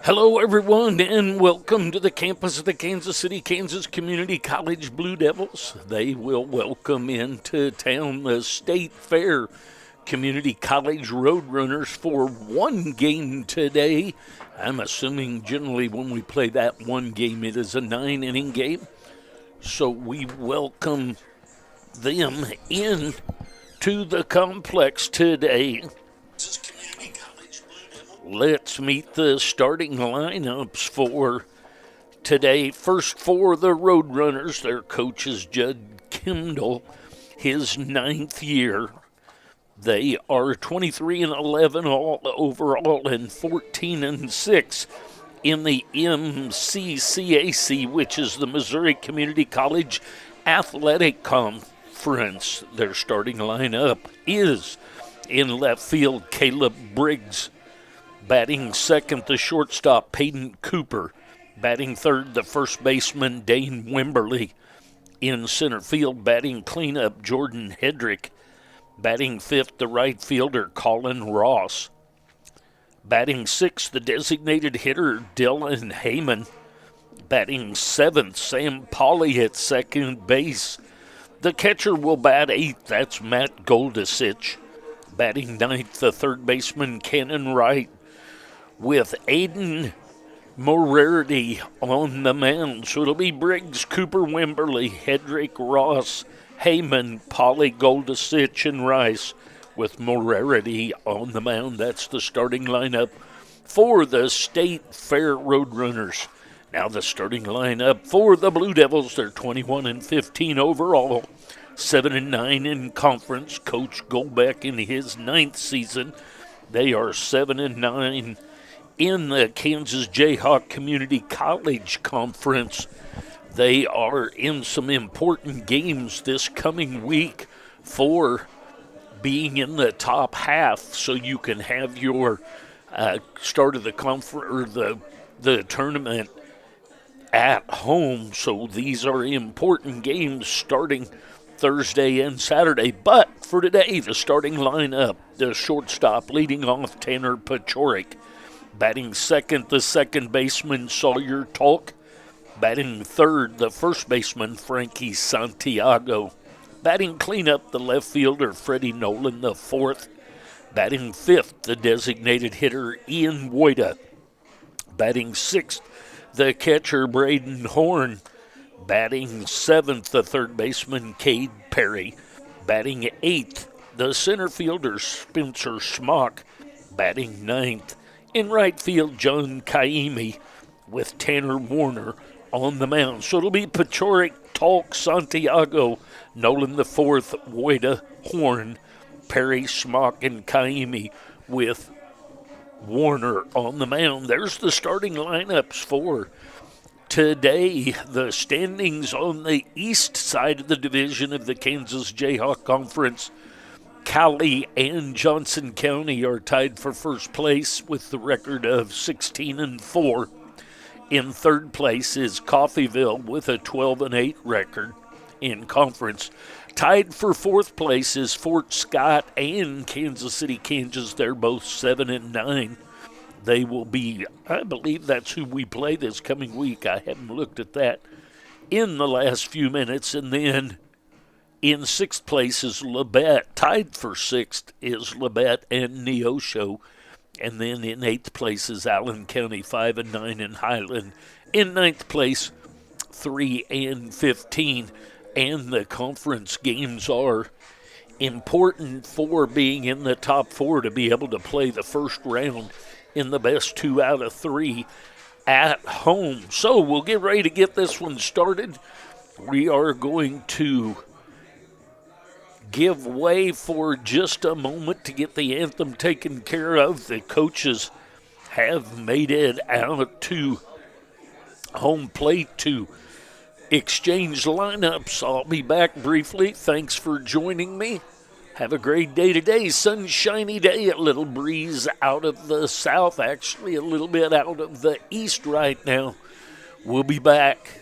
Hello, everyone, and welcome to the campus of the Kansas City, Kansas Community College Blue Devils. They will welcome into town the State Fair Community College Roadrunners for one game today. I'm assuming generally when we play that one game, it is a 9-inning game. So we welcome them in to the complex today. Let's meet the starting lineups for today. First for the Roadrunners, their coach is Judd Kendall, his 9th year. They are 23-11 all overall and 14-6 in the MCCAC, which is the Missouri Community College Athletic Conference. Their starting lineup is in left field Caleb Briggs. Batting second, the shortstop, Peyton Cooper. Batting third, the first baseman, Dane Wimberly. In center field, batting cleanup, Jordan Hedrick. Batting fifth, the right fielder, Colin Ross. Batting sixth, the designated hitter, Dylan Heyman. Batting seventh, Sam Pauley at second base. The catcher will bat eighth, that's Matt Goldisich. Batting ninth, the third baseman, Cannon Wright, with Aiden Morarity on the mound. So it'll be Briggs, Cooper, Wimberly, Hedrick, Ross, Heyman, Polly, Goldisich, and Rice, with Morarity on the mound. That's the starting lineup for the State Fair Roadrunners. Now the starting lineup for the Blue Devils. They're 21-15 overall, 7-9 in conference. Coach Golbeck in his 9th season. They are 7-9 in the Kansas Jayhawk Community College Conference. They are in some important games this coming week for being in the top half, so you can have your start of the conference or the tournament at home. So these are important games starting Thursday and Saturday. But for today, the starting lineup: the shortstop leading off, Tanner Pachorik. Batting second, the second baseman, Sawyer Talk. Batting third, the first baseman, Frankie Santiago. Batting cleanup, the left fielder, Freddie Nolan, the fourth. Batting fifth, the designated hitter, Ian Woida. Batting sixth, the catcher, Braden Horn. Batting seventh, the third baseman, Cade Perry. Batting eighth, the center fielder, Spencer Smock. Batting ninth, in right field, John Kaimi, with Tanner Warner on the mound. So it'll be Pachorik, Talk, Santiago, Nolan the fourth, Woida, Horn, Perry, Smock, and Kaimi, with Warner on the mound. There's the starting lineups for today. The standings on the east side of the division of the Kansas Jayhawk Conference: Cowley and Johnson County are tied for first place with the record of 16-4. In third place is Coffeyville with a 12-8 record in conference. Tied for fourth place is Fort Scott and Kansas City, Kansas. They're both 7-9. They will be, I believe that's who we play this coming week. I haven't looked at that in the last few minutes. And then in sixth place is Labette. Tied for sixth is Labette and Neosho. And then in eighth place is Allen County, 5-9, and Highland. In ninth place, 3-15. And the conference games are important for being in the top four to be able to play the first round in the best 2 out of 3 at home. So we'll get ready to get this one started. We are going to give way for just a moment to get the anthem taken care of. The coaches have made it out to home plate to exchange lineups. I'll be back briefly. Thanks for joining me. Have a great day today. Sunshiny day, a little breeze out of the south, actually a little bit out of the east right now. We'll be back.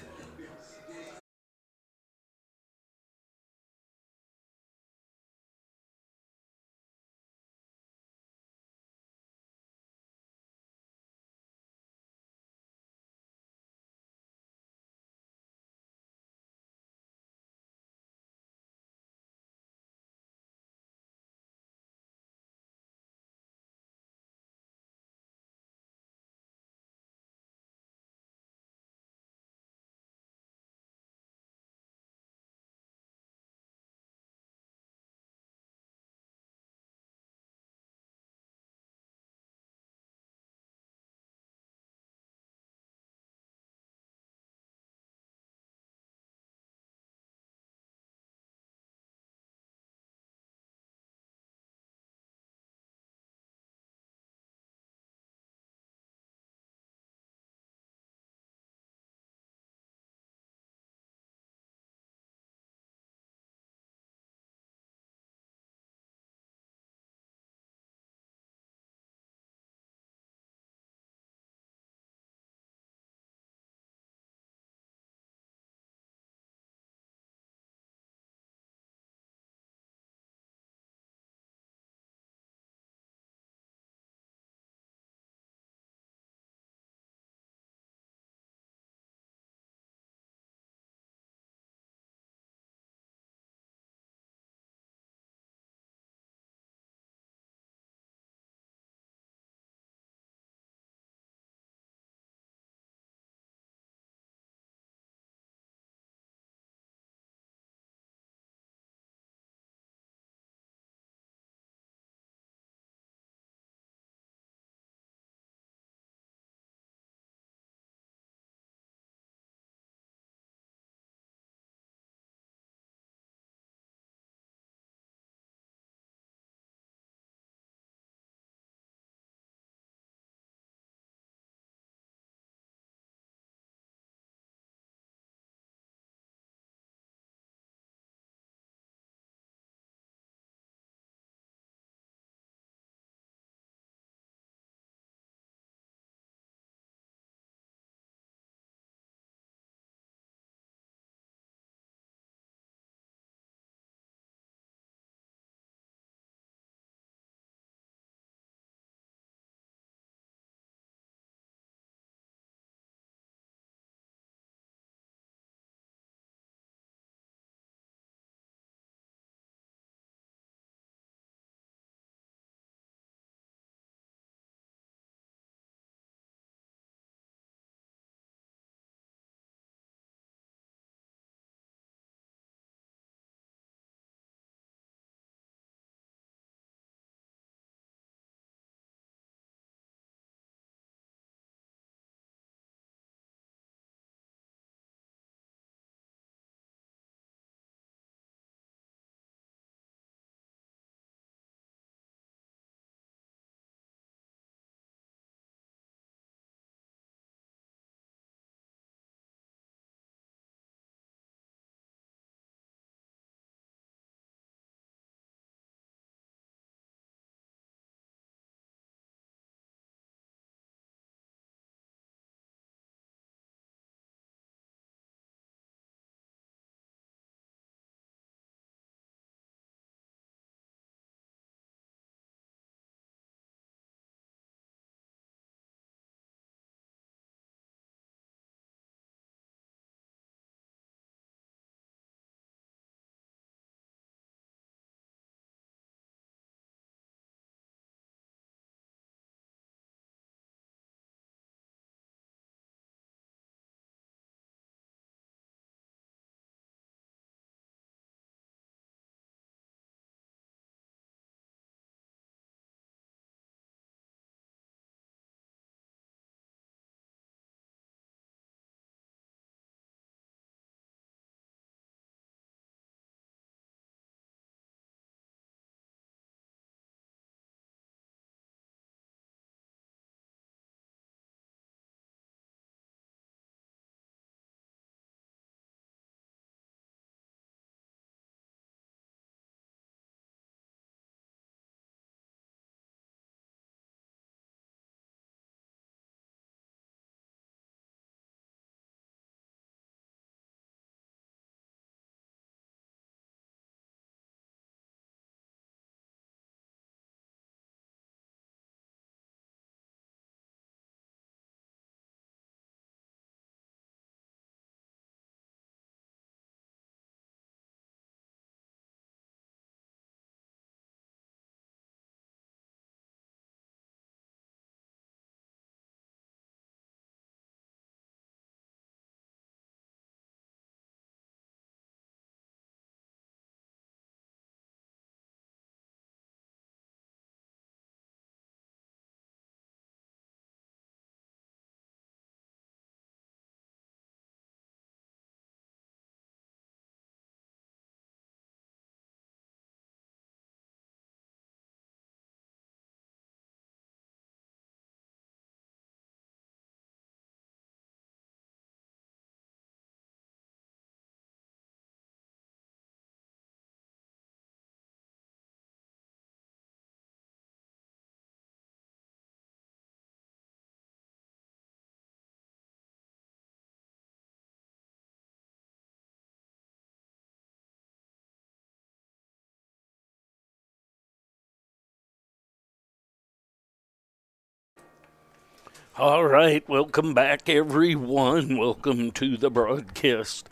All right, welcome back, everyone. Welcome to the broadcast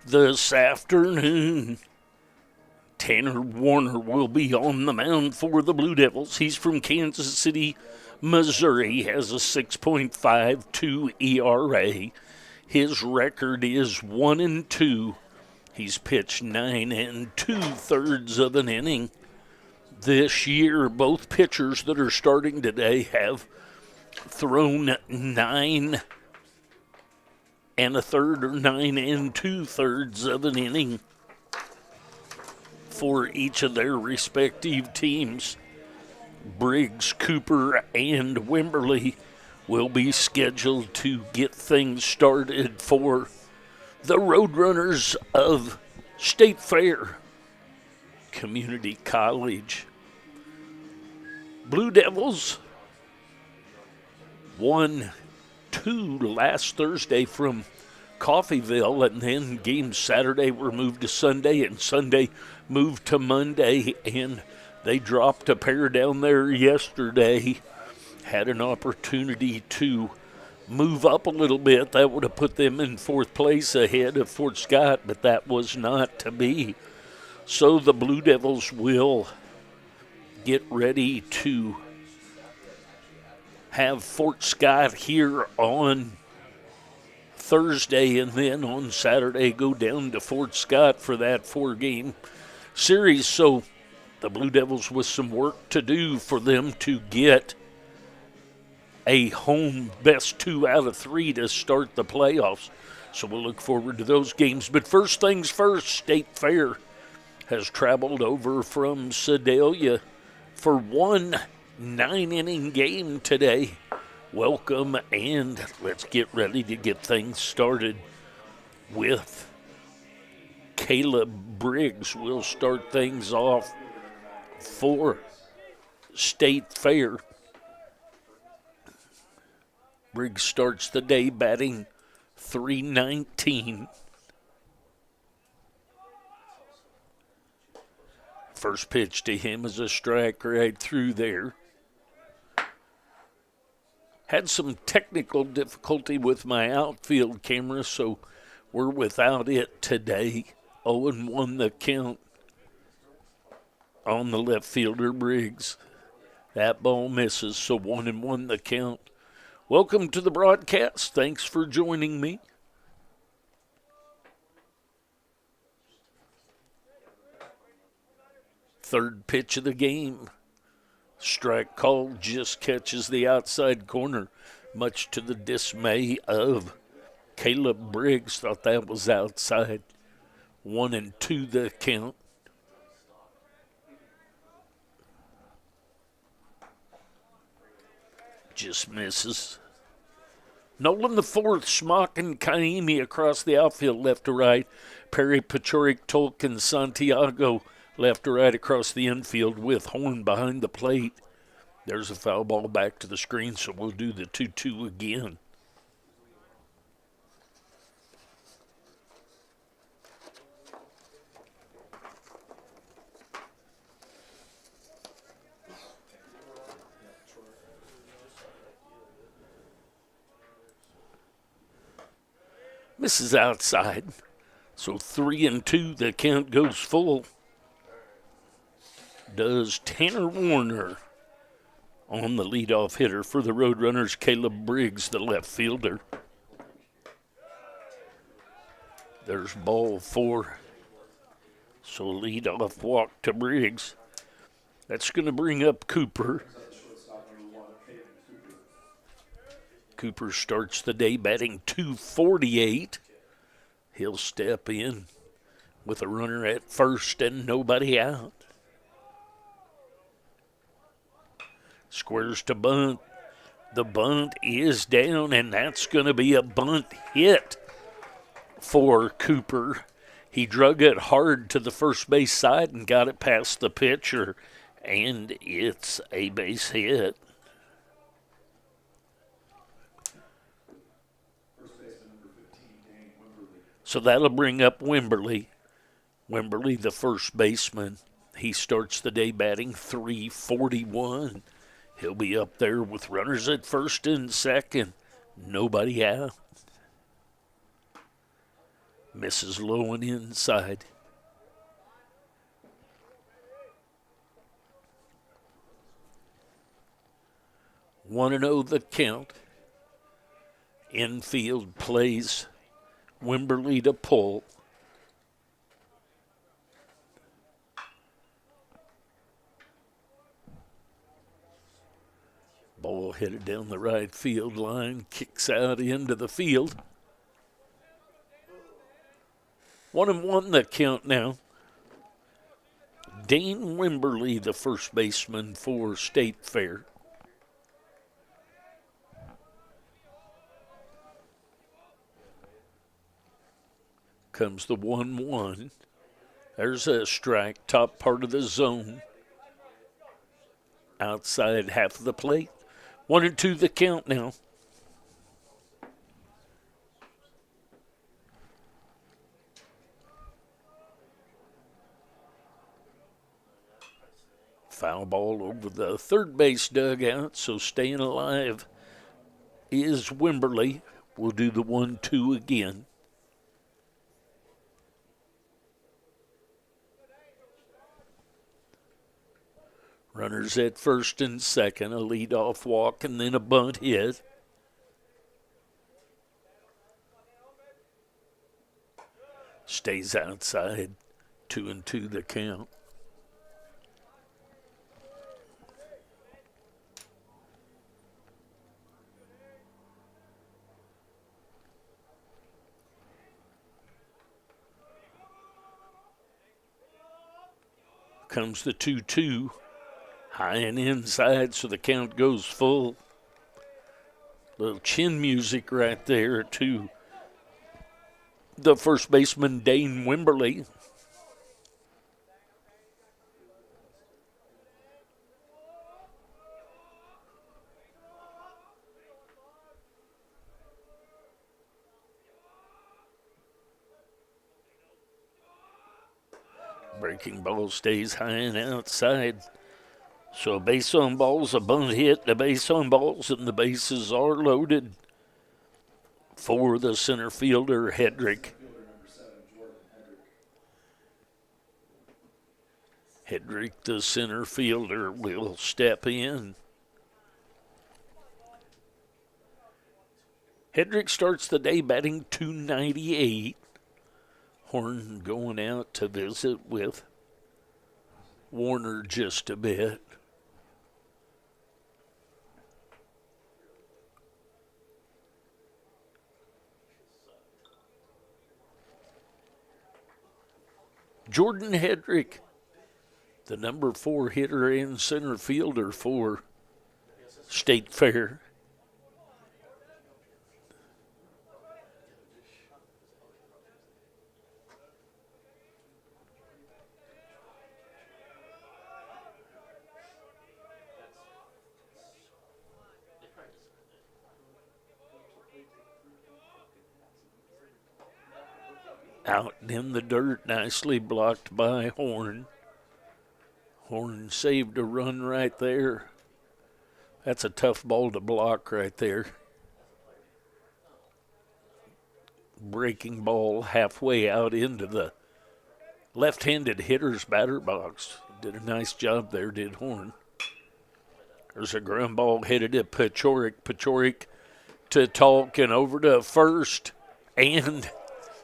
this afternoon. Tanner Warner will be on the mound for the Blue Devils. He's from Kansas City, Missouri, has a 6.52 ERA. His record is 1-2. He's pitched 9 2/3 of an inning. This year, both pitchers that are starting today have thrown 9 1/3 or 9 2/3 of an inning for each of their respective teams. Briggs, Cooper, and Wimberly will be scheduled to get things started for the Roadrunners of State Fair Community College. Blue Devils won 2 last Thursday from Coffeyville, and then games Saturday were moved to Sunday, and Sunday moved to Monday, and they dropped a pair down there yesterday. Had an opportunity to move up a little bit. That would have put them in 4th place ahead of Fort Scott, but that was not to be. So the Blue Devils will get ready to have Fort Scott here on Thursday, and then on Saturday go down to Fort Scott for that 4-game series. So the Blue Devils with some work to do for them to get a home best 2 out of 3 to start the playoffs. So we'll look forward to those games. But first things first, State Fair has traveled over from Sedalia for one 9-inning game today. Welcome, and let's get ready to get things started with Caleb Briggs. We'll start things off for State Fair. Briggs starts the day batting .319. First pitch to him is a strike right through there. Had some technical difficulty with my outfield camera, so we're without it today. 0-1 the count on the left fielder, Briggs. That ball misses, so 1-1 the count. Welcome to the broadcast. Thanks for joining me. Third pitch of the game. Strike call, just catches the outside corner, much to the dismay of Caleb Briggs. Thought that was outside. 1-2 the count. Just misses. Nolan the fourth, Schmock and Kaimi across the outfield left to right. Perry, Pachorik, Tolkien, Santiago left to right across the infield with Horn behind the plate. There's a foul ball back to the screen, so we'll do the 2-2 again. Misses outside. So 3-2, the count goes full. Does Tanner Warner on the leadoff hitter for the Roadrunners, Caleb Briggs, the left fielder. There's ball 4. So leadoff walk to Briggs. That's going to bring up Cooper. Cooper starts the day batting .248. He'll step in with a runner at first and nobody out. Squares to bunt. The bunt is down, and that's going to be a bunt hit for Cooper. He drug it hard to the first base side and got it past the pitcher, and it's a base hit. So that'll bring up Wimberly. Wimberly, the first baseman. He starts the day batting .341. He'll be up there with runners at first and second. Nobody out. Misses low and inside. 1-0 the count. Infield plays Wimberley to pull. Ball headed down the right field line, kicks out into the field. 1-1 the count now. Dane Wimberley, the first baseman for State Fair. Comes the 1-1. There's a strike, top part of the zone. Outside half of the plate. 1-2 the count now. Foul ball over the third base dugout, so staying alive is Wimberley. We'll do the 1-2 again. Runners at first and second, a leadoff walk, and then a bunt hit. Stays outside, 2-2 the count. Comes the 2-2. High and inside, so the count goes full. Little chin music right there to the first baseman, Dane Wimberley. Breaking ball stays high and outside. So a base on balls, a bunt hit, the base on balls, and the bases are loaded for the center fielder, Hedrick. Hedrick, the center fielder, will step in. Hedrick starts the day batting .298. Horn going out to visit with Warner just a bit. Jordan Hedrick, the number 4 hitter and center fielder for State Fair. Out in the dirt, nicely blocked by Horn. Horn saved a run right there. That's a tough ball to block right there. Breaking ball halfway out into the left-handed hitter's batter box. Did a nice job there, did Horn. There's a ground ball headed to Pachorik. Pachorik to Talk and over to first. And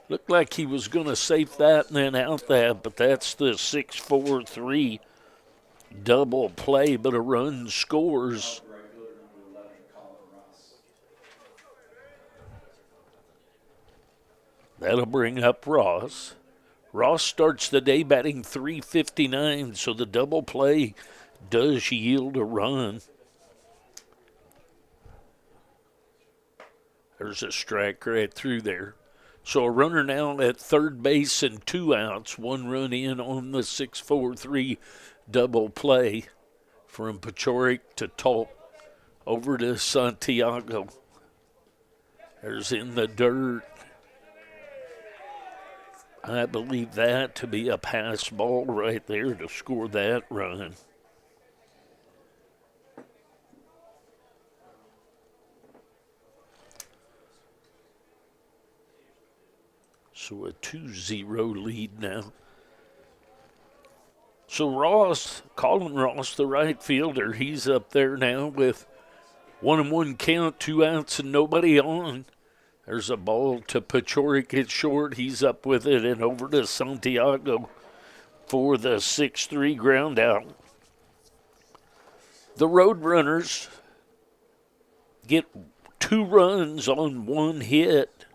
looked like he was going to save that and then out that, but that's the 6-4-3 double play, but a run scores. That'll bring up Ross. Ross starts the day batting .359, so the double play does yield a run. There's a strike right through there. So a runner now at third base and 2 outs. 1 run in on the 6-4-3 double play from Pachorik to Talk over to Santiago. There's in the dirt. I believe that to be a pass ball right there to score that run. So a 2-0 lead now. So Ross, Colin Ross, the right fielder, he's up there now with 1-1 count, 2 outs and nobody on. There's a ball to Pachorik at short. He's up with it and over to Santiago for the 6-3 ground out. The Roadrunners get 2 runs on 1 hit.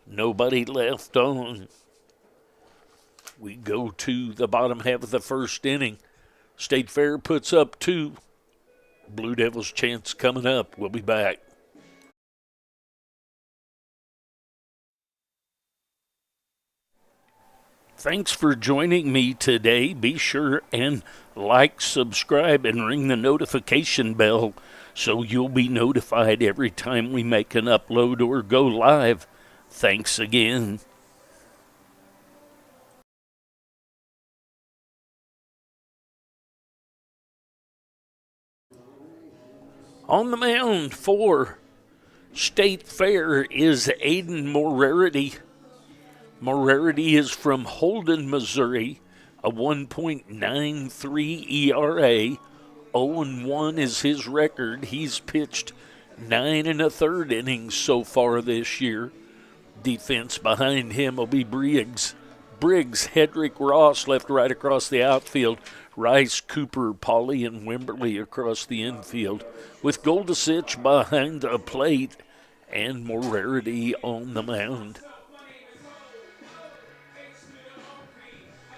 Nobody left on. We go to the bottom half of the first inning. State Fair puts up 2. Blue Devils chance coming up. We'll be back. Thanks for joining me today. Be sure and like, subscribe, and ring the notification bell so you'll be notified every time we make an upload or go live. Thanks again. On the mound for State Fair is Aiden Morarity. Morarity is from Holden, Missouri, a 1.93 ERA. 0-1 is his record. He's pitched 9 1/3 innings so far this year. Defense behind him will be Briggs, Hedrick, Ross left right across the outfield. Rice, Cooper, Pauly, and Wimberly across the infield. With Goldasich behind the plate and Morarity on the mound.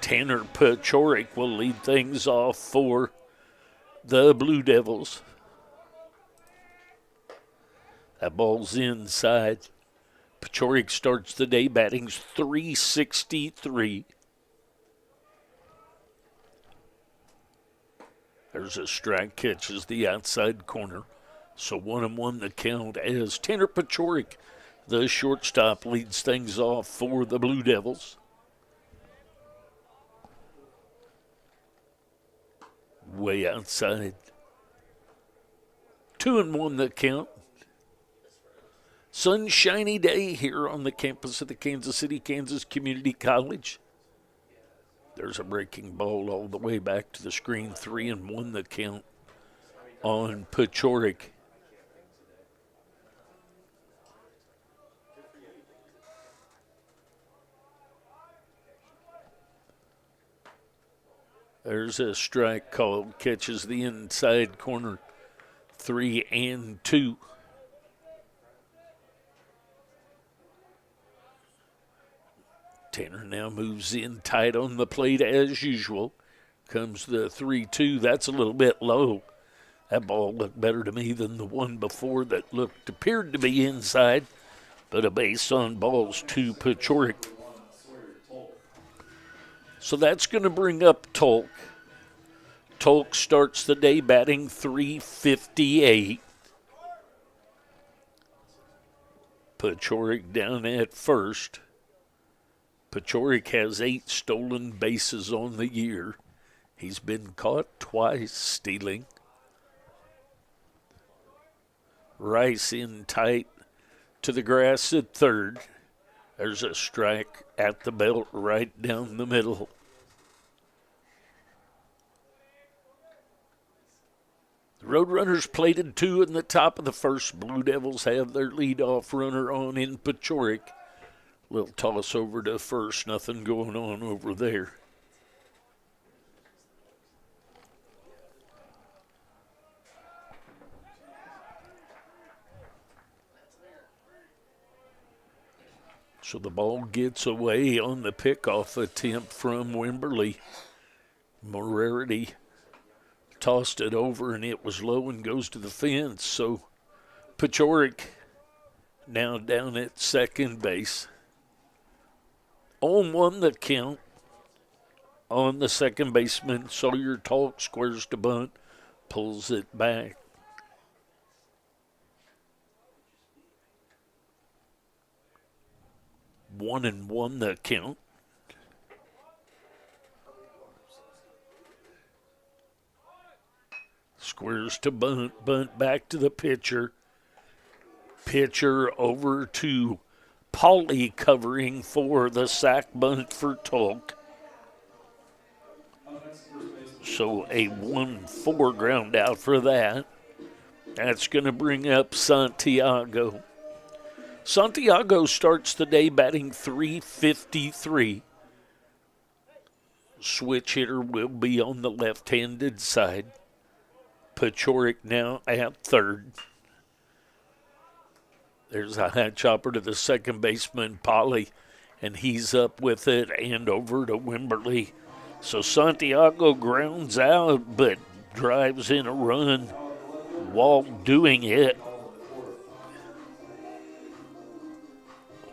Tanner Pachorik will lead things off for the Blue Devils. That ball's inside. Pachorik starts the day batting .363. There's a strike, catches the outside corner. So 1-1 the count as Tanner Pachorik, the shortstop, leads things off for the Blue Devils. Way outside. 2-1 the count. Sunshiny day here on the campus of the Kansas City, Kansas Community College. There's a breaking ball all the way back to the screen. 3-1 the count on Pachorik. There's a strike called, catches the inside corner. 3-2. Tanner now moves in tight on the plate as usual. Comes the 3-2. That's a little bit low. That ball looked better to me than the one before that appeared to be inside. But a base on balls to Pachorik. So that's going to bring up Tolk. Tolk starts the day batting .358. Pachorik down at first. Pachorik has 8 stolen bases on the year. He's been caught twice stealing. Rice in tight to the grass at third. There's a strike at the belt right down the middle. The Roadrunners plated 2 in the top of the first. Blue Devils have their leadoff runner on in Pachorik. Little toss over to first. Nothing going on over there. So the ball gets away on the pickoff attempt from Wimberly. Morarity tossed it over and it was low and goes to the fence. So Pachorik now down at second base. 0-1 the count on the second baseman. Sawyer Tolk squares to bunt, pulls it back. One and one the count. Squares to bunt back to the pitcher. Pitcher over to Pauly covering for the sac bunt for Tolk. So a 1-4 ground out for that. That's going to bring up Santiago. Santiago starts the day batting .353. Switch hitter will be on the left-handed side. Pachorik now at third. There's a high chopper to the second baseman, Pauly, and he's up with it and over to Wimberly. So Santiago grounds out but drives in a run. Walt doing it.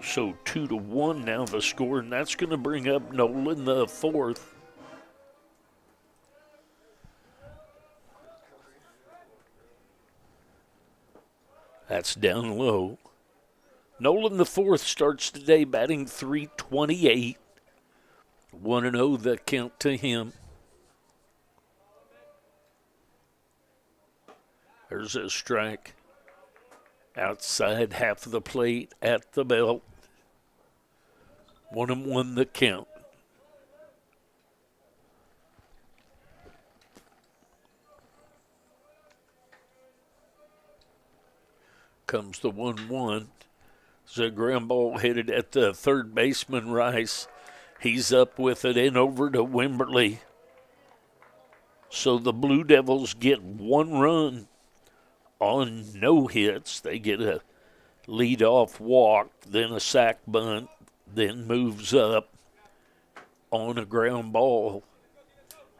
So 2-1 now the score, and that's going to bring up Nolan the fourth. That's down low. Nolan the fourth starts today batting .328. 1-0 the count to him. There's a strike. Outside half of the plate at the belt. 1-1 the count. Comes the 1-1. It's a ground ball headed at the third baseman, Rice. He's up with it and over to Wimberly. So the Blue Devils get one run on no hits. They get a lead-off walk, then a sac bunt, then moves up on a ground ball,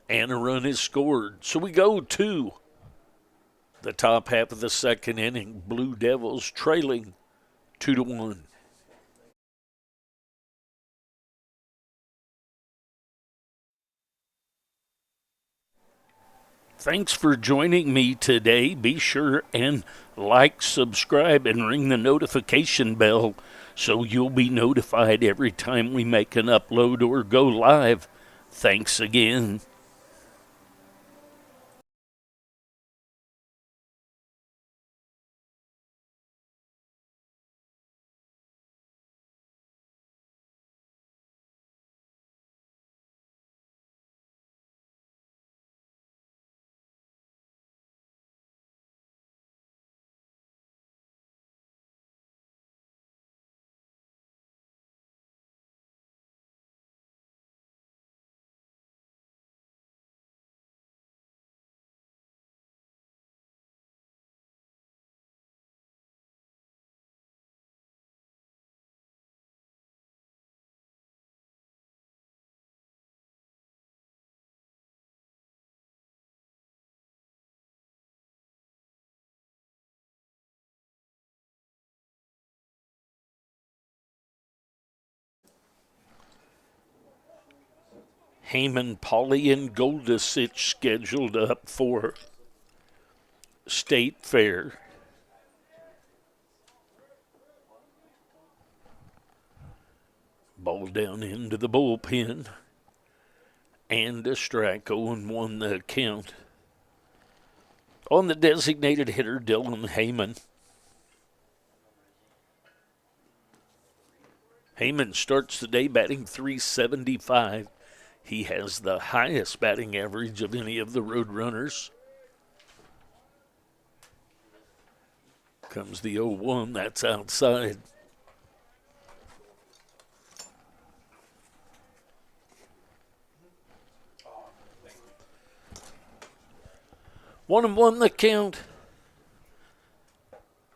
and a run is scored. So we go to the top half of the second inning. Blue Devils trailing 2-1. Thanks for joining me today. Be sure and like, subscribe, and ring the notification bell so you'll be notified every time we make an upload or go live. Thanks again. Heyman, Pauly, and Goldusich scheduled up for State Fair. Ball down into the bullpen. And a strike, 0-1 the count. On the designated hitter, Dylan Heyman. Heyman starts the day batting .375. He has the highest batting average of any of the Roadrunners. Comes the 0-1, that's outside. One and one the count.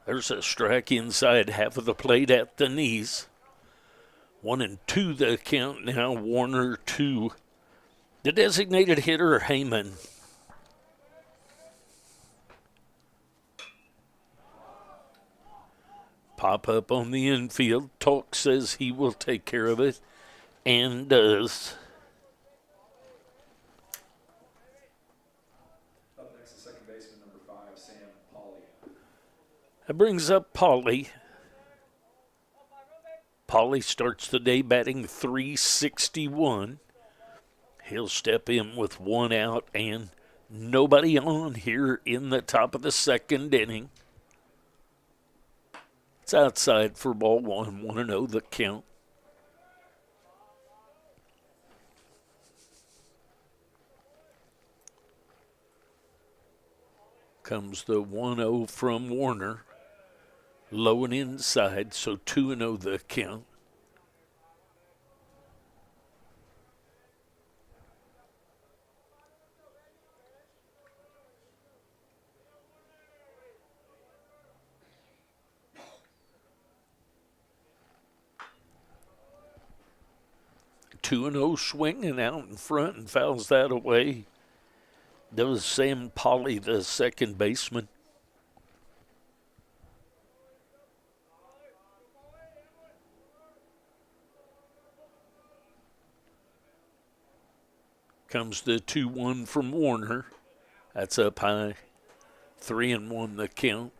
There's a strike inside half of the plate at the knees. 1-2 the count now. Warner to the designated hitter, Heyman. Pop up on the infield. Talk says he will take care of it, and does. Up next is second baseman number 5, Sam Pauly. That brings up Pauly. Pauly starts the day batting .361. He'll step in with one out and nobody on here in the top of the second inning. It's outside for ball one. 1-0 the count. Comes the 1-0 from Warner. Low and inside, so 2-0 the count. Two and 0 swinging out in front and fouls that away. That was Sam Polly, the second baseman. Comes the 2-1 from Warner. That's up high. 3-1 the count.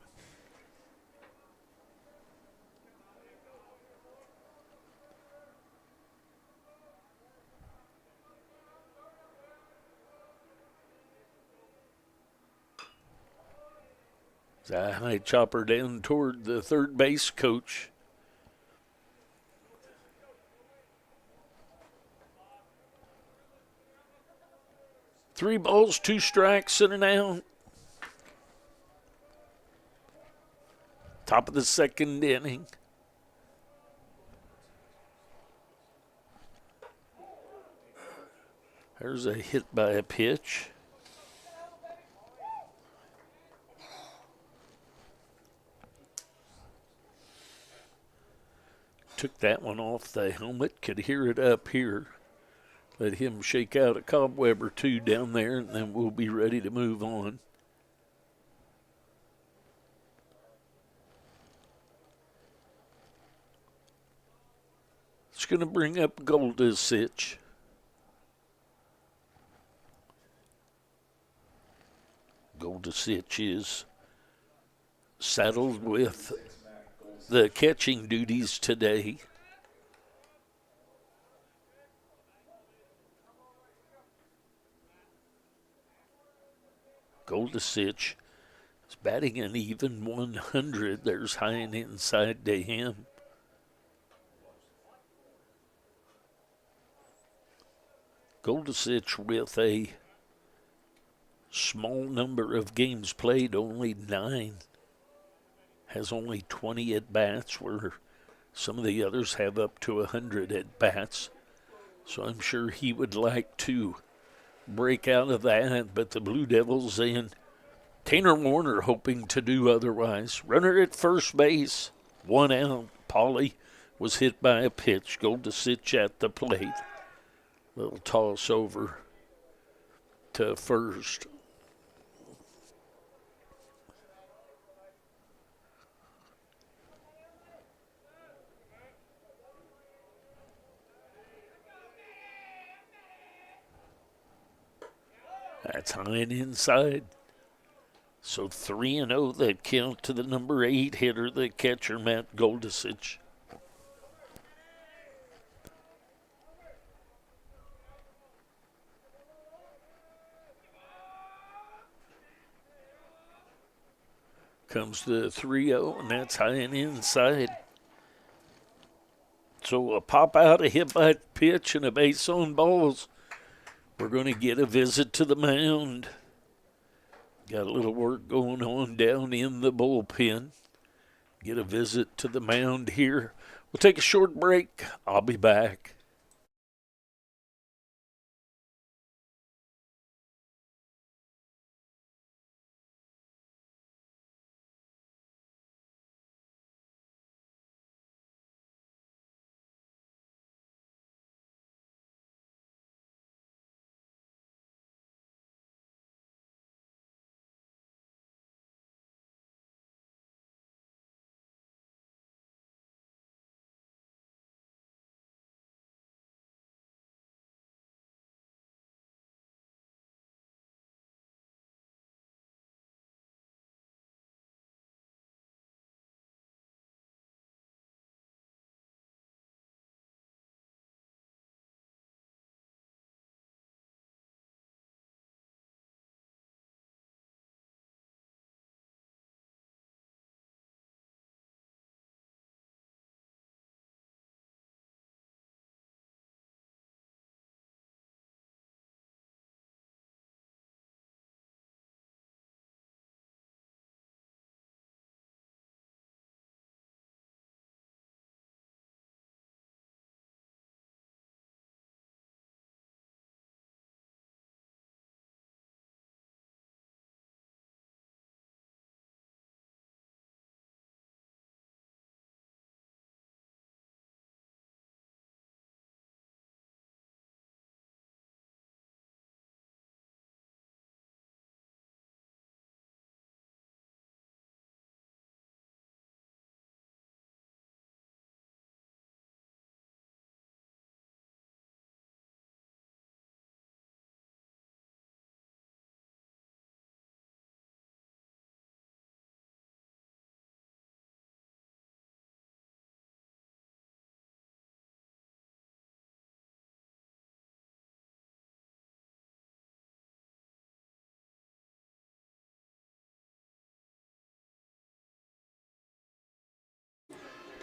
It's a high chopper down toward the third base coach. Three balls, two strikes, and an out. Top of the second inning. There's a hit by a pitch. Took that one off the helmet. Could hear it up here. Let him shake out a cobweb or two down there, and then we'll be ready to move on. It's going to bring up Goldusich. Goldusich is saddled with the catching duties today. Goldusich is batting an even 100. There's high and inside to him. Goldusich with a small number of games played, only 9. Has only 20 at-bats, where some of the others have up to 100 at-bats. So I'm sure he would like to break out of that, but the Blue Devils and Tanner Warner hoping to do otherwise. Runner at first base, 1 out. Polly was hit by a pitch. Goldusich at the plate. Little toss over to first. That's high and inside. So 3-0 that count to the number 8 hitter, the catcher, Matt Goldusich. Comes the 3-0, and that's high and inside. So a pop out, a hit by pitch, and a base on balls. We're going to get a visit to the mound. Got a little work going on down in the bullpen. Get a visit to the mound here. We'll take a short break. I'll be back.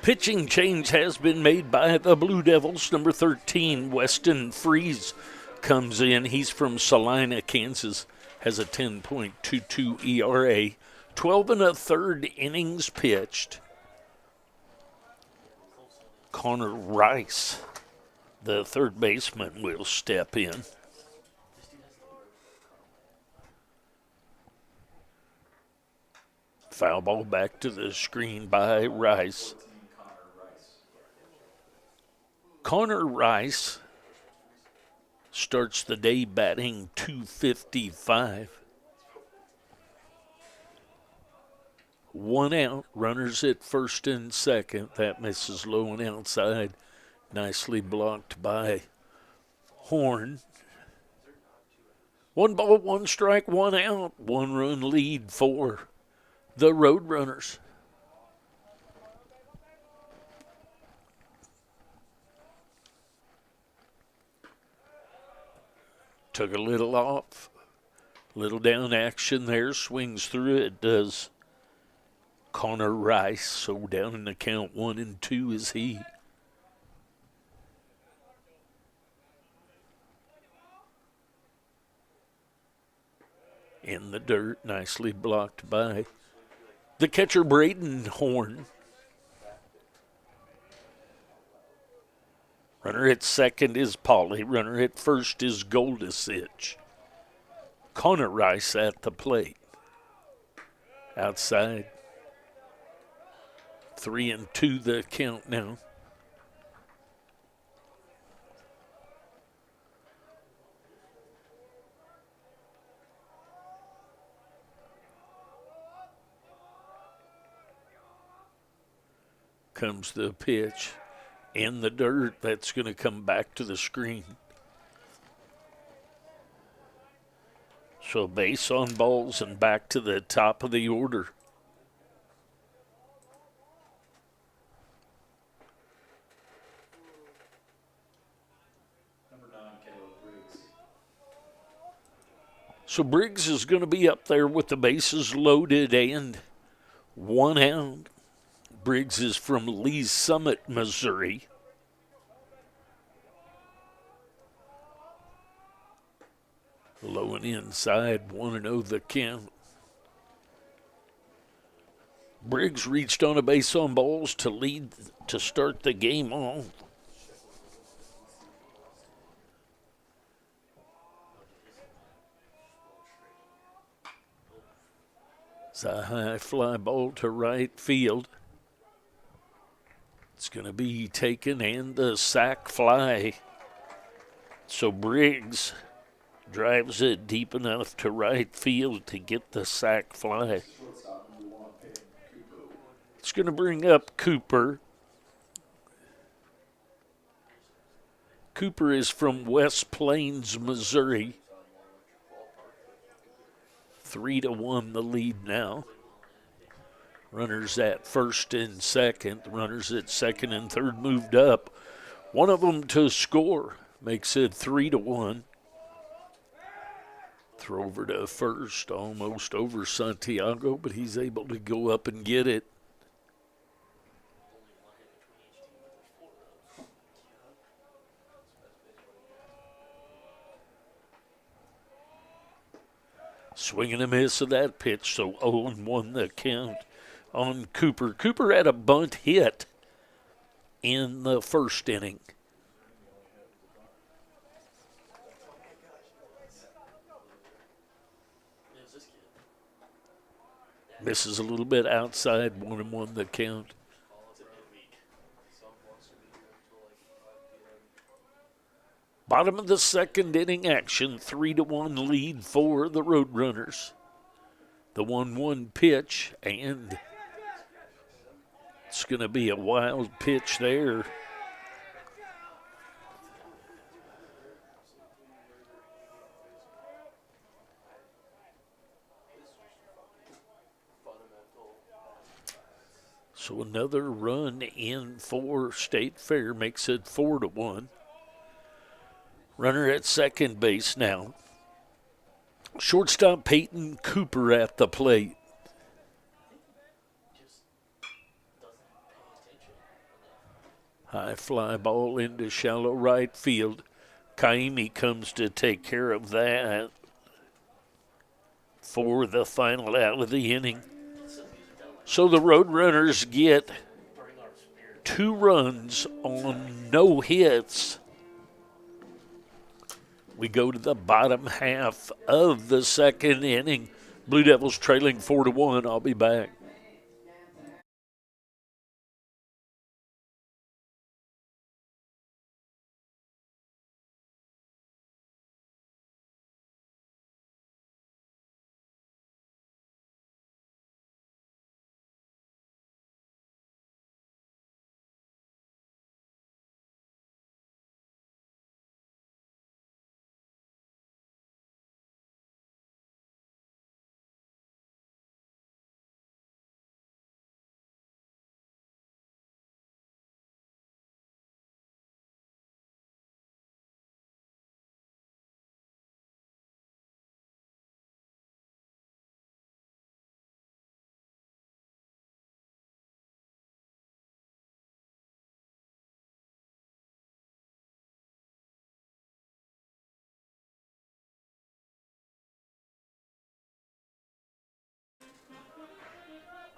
Pitching change has been made by the Blue Devils. Number 13, Weston Freeze, comes in. He's from Salina, Kansas. Has a 10.22 ERA. 12 and a third innings pitched. Connor Rice, the third baseman, will step in. Foul ball back to the screen by Rice. Connor Rice starts the day batting .255. 1 out, runners at first and second. That misses low and outside. Nicely blocked by Horn. 1 ball, 1 strike, 1 out. 1 run lead for the Roadrunners. Took a little off. Little down action there. Swings through it. Does Connor Rice. So down in the count 1-2 is he. In the dirt. Nicely blocked by the catcher, Braden Horn. Runner at second is Pauly. Runner at first is Goldisich. Connor Rice at the plate. Outside. 3-2 the count now. Comes the pitch in the dirt. That's going to come back to the screen. So base on balls and back to the top of the order. Number 9, Caleb Briggs. So Briggs is going to be up there with the bases loaded and 1 out. Briggs is from Lee's Summit, Missouri. Low and inside, 1-0 the count. Briggs reached on a base on balls to lead to start the game off. It's a high fly ball to right field. It's going to be taken and the sac fly. So Briggs drives it deep enough to right field to get the sac fly. It's going to bring up Cooper. Cooper is from West Plains, Missouri. 3-1 the lead now. Runners at first and second. Runners at second and third moved up. One of them to score. Makes it 3-1. Throw over to first. Almost over Santiago, but he's able to go up and get it. Swing and a miss of that pitch, so 0-1 the count on Cooper. Cooper had a bunt hit in the first inning. Misses a little bit outside, 1-1 the count. Bottom of the second inning action, 3-1 lead for the Roadrunners. The 1-1 pitch, and it's going to be a wild pitch there. So another run in for State Fair makes it 4-1. Runner at second base now. Shortstop Peyton Cooper at the plate. High fly ball into shallow right field. Kaimi comes to take care of that for the final out of the inning. So the Roadrunners get 2 runs on no hits. We go to the bottom half of the second inning. Blue Devils trailing 4-1. I'll be back.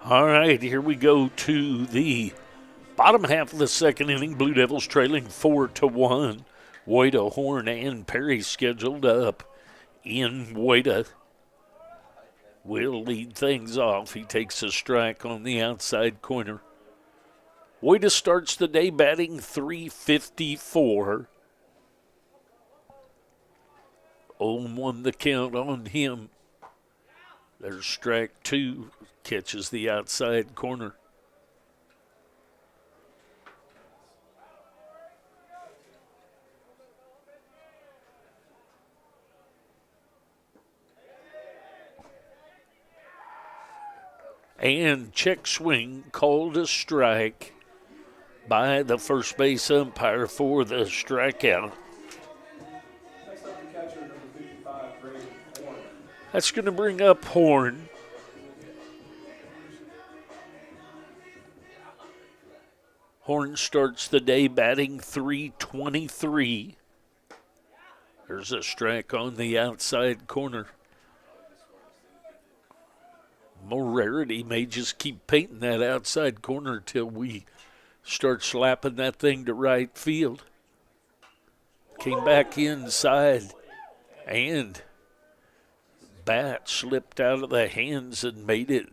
All right, here we go to the bottom half of the second inning. Blue Devils trailing 4-1. Woida, Horn, and Perry scheduled up in. Woida will lead things off. He takes a strike on the outside corner. Woida starts the day batting .354. 0-1 the count on him. There's strike 2. Catches the outside corner. And check swing called a strike by the first base umpire for the strikeout. Next up, the catcher, number 55, Brady Horn. That's going to bring up Horn. Horn starts the day batting .323. There's a strike on the outside corner. Morarity may just keep painting that outside corner till we start slapping that thing to right field. Came back inside and bat slipped out of the hands and made it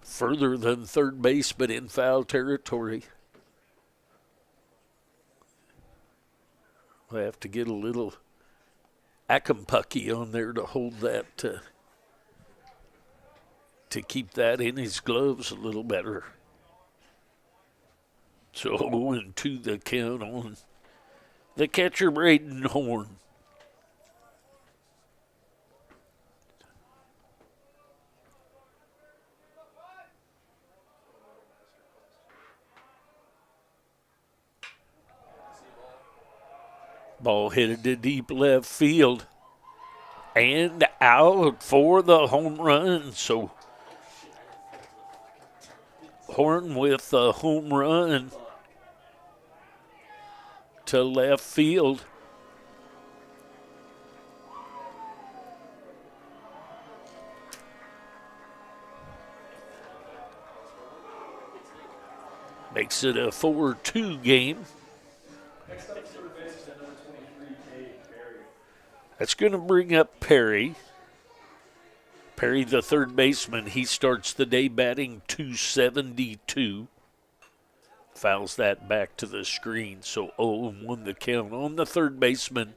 further than third base, but in foul territory. We'll have to get a little Acampucky on there to hold that, to keep that in his gloves a little better. So 0-2 the count on the catcher, Braden Horn. Ball headed to deep left field and out for the home run. So Horn with the home run to left field. Makes it a 4-2 game. Next up, third baseman, number 23, Cade Perry. That's going to bring up Perry. Perry, the third baseman, he starts the day batting .272. Fouls that back to the screen, so 0-1 the count on the third baseman,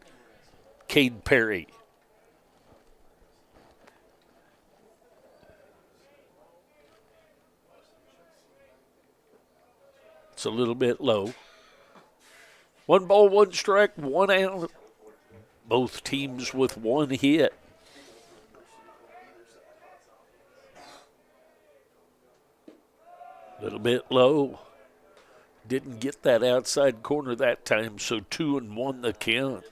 Cade Perry. It's a little bit low. 1 ball, 1 strike, 1 out. Both teams with 1 hit. A little bit low. Didn't get that outside corner that time, so 2-1 the count.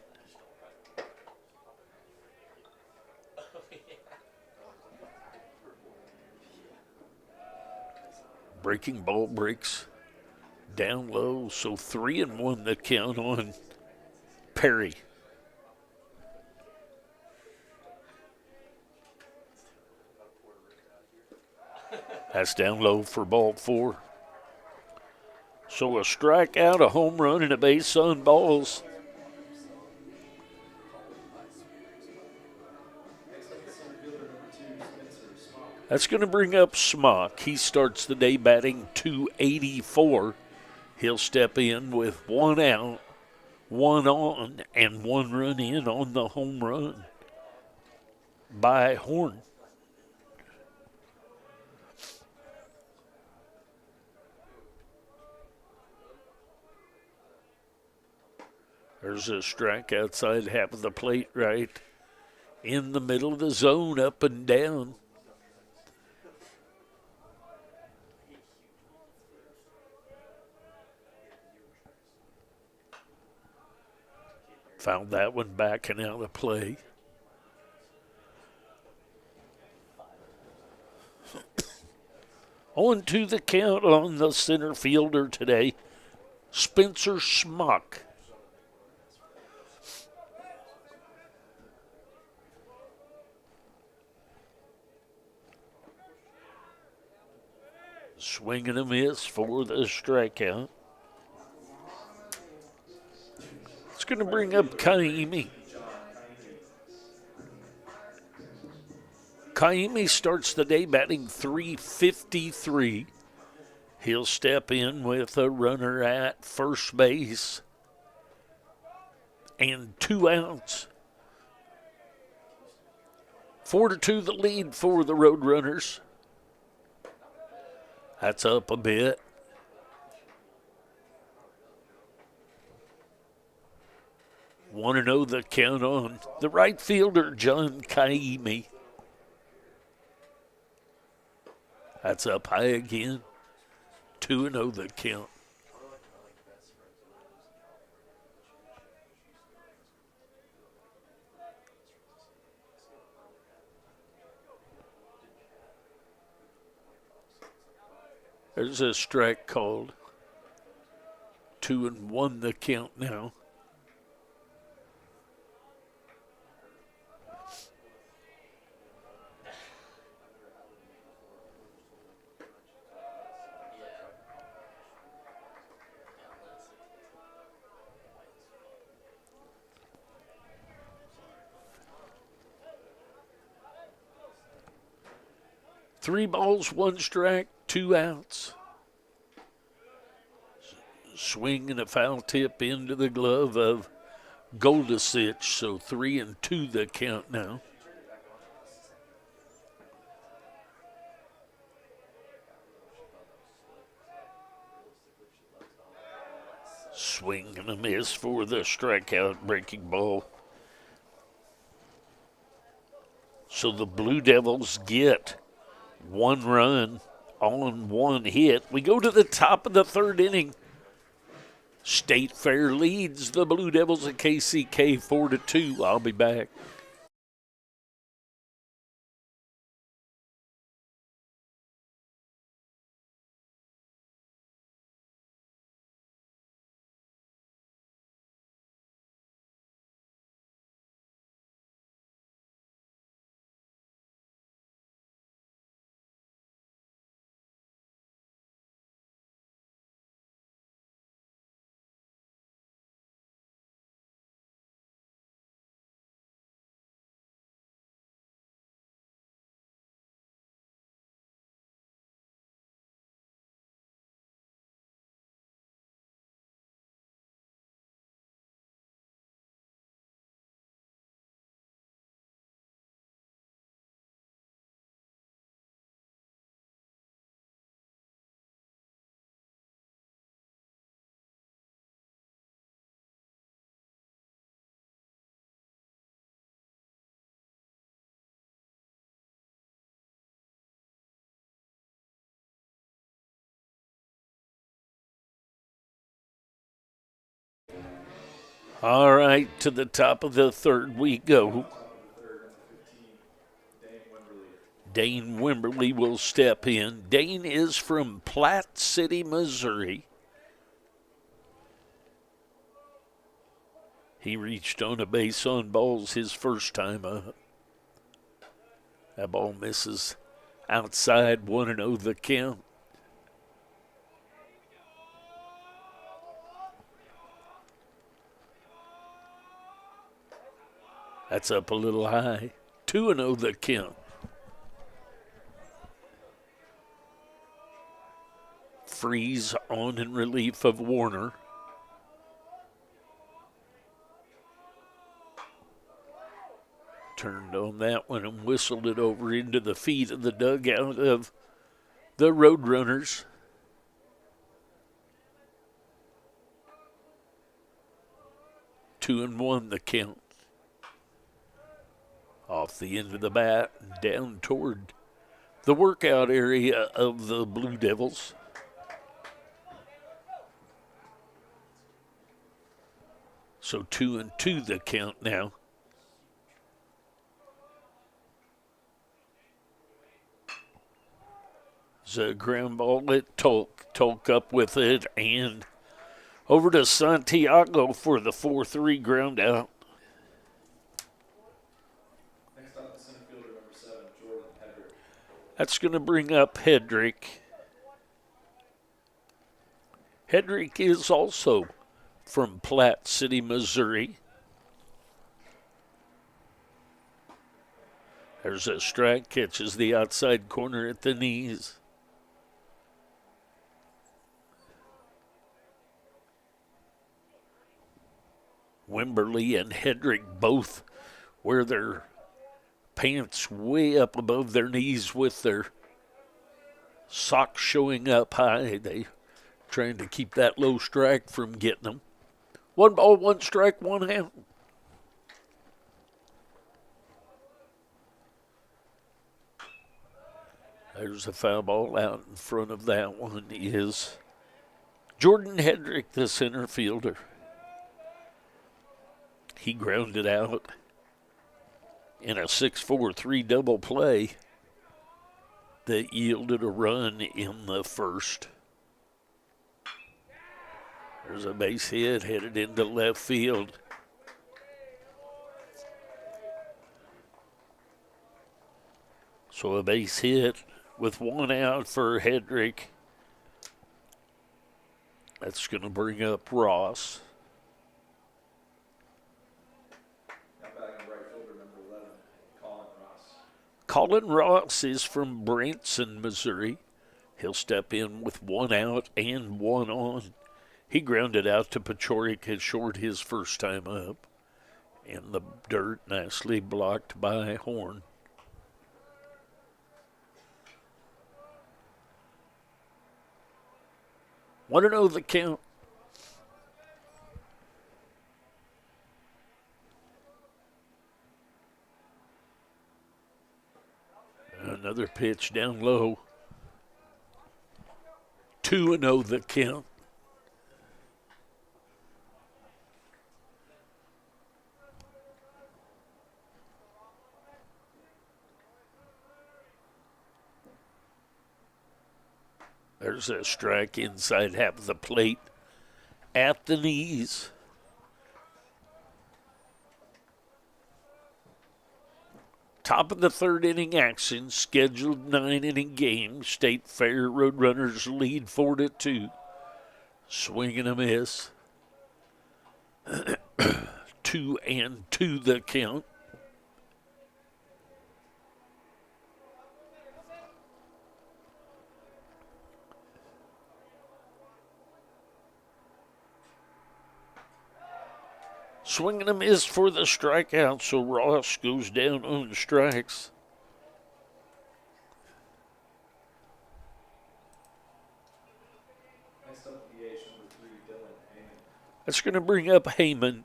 Breaking ball breaks Down low, so 3-1 the count on Perry. That's down low for ball 4. So a strikeout, a home run, and a base on balls. That's going to bring up Smock. He starts the day batting .284. He'll step in with 1 out, 1 on, and 1 run in on the home run by Horn. There's a strike outside half of the plate, right in the middle of the zone, up and down. Found that one back and out of play. On to the count on the center fielder today, Spencer Smock. Swing and a miss for the strikeout. It's going to bring up Kaimi. Kaimi starts the day batting .353. He'll step in with a runner at first base and 2 outs. 4-2 the lead for the Roadrunners. That's up a bit. Want to know the count on the right fielder, John Kaimi. That's up high again. 2-0 the count. There's a strike called. 2-1 the count now. Three balls, 1 strike, 2 outs. Swing and a foul tip into the glove of Goldasich, so 3-2 the count now. Swing and a miss for the strikeout breaking ball. So the Blue Devils get 1 run on 1 hit. We go to the top of the 3rd inning. State Fair leads the Blue Devils at KCK 4-2. I'll be back. All right, to the top of the 3rd we go. Dane Wimberly will step in. Dane is from Platte City, Missouri. He reached on a base on balls his first time up. That ball misses outside, 1-0 the count. That's up a little high. 2-0 the count. Freeze on in relief of Warner. Turned on that one and whistled it over into the feet of the dugout of the Roadrunners. Two and one the count. Off the end of the bat and down toward the workout area of the Blue Devils. So 2-2 the count now. It's a ground ball at Tolk up with it and over to Santiago for the 4-3 ground out. Next up, the center fielder, number 7, Jordan Hedrick. That's going to bring up Hedrick. Hedrick is also from Platte City, Missouri. There's a strike, catches the outside corner at the knees. Wimberly and Hedrick both wear their pants way up above their knees with their socks showing up high. They trying to keep that low strike from getting them. 1 ball, 1 strike, 1 out. There's a foul ball out in front of that one is Jordan Hedrick, the center fielder. He grounded out in a 6-4-3 double play that yielded a run in the first. There's a base hit headed into left field. So a base hit with 1 out for Hedrick. That's going to bring up Ross. Colin Ross is from Branson, Missouri. He'll step in with 1 out and 1 on. He grounded out to Pachorica short his first time up. In the dirt, nicely blocked by Horn. Want to know the count? Another pitch down low. 2-0 the count. There's a strike inside half of the plate at the knees. Top of the 3rd inning action, scheduled 9-inning game. State Fair Roadrunners lead 4-2. Swing and a miss. 2-2 the count. Swing and a miss for the strikeout, so Ross goes down on strikes. Next up, DH number 3, Dylan Heyman. That's going to bring up Heyman.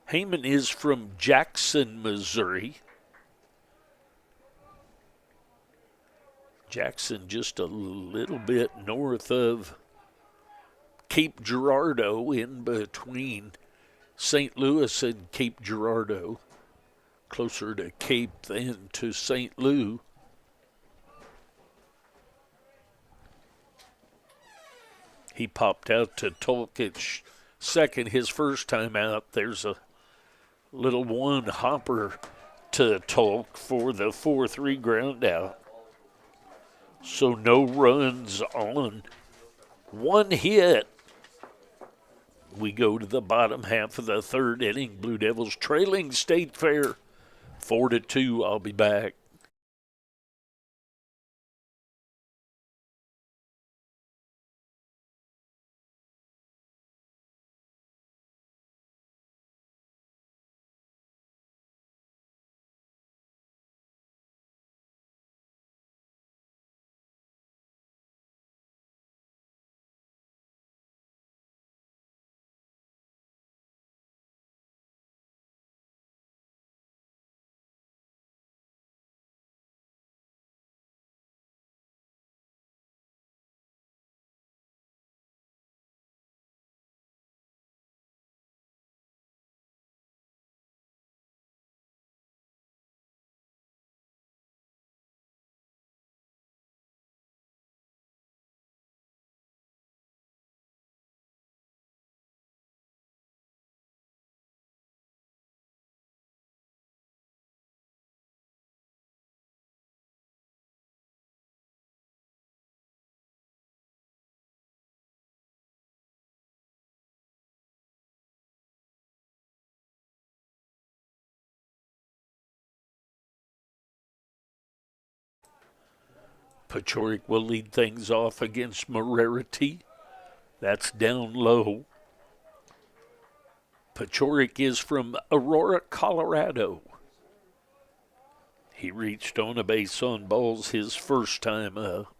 Heyman is from Jackson, Missouri. Jackson just a little bit north of Cape Girardeau, in between St. Louis and Cape Girardeau, closer to Cape than to St. Louis. He popped out to Tolkich second, his first time out. There's a little one hopper to Tolk for the 4-3 ground out. So no runs on one hit. We go to the bottom half of the third inning. Blue Devils trailing State Fair 4-2. I'll be back. Pechoric will lead things off against Morarity. That's down low. Pechoric is from Aurora, Colorado. He reached on a base on balls his first time up.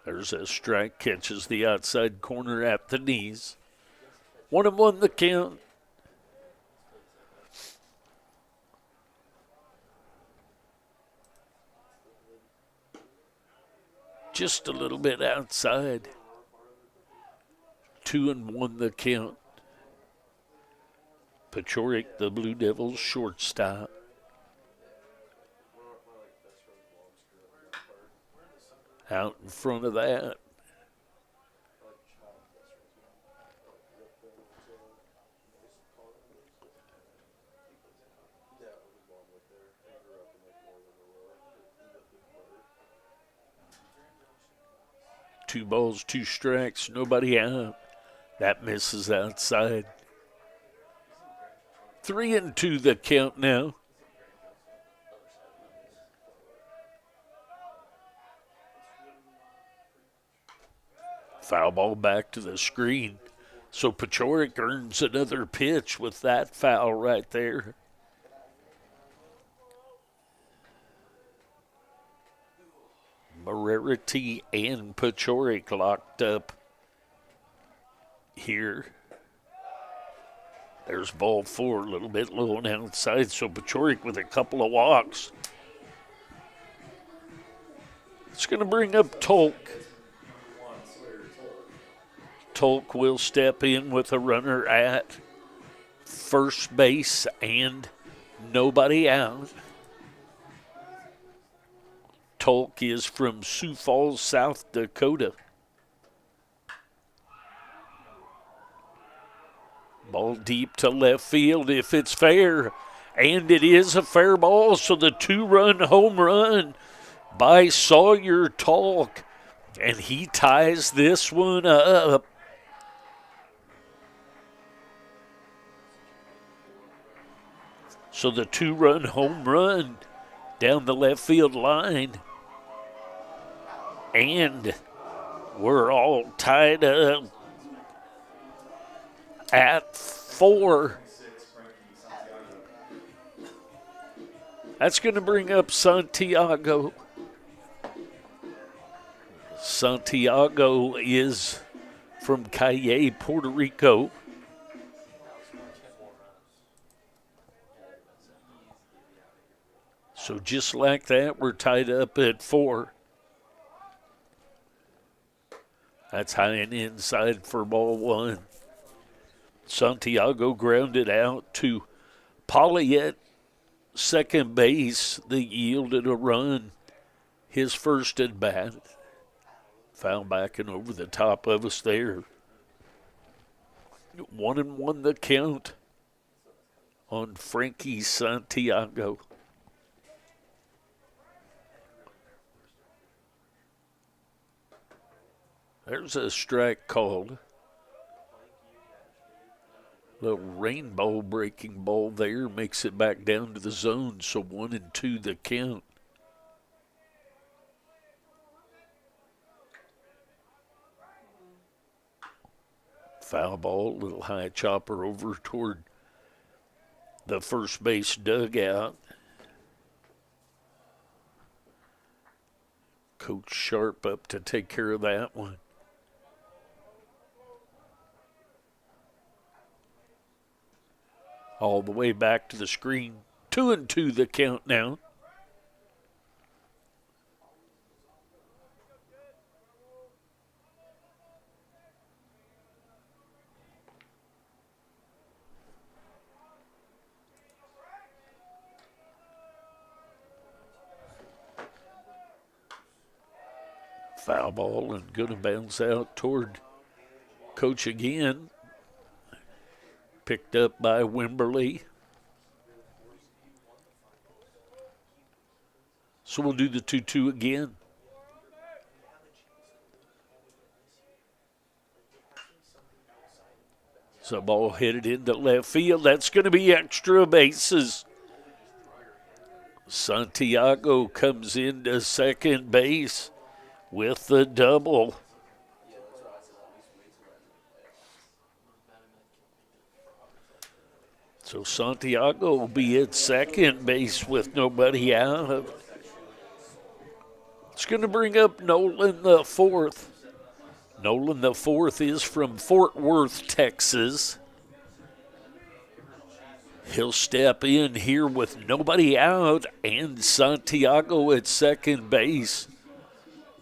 There's a strike, catches the outside corner at the knees. 1-1 the count. Just a little bit outside. 2-1 the count. Pechoric, the Blue Devils shortstop. Out in front of that. Two balls, two strikes, nobody out. That misses outside. 3-2 the count now. Foul ball back to the screen. So Pechoric earns another pitch with that foul right there. Morarity and Pechoric locked up here. There's ball four, a little bit low and outside, so Pechoric with a couple of walks. It's going to bring up Tolk. Tolk will step in with a runner at first base and nobody out. Tolk is from Sioux Falls, South Dakota. Ball deep to left field if it's fair. And it is a fair ball, so the two-run home run by Sawyer Tolk. And he ties this one up. So the two-run home run down the left field line. And we're all tied up at 4. That's going to bring up Santiago. Santiago is from Calle, Puerto Rico. So just like that, we're tied up at 4. That's high and inside for ball 1. Santiago grounded out to Polly at second base. They yielded a run. His first at bat. Foul back and over the top of us there. 1-1 the count on Frankie Santiago. There's a strike called. Little rainbow breaking ball there makes it back down to the zone, so 1-2 the count. Foul ball, little high chopper over toward the first base dugout. Coach Sharp up to take care of that one. All the way back to the screen. 2-2 the count now. Foul ball and going to bounce out toward Coach again. Picked up by Wimberly. So we'll do the 2-2 again. So ball headed into left field. That's going to be extra bases. Santiago comes into second base with the double. So Santiago will be at second base with nobody out. It's going to bring up Nolan the fourth. Nolan the fourth is from Fort Worth, Texas. He'll step in here with nobody out and Santiago at second base.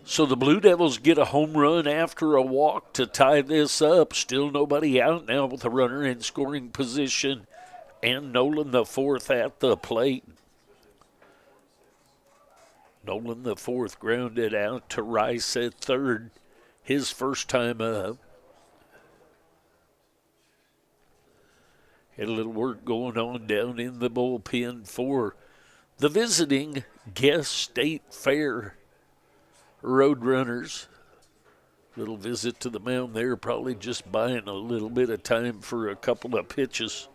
So the Blue Devils get a home run after a walk to tie this up. Still nobody out now with a runner in scoring position. And Nolan the fourth at the plate. Nolan the fourth grounded out to Rice at third. His first time up. Had a little work going on down in the bullpen for the visiting Guest State Fair Roadrunners. Little visit to the mound there, probably just buying a little bit of time for a couple of pitches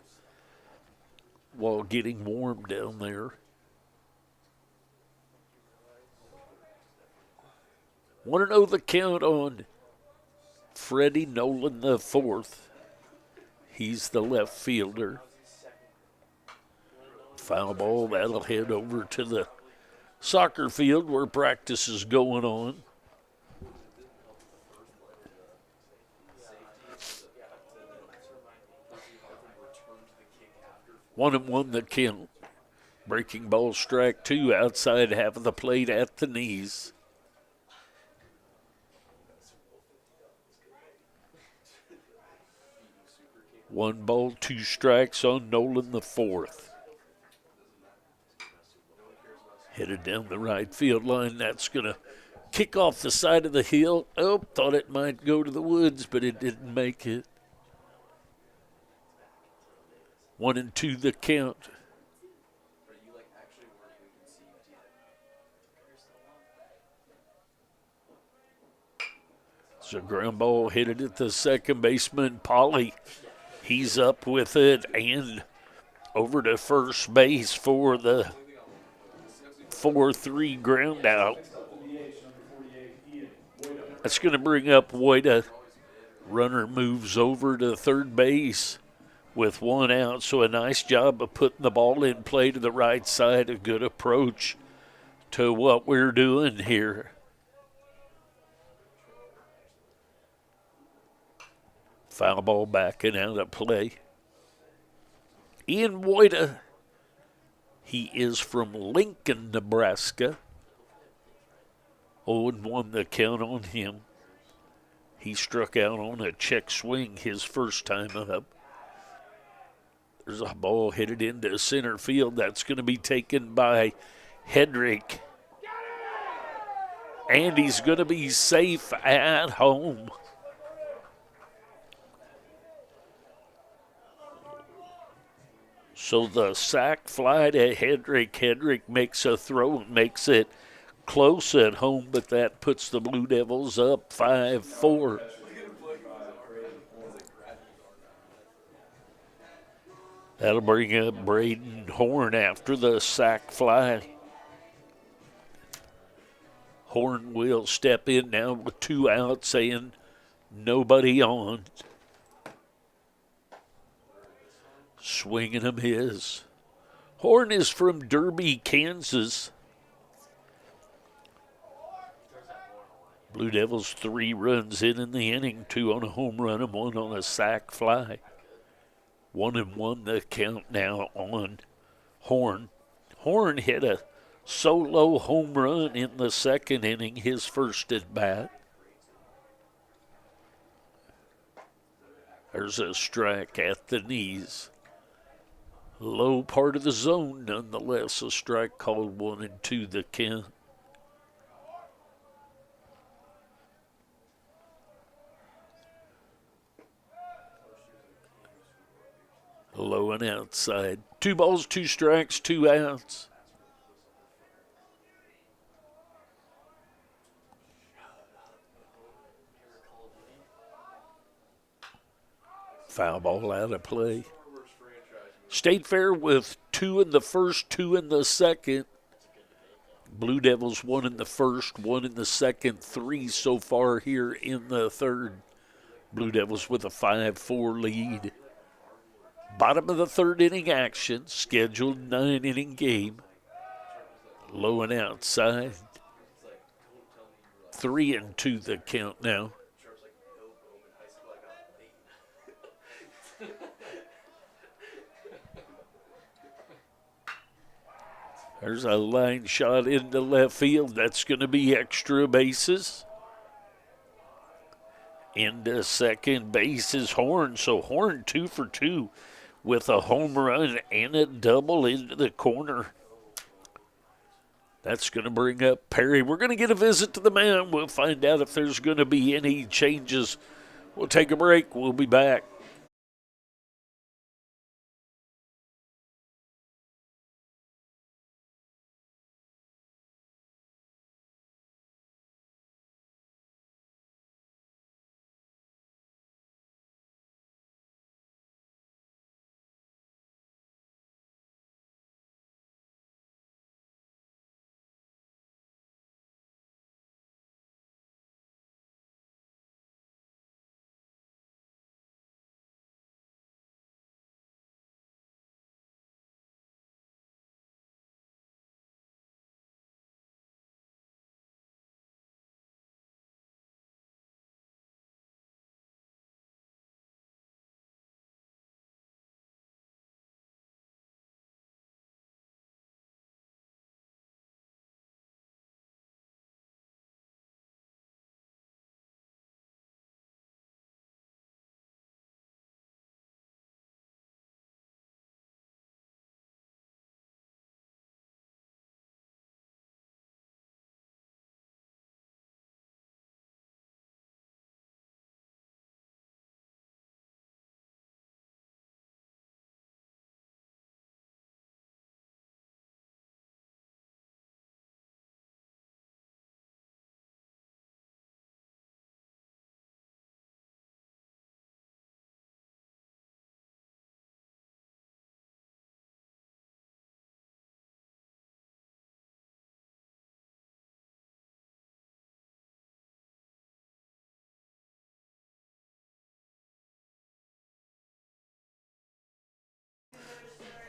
while getting warm down there. 1-0 the count on Freddie Nolan the fourth. He's the left fielder. Foul ball, that'll head over to the soccer field where practice is going on. One and one the count. Breaking ball, strike two, outside half of the plate at the knees. One ball, two strikes on Nolan the fourth. Headed down the right field line. That's going to kick off the side of the hill. Oh, thought it might go to the woods, but it didn't make it. 1-2 the count. It's a ground ball headed at the second baseman, Polly. He's up with it and over to first base for the 4-3 ground out. That's going to bring up Woida. Runner moves over to third base with one out, so a nice job of putting the ball in play to the right side. A good approach to what we're doing here. Foul ball backing out of play. Ian Woida, he is from Lincoln, Nebraska. 0-1 the count on him. He struck out on a check swing his first time up. There's a ball headed into center field. That's going to be taken by Hedrick. And he's going to be safe at home. So the sac fly to Hedrick. Hedrick makes a throw and makes it close at home, but that puts the Blue Devils up 5-4. That'll bring up Braden Horn after the sac fly. Horn will step in now with 2 outs, saying nobody on. Swinging him his. Horn is from Derby, Kansas. Blue Devils 3 runs in the inning, 2 on a home run and 1 on a sac fly. 1-1 the count now on Horn. Horn hit a solo home run in the second inning, his first at bat. There's a strike at the knees. Low part of the zone, nonetheless. A strike called 1-2 the count. Low and outside. 2 balls, 2 strikes, 2 outs. Foul ball out of play. State Fair with 2 in the first, 2 in the second. Blue Devils 1 in the first, 1 in the second, 3 so far here in the third. Blue Devils with a 5-4 lead. Bottom of the third inning action, scheduled 9-inning game. Low and outside. 3-2 the count now. There's a line shot into left field. That's going to be extra bases. Into second base is Horn. So Horn 2 for 2 with a home run and a double into the corner. That's going to bring up Perry. We're going to get a visit to the mound. We'll find out if there's going to be any changes. We'll take a break. We'll be back.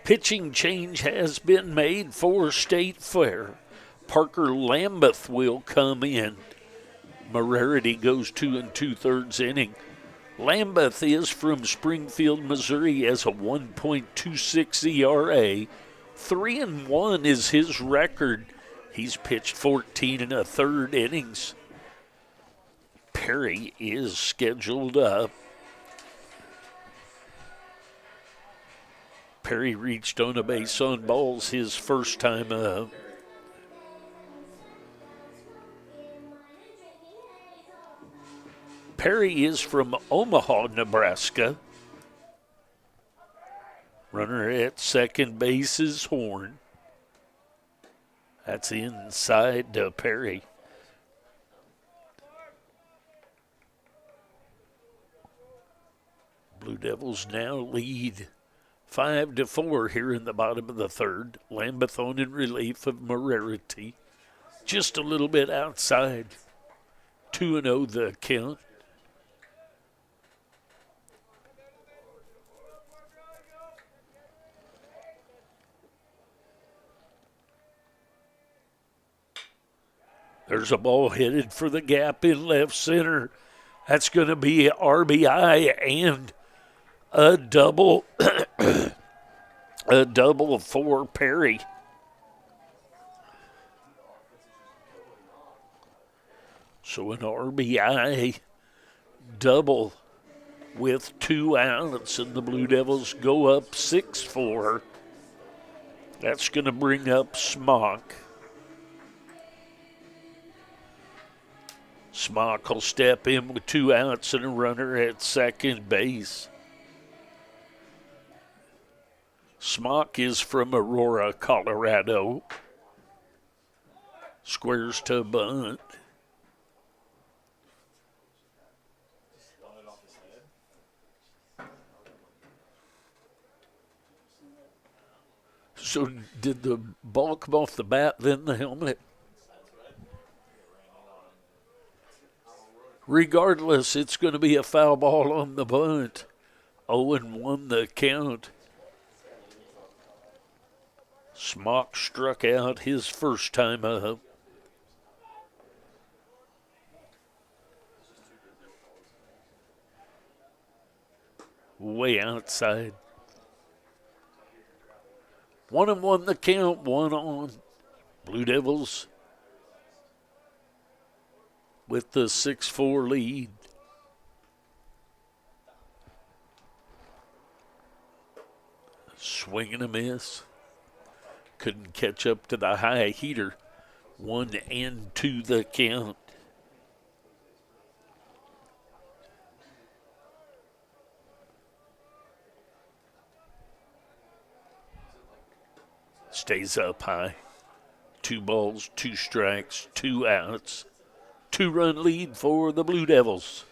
Pitching change has been made for State Fair. Parker Lambeth will come in. Morarity goes 2 2/3 inning. Lambeth is from Springfield, Missouri, as a 1.26 ERA. 3-1 is his record. He's pitched 14 1/3 innings. Perry is scheduled up. Perry reached on a base on balls his first time up. Perry is from Omaha, Nebraska. Runner at second base is Horn. That's inside to Perry. Blue Devils now lead 5-4 here in the bottom of the third. Lambeth on in relief of Morarity. Just a little bit outside. 2-0 the count. There's a ball headed for the gap in left center. That's going to be RBI and a double, a double for Perry. So an RBI double with 2 outs, and the Blue Devils go up 6-4. That's going to bring up Smock. Smock will step in with 2 outs and a runner at second base. Smock is from Aurora, Colorado. Squares to bunt. So did the ball come off the bat, then the helmet? Regardless, it's going to be a foul ball on the bunt. 0-1 the count. Smock struck out his first time up. Way outside. 1-1 the count, 1 on. Blue Devils with the 6-4 lead. Swing and a miss. Couldn't catch up to the high heater. 1-2 the count. Stays up high. 2 balls, 2 strikes, 2 outs. 2-run lead for the Blue Devils.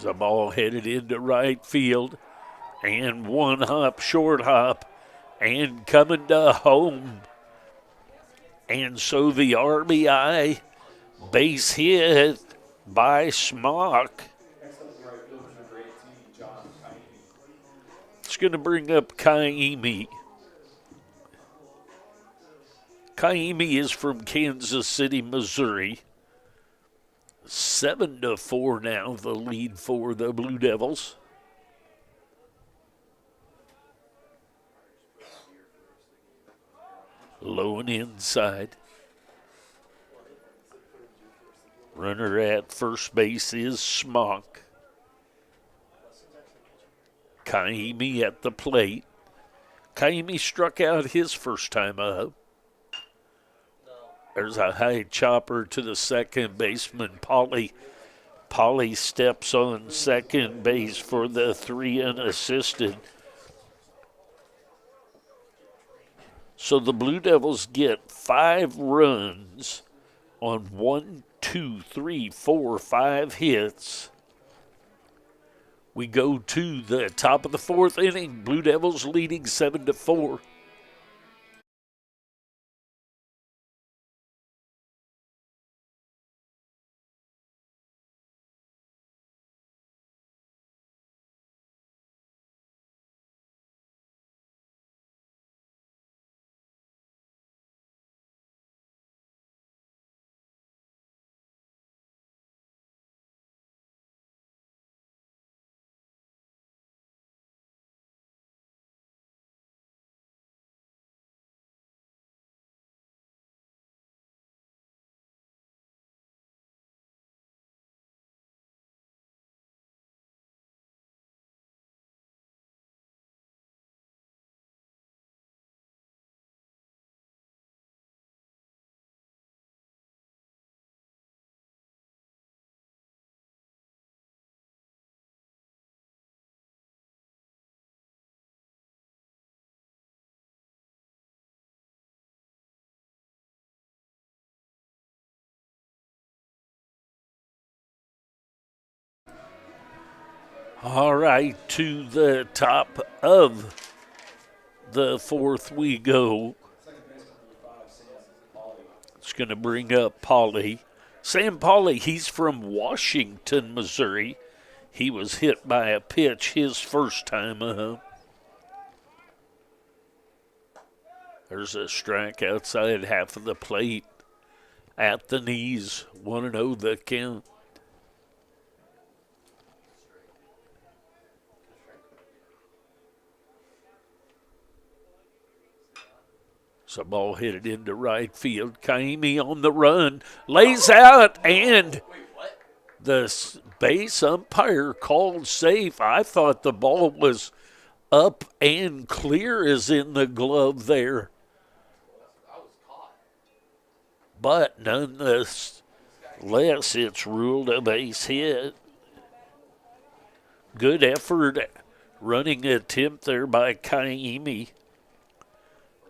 The ball headed into right field. And 1 hop, short hop. And coming to home. And so the RBI base hit by Smock. It's going to bring up Kaimi. Kaimi is from Kansas City, Missouri. 7-4 now, the lead for the Blue Devils. Low and inside. Runner at first base is Smock. Kaimi at the plate. Kaimi struck out his first time up. There's a high chopper to the second baseman, Pauly. Pauly steps on second base for the 3 unassisted. So the Blue Devils get 5 runs on 1, 2, 3, 4, 5 hits. We go to the top of the 4th inning. Blue Devils leading 7-4. All right, to the top of the fourth we go. It's going to bring up Pauly. Sam Pauly, he's from Washington, Missouri. He was hit by a pitch his first time up. There's a strike outside half of the plate at the knees. 1-0 the count. So ball hit it into right field. Kaimi on the run, lays out, and the base umpire called safe. I thought the ball was up and clear as in the glove there. But nonetheless, it's ruled a base hit. Good effort, running attempt there by Kaimi.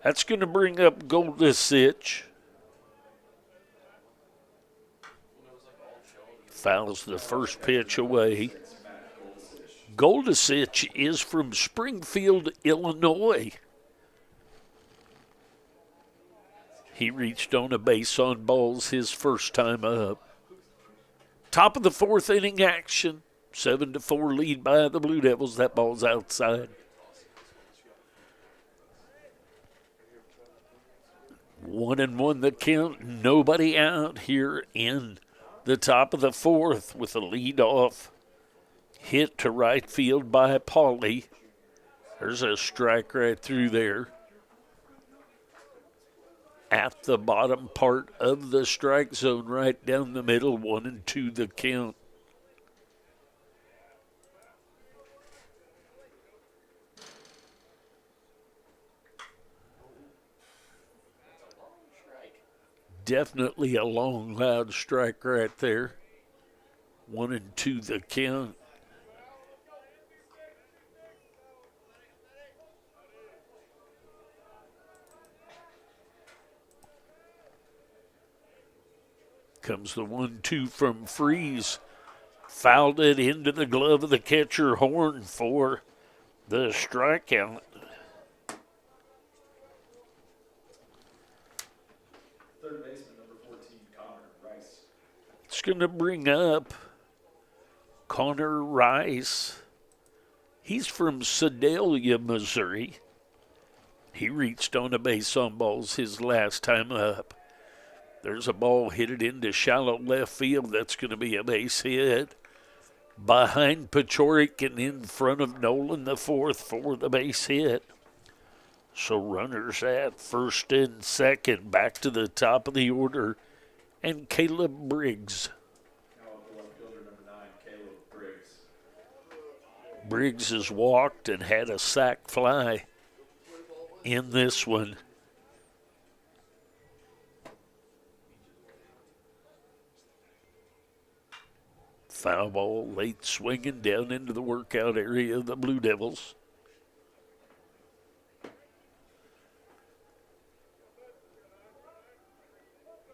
That's going to bring up Goldisich. Fouls the first pitch away. Goldisich is from Springfield, Illinois. He reached on a base on balls his first time up. Top of the fourth inning action. 7-4 lead by the Blue Devils. That ball's outside. 1-1 the count. Nobody out here in the top of the fourth with a lead off hit to right field by Pauly. There's a strike right through there. At the bottom part of the strike zone, right down the middle, 1-2 the count. Definitely a long, loud strike right there. 1-2 the count. Comes the 1-2 from Freeze. Fouled it into the glove of the catcher Horn for the strikeout. Third baseman, number 14, Connor Rice. It's going to bring up Connor Rice. He's from Sedalia, Missouri. He reached on a base on balls his last time up. There's a ball hit it into shallow left field. That's going to be a base hit. Behind Pachorik and in front of Nolan, the fourth for the base hit. So runners at first and second, back to the top of the order, and Caleb Briggs. Now up the left fielder, number 9, Caleb Briggs. Briggs has walked and had a sac fly in this one. Foul ball, late swinging down into the workout area of the Blue Devils.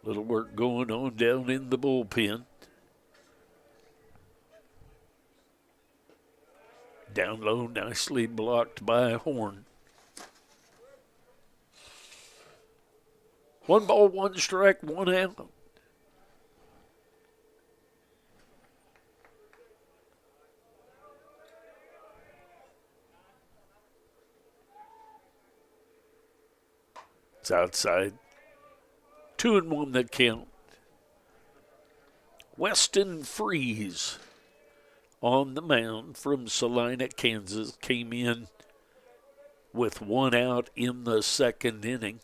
Little work going on down in the bullpen. Down low, nicely blocked by Horn. 1 ball, 1 strike, 1 out. It's outside. 2-1 the count. Weston Freeze on the mound from Salina, Kansas, came in with 1 out in the second inning.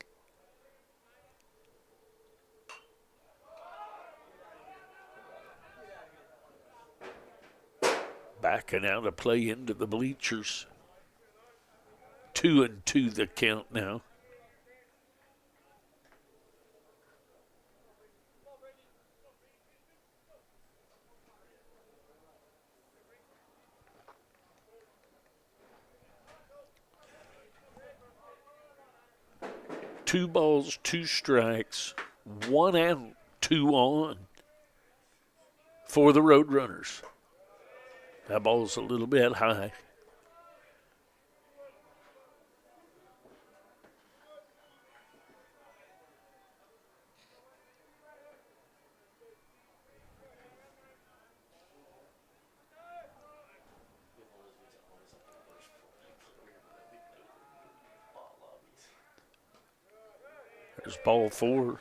Backing out of play into the bleachers. 2-2 the count now. Two balls, 2 strikes, 1 out, 2 on for the Roadrunners. That ball's a little bit high. There's ball 4.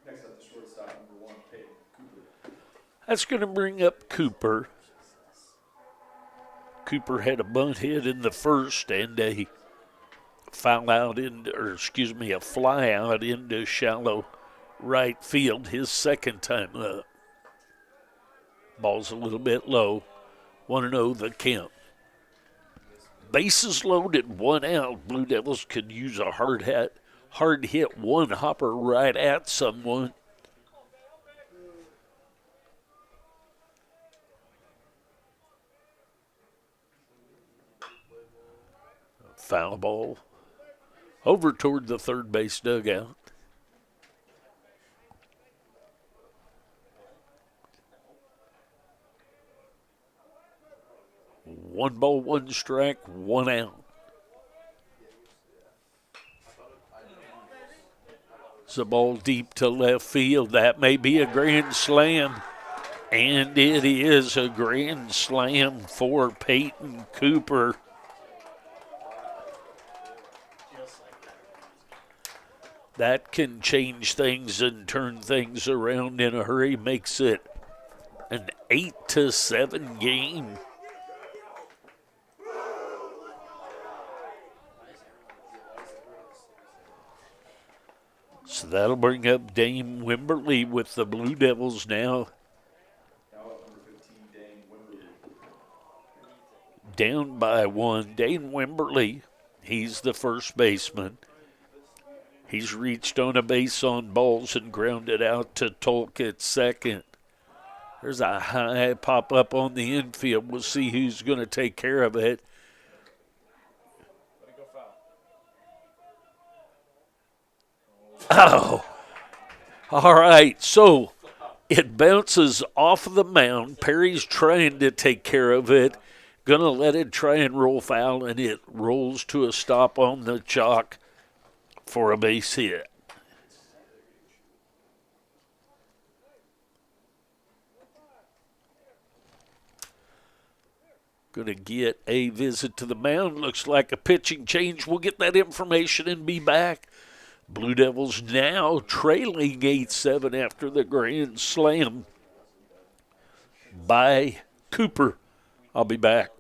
Next up, the shortstop, number 1, Peyton Cooper. That's going to bring up Cooper. Cooper had a bunt hit in the first and a foul out into, or excuse me, a fly out into shallow right field his second time up. Ball's a little bit low. 1-0 the count. Bases loaded, 1 out. Blue Devils could use a hard hit one hopper right at someone. Foul ball over toward the third base dugout. One ball, 1 strike, 1 out. It's a ball deep to left field. That may be a grand slam. And it is a grand slam for Peyton Cooper. That can change things and turn things around in a hurry. Makes it an 8-7 game. So that'll bring up Dane Wimberly with the Blue Devils now. Now up number 15, Dane Wimberly. Down by 1. Dane Wimberly, he's the first baseman. He's reached on a base on balls and grounded out to Tolk at second. There's a high pop up on the infield. We'll see who's going to take care of it. Oh, all right. So it bounces off of the mound. Perry's trying to take care of it. Going to let it try and roll foul, and it rolls to a stop on the chalk for a base hit. Going to get a visit to the mound. Looks like a pitching change. We'll get that information and be back. Blue Devils now trailing 8-7 after the grand slam by Cooper. I'll be back.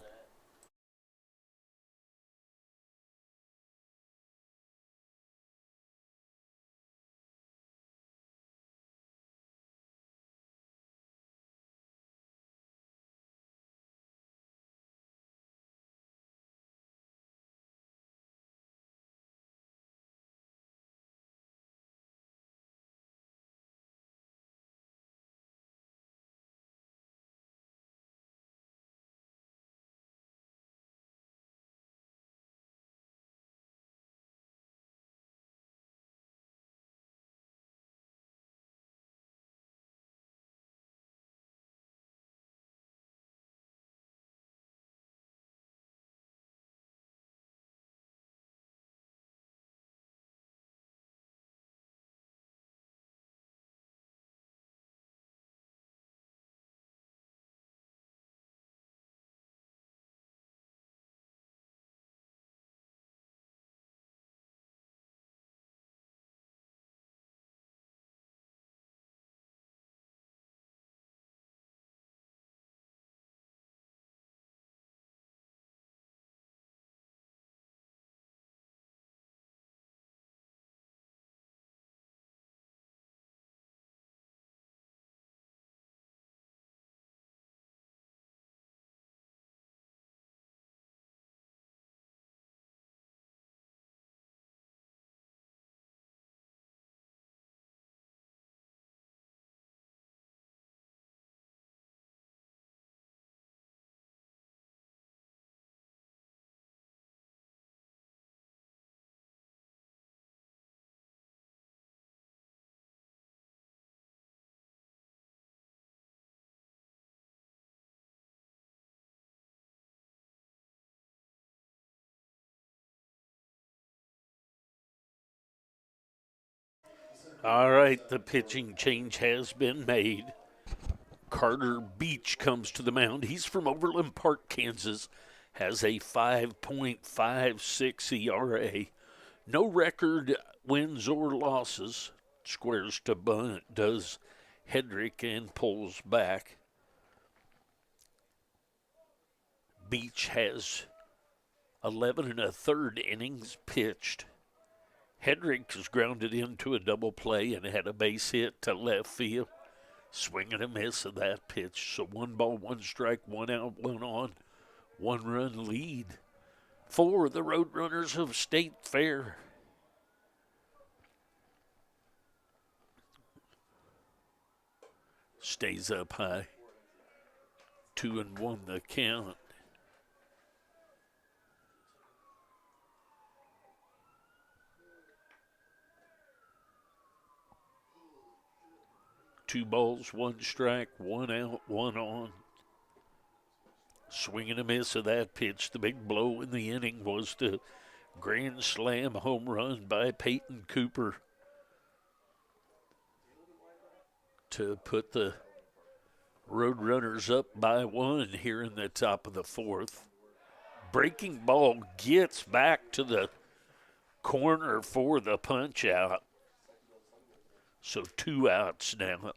All right, the pitching change has been made. Carter Beach comes to the mound. He's from Overland Park, Kansas. Has a 5.56 ERA. No record wins or losses. Squares to bunt does Hedrick and pulls back. Beach has 11 and a third innings pitched. Hedrick was grounded into a double play and had a base hit to left field. Swing and a miss of that pitch. So 1 ball, 1 strike, 1 out, 1 on, 1 run lead for the Roadrunners of State Fair. Stays up high. 2-1 the count. Two balls, 1 strike, 1 out, 1 on. Swing and a miss of that pitch. The big blow in the inning was the grand slam home run by Peyton Cooper to put the Roadrunners up by 1 here in the top of the 4th. Breaking ball gets back to the corner for the punch out. So 2 outs now.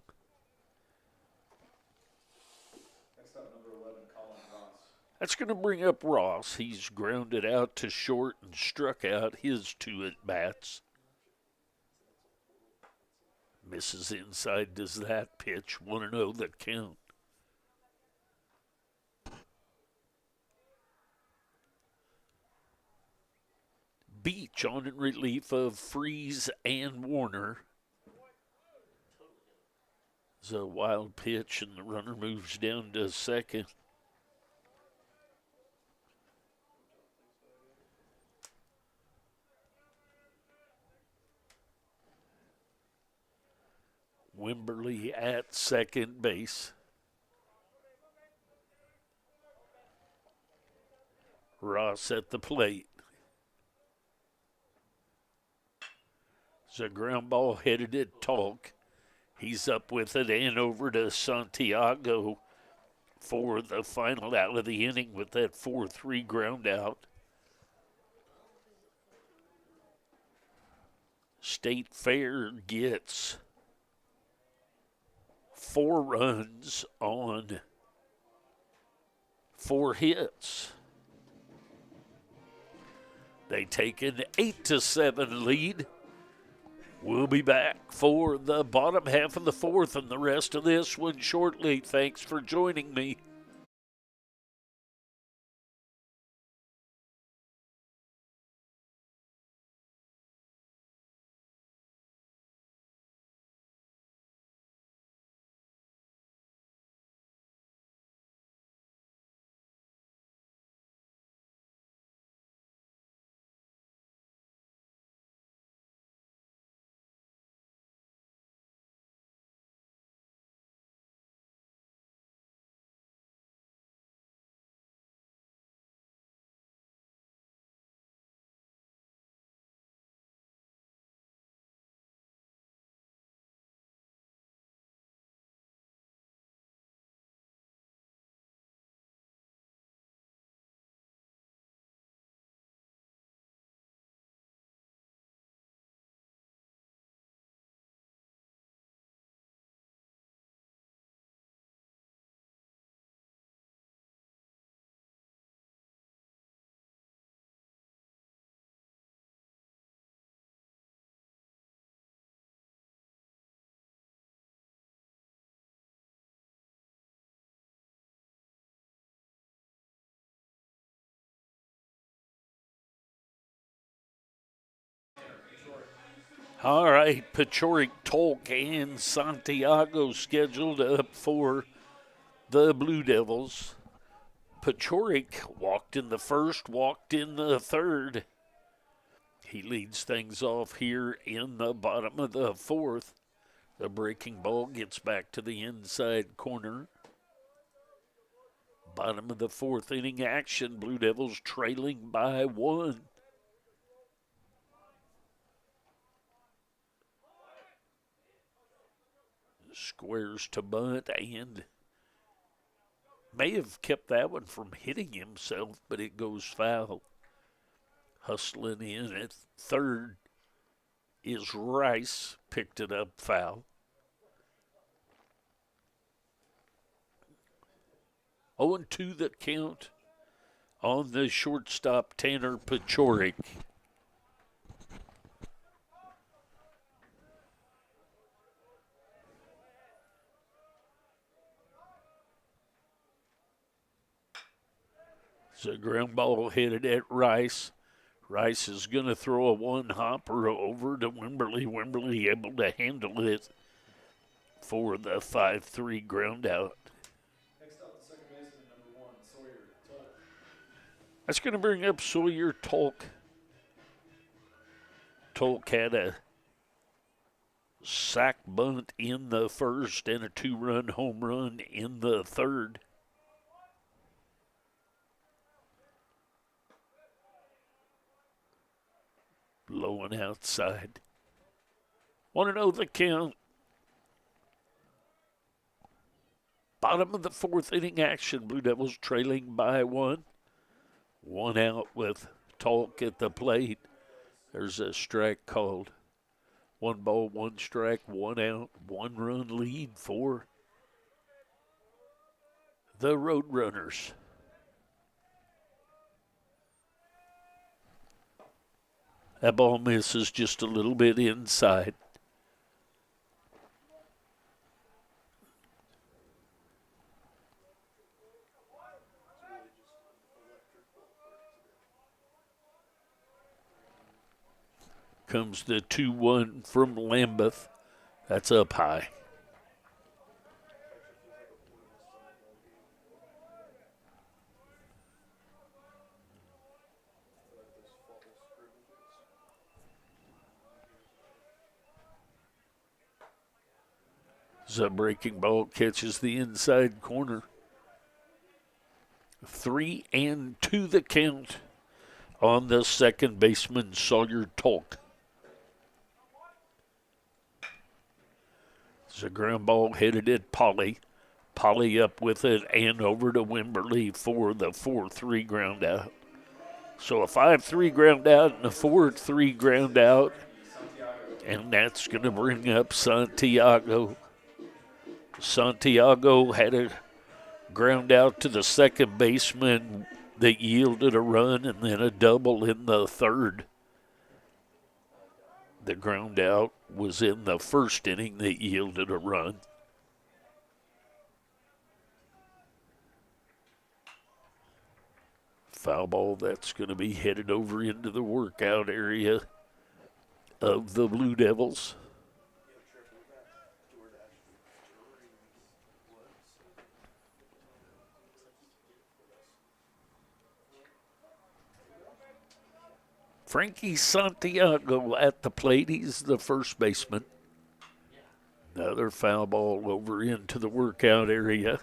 Next up, number 11, Colin Ross. That's going to bring up Ross. He's grounded out to short and struck out his 2 at bats. Misses inside, does that pitch. 1-0 the count. Beach on in relief of Freeze and Warner. It's a wild pitch, and the runner moves down to second. Wimberly at second base. Ross at the plate. It's a ground ball headed at Talk. He's up with it and over to Santiago for the final out of the inning with that 4-3 ground out. State Fair gets 4 runs on 4 hits. They take an 8-7 lead. We'll be back for the bottom half of the 4th and the rest of this one shortly. Thanks for joining me. All right, Pechoric, Tolk, and Santiago scheduled up for the Blue Devils. Pechoric walked in the first, walked in the third. He leads things off here in the bottom of the 4th. The breaking ball gets back to the inside corner. Bottom of the 4th inning action. Blue Devils trailing by 1. Squares to bunt and may have kept that one from hitting himself, but it goes foul. Hustling in at third is Rice. Picked it up foul. 0-2 the count on the shortstop, Tanner Pachorik. It's a ground ball headed at Rice. Rice is going to throw a one-hopper over to Wimberly. Wimberly able to handle it for the 5-3 ground out. Next up, the second baseman, number 1, Sawyer Tolk. That's going to bring up Sawyer Tolk. Tolk had a sac bunt in the first and a 2-run home run in the third. Low and outside. Want to know the count? Bottom of the fourth inning action. Blue Devils trailing by 1. 1 out with Tolk at the plate. There's a strike called. 1 ball, 1 strike, 1 out, 1-run lead for the Roadrunners. That ball misses just a little bit inside. Comes the 2-1 from Lambeth. That's up high. The breaking ball catches the inside corner. 3-2 the count on the second baseman, Sawyer Tolk. It's a ground ball headed at Polly. Polly up with it and over to Wimberly for the 4-3 ground out. So a 5-3 ground out and a 4-3 ground out. And that's going to bring up Santiago. Santiago had a ground out to the second baseman that yielded a run and then a double in the third. The ground out was in the first inning that yielded a run. Foul ball that's going to be headed over into the workout area of the Blue Devils. Frankie Santiago at the plate. He's the first baseman. Another foul ball over into the workout area.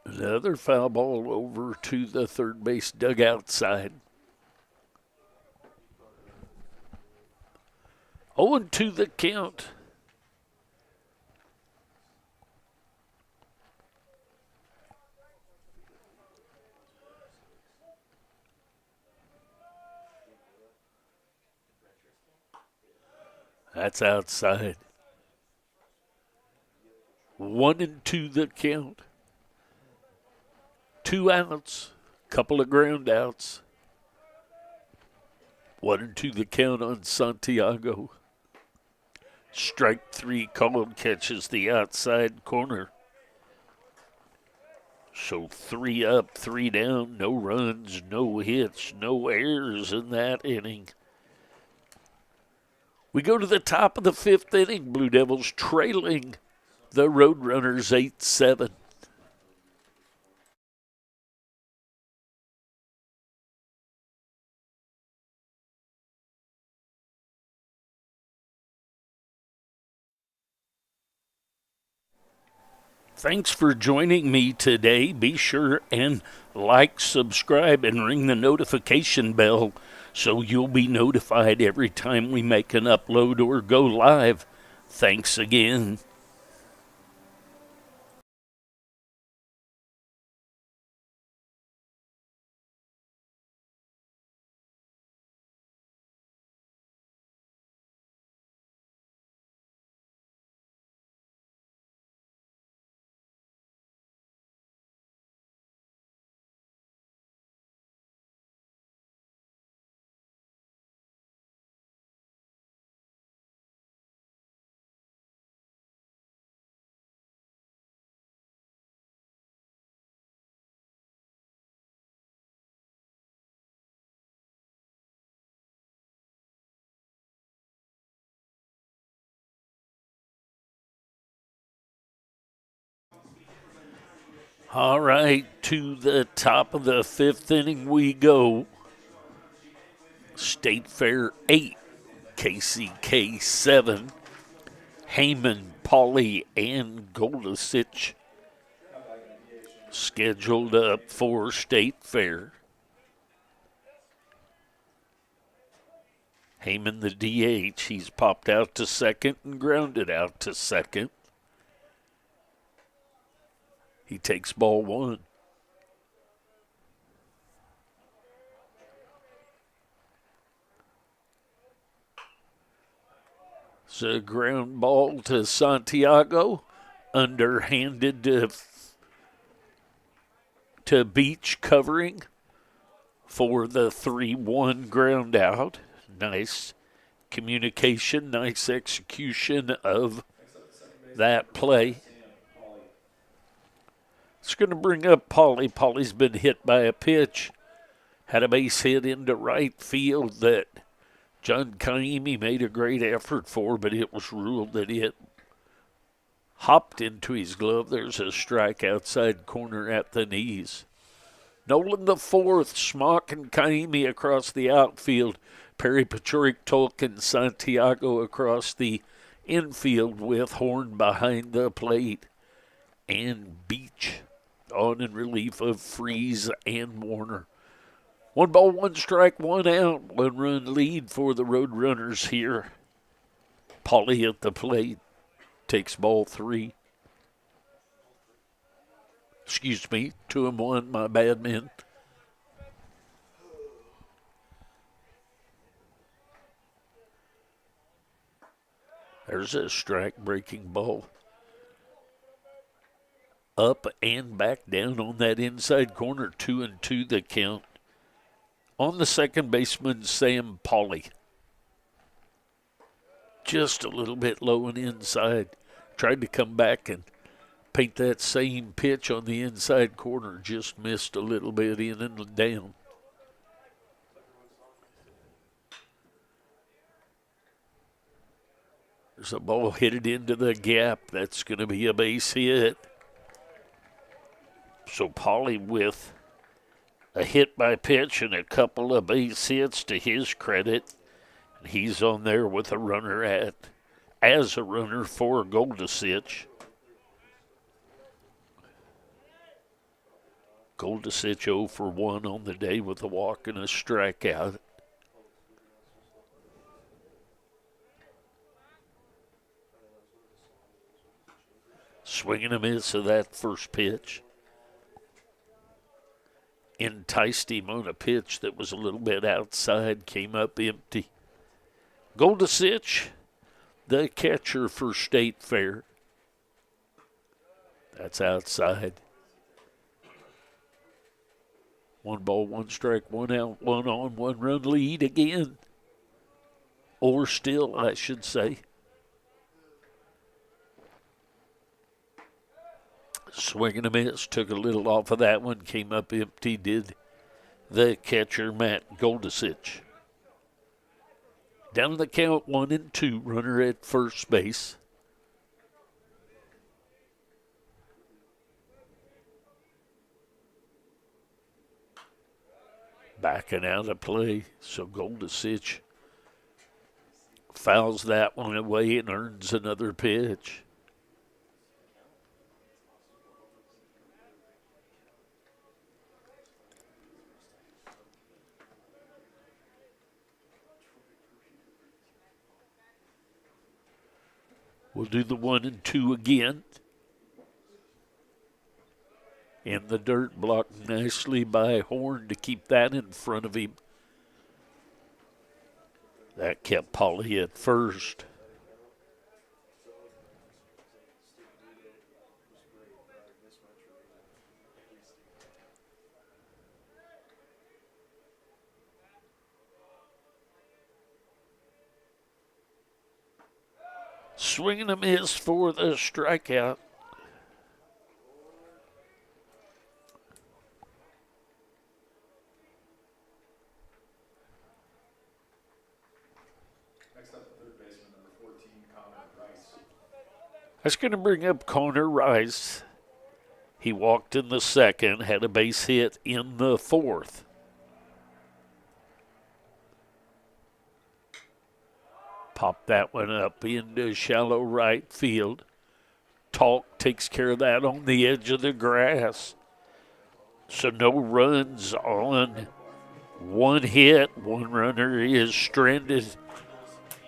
Another foul ball over to the third base dugout side. 0-2 the count. That's outside. 1-2 the count. 2 outs, couple of ground outs. 1-2 the count on Santiago. Strike 3 called, catches the outside corner. So 3 up, 3 down, no runs, no hits, no errors in that inning. We go to the top of the 5th inning. Blue Devils trailing the Roadrunners 8-7. Thanks for joining me today. Be sure and like, subscribe, and ring the notification bell so you'll be notified every time we make an upload or go live. Thanks again. All right, to the top of the fifth inning we go. State Fair 8, KCK 7. Heyman, Pauly, and Goldasich scheduled up for State Fair. Heyman, the DH, he's popped out to second and grounded out to second. He takes ball one. It's a ground ball to Santiago, underhanded to Beach covering for the 3-1 ground out. Nice communication, nice execution of that play. It's going to bring up Pauly. Pauly's been hit by a pitch. Had a base hit into right field that John Kaimi made a great effort for, but it was ruled that it hopped into his glove. There's a strike outside corner at the knees. Nolan the fourth, Smock and Kaimi across the outfield. Perry Pachorik, Tolkien, Santiago across the infield with Horn behind the plate. And Beach on in relief of Freeze and Warner. 1 ball, 1 strike, 1 out. 1 run lead for the Roadrunners here. Pauly at the plate takes ball 3. Excuse me, 2-1, my bad, man. There's a strike-breaking ball. Up and back down on that inside corner, 2-2 the count. On the second baseman, Sam Pauly. Just a little bit low and inside. Tried to come back and paint that same pitch on the inside corner. Just missed a little bit in and down. There's a ball hit into the gap. That's going to be a base hit. So Pauly with a hit by pitch and a couple of base hits to his credit. He's on there with a runner as a runner for Goldasich. Goldasich 0 for 1 on the day with a walk and a strikeout. Swing and a miss of that first pitch. Enticed him on a pitch that was a little bit outside, came up empty. Goldasich, the catcher for State Fair. That's outside. 1 ball, 1 strike, 1 out, 1 on, 1 run lead again. Or still, I should say. Swing and a miss, took a little off of that one, came up empty, did the catcher, Matt Goldasich. Down the count, 1-2, runner at first base. Backing out of play, so Goldasich fouls that one away and earns another pitch. We'll do the 1 and 2 again. In the dirt, blocked nicely by Horn to keep that in front of him. That kept Polly at first. Swing and a miss for the strikeout. Next up, third baseman, number 14, Connor Rice. That's going to bring up Connor Rice. He walked in the second, had a base hit in the fourth. Popped that one up into shallow right field. Talk takes care of that on the edge of the grass. So no runs on one hit. One runner is stranded.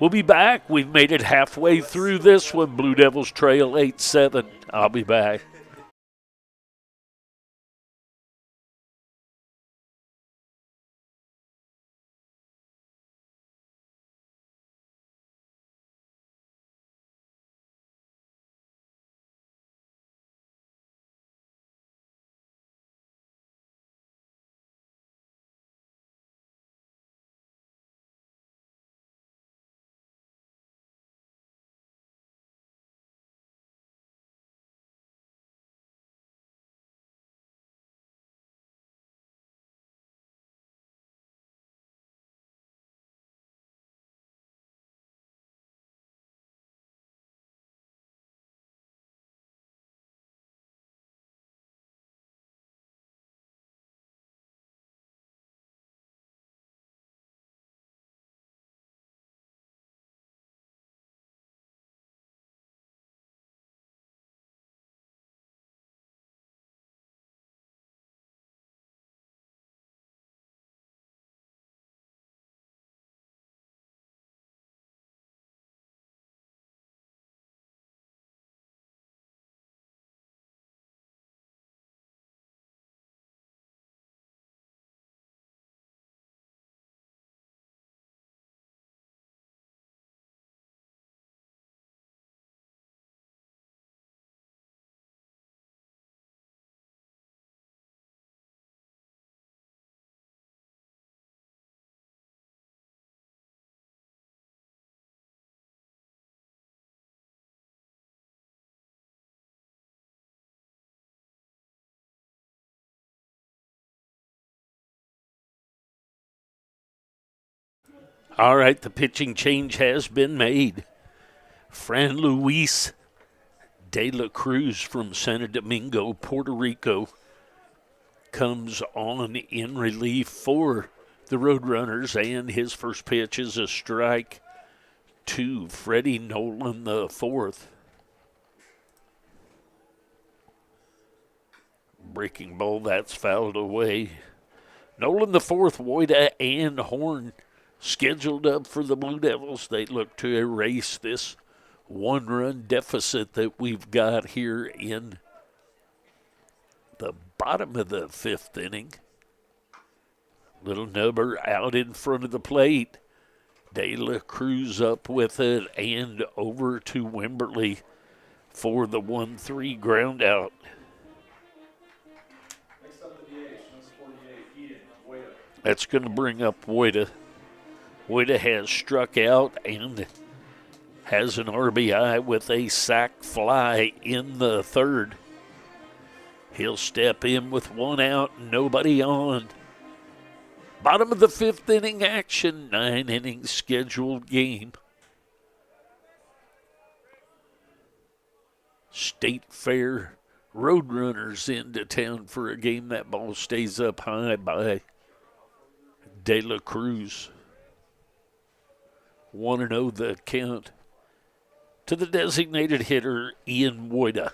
We'll be back. We've made it halfway through this one. Blue Devils trail 8-7. I'll be back. All right, the pitching change has been made. Fran Luis de la Cruz from Santo Domingo, Puerto Rico, comes on in relief for the Roadrunners, and his first pitch is a strike to Freddie Nolan the fourth. Breaking ball, that's fouled away. Nolan the fourth, Woida and Horn scheduled up for the Blue Devils. They look to erase this one-run deficit that we've got here in the bottom of the fifth inning. Little Nubber out in front of the plate. De La Cruz up with it and over to Wimberly for the 1-3 ground out. Next up, the DH, number 48, Eden Woida. That's going to bring up Woida. Woida has struck out and has an RBI with a sac fly in the third. He'll step in with one out, nobody on. Bottom of the fifth inning action, 9-inning scheduled game. State Fair Roadrunners into town for a game. That ball stays up high by De La Cruz. 1-0 the count to the designated hitter, Ian Woida.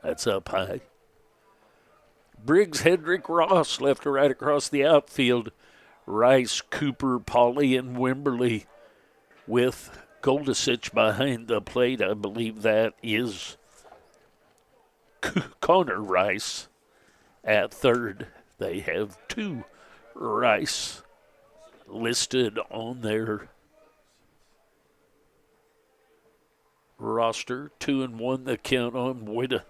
That's up high. Briggs, Hedrick, Ross, left to right across the outfield. Rice, Cooper, Pauly, and Wimberly with Goldisich behind the plate. I believe that is Connor Rice at third. They have two Rice listed on their roster. 2-1 the count on Moida.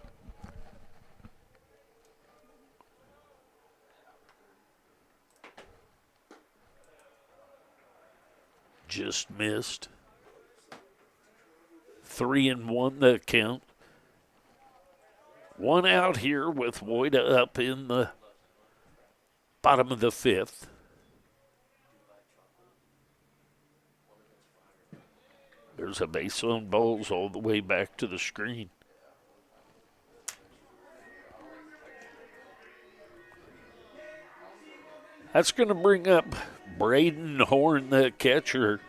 Just missed. 3-1 the count. One out here with Moida up in the bottom of the fifth. There's a base on balls all the way back to the screen. That's going to bring up Braden Horn, the catcher.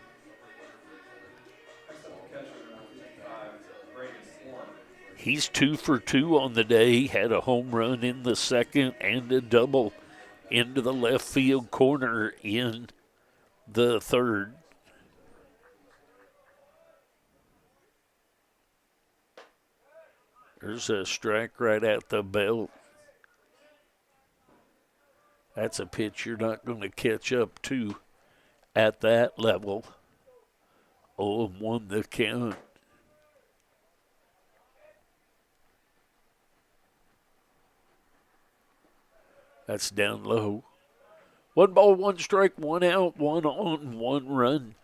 He's 2 for 2 on the day. Had a home run in the second and a double into the left field corner in the third. There's a strike right at the belt. That's a pitch you're not going to catch up to at that level. 0-1 the count. That's down low. 1 ball, 1 strike, 1 out, 1 on, 1 run.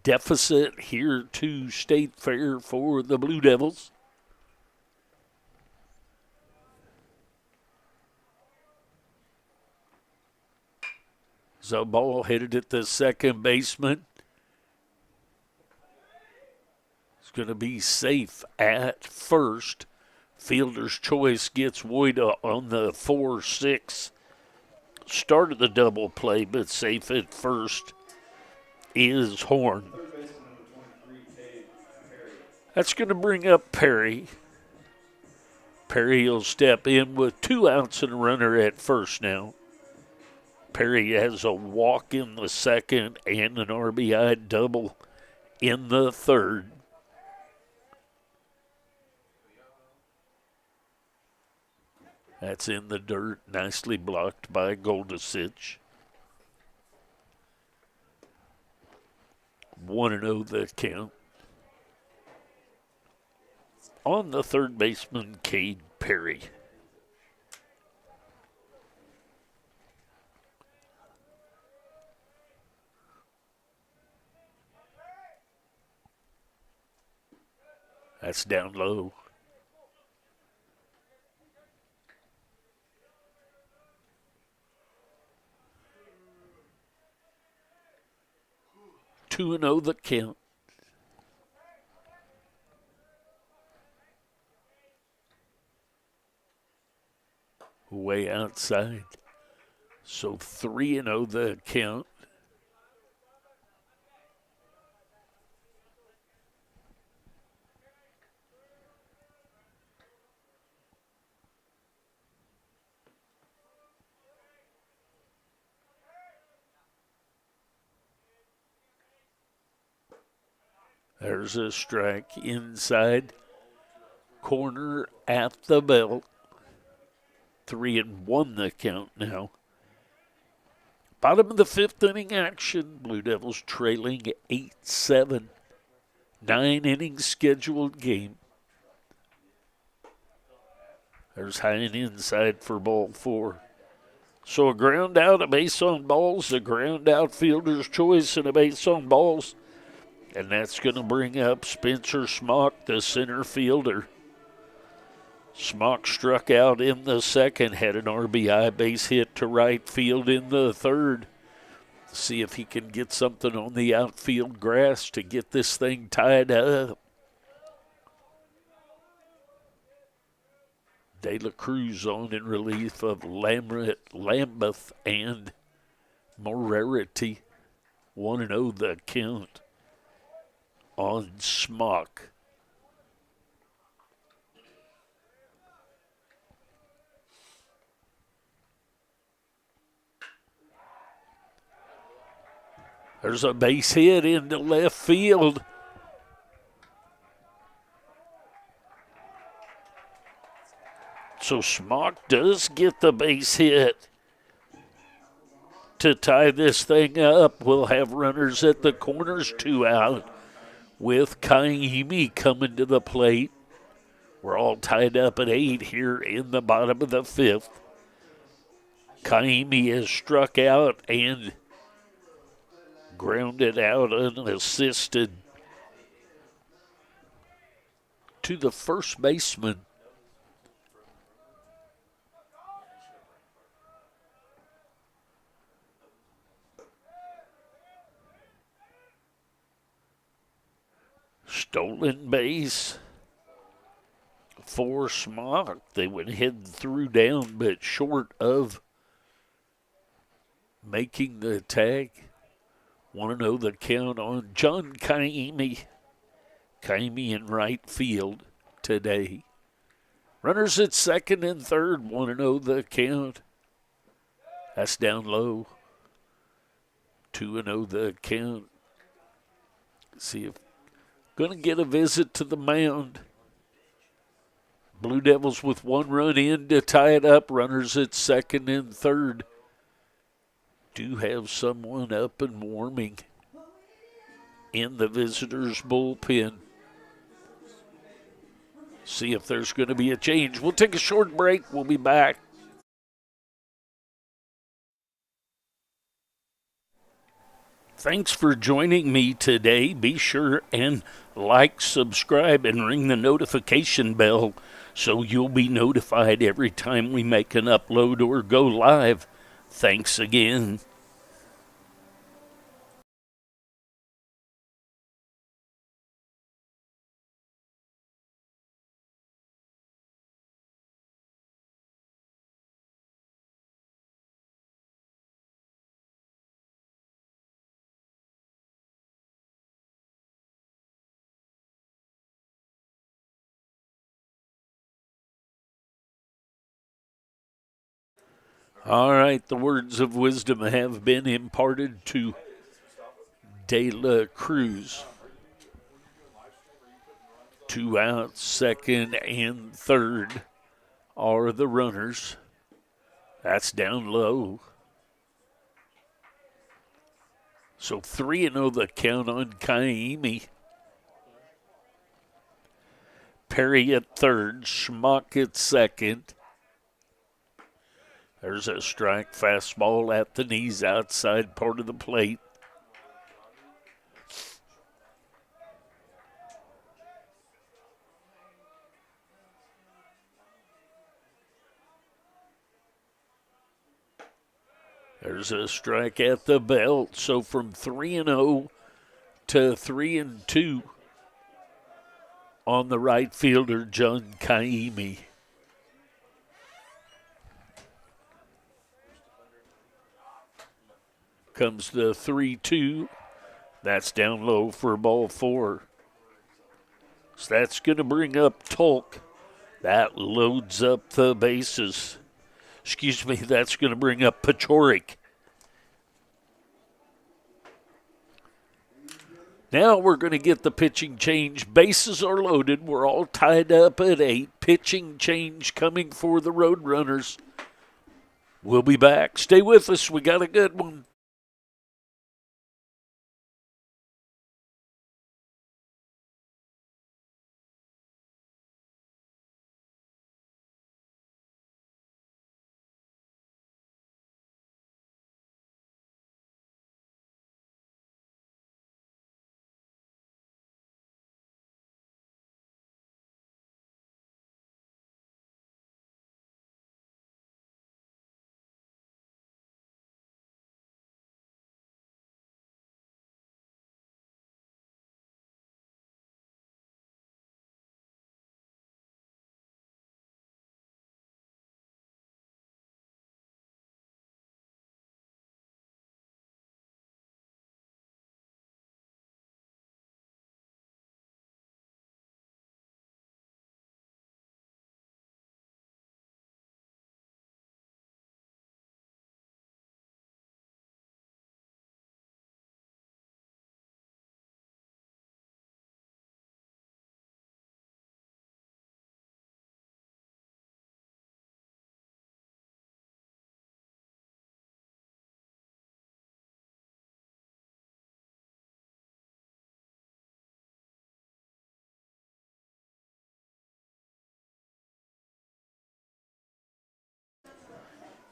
Deficit here to State Fair for the Blue Devils. So ball headed at the second baseman. It's going to be safe at first. Fielder's choice gets Woida on the 4-6. Started the double play, but safe at first is Horn. That's going to bring up Perry. Perry will step in with 2 outs and a runner at first now. Perry has a walk in the second and an RBI double in the third. That's in the dirt, nicely blocked by Goldisich. 1-0 the count. On the third baseman, Cade Perry. That's down low. Two and 0 the count. Way outside. So 3-0 the count. There's a strike inside. Corner at the belt. 3-1 the count now. Bottom of the fifth inning action. Blue Devils trailing 8-7. 9 innings scheduled game. There's high and inside for ball 4. So a ground out, a base on balls, a ground out fielder's choice, and a base on balls. And that's going to bring up Spencer Smock, the center fielder. Smock struck out in the second, had an RBI base hit to right field in the third. See if he can get something on the outfield grass to get this thing tied up. De La Cruz on in relief of Lambeth and Morarity. 1-0 the count on Smock. There's a base hit into left field. So Smock does get the base hit to tie this thing up. We'll have runners at the corners, 2 out, with Kaimi coming to the plate. We're all tied up at 8 here in the bottom of the 5th. Kaimi has struck out and grounded out unassisted to the first baseman. Stolen base for Smock. They went heading through down, but short of making the tag. Want to know the count on John Kaimi. Kaimi in right field today. Runners at second and third. Want to know the count. That's down low. 2-0 the count. See if going to get a visit to the mound. Blue Devils with 1 run in to tie it up. Runners at second and third. Do have someone up and warming in the visitors' bullpen. See if there's going to be a change. We'll take a short break. We'll be back. Thanks for joining me today. Be sure and like, subscribe, and ring the notification bell so you'll be notified every time we make an upload or go live. Thanks again. All right, the words of wisdom have been imparted to De La Cruz. 2 out, second and third are the runners. That's down low. So 3-0 the count on Kaimi. Perry at third, Schmuck at second. There's a strike fastball at the knees outside part of the plate. There's a strike at the belt. So from 3-0 to 3-2 on the right fielder, John Kaimi. Comes the 3-2. That's down low for ball 4. So that's going to bring up Tolk. That loads up the bases. Excuse me, that's going to bring up Pachorik. Now we're going to get the pitching change. Bases are loaded. We're all tied up at 8. Pitching change coming for the Roadrunners. We'll be back. Stay with us. We got a good one.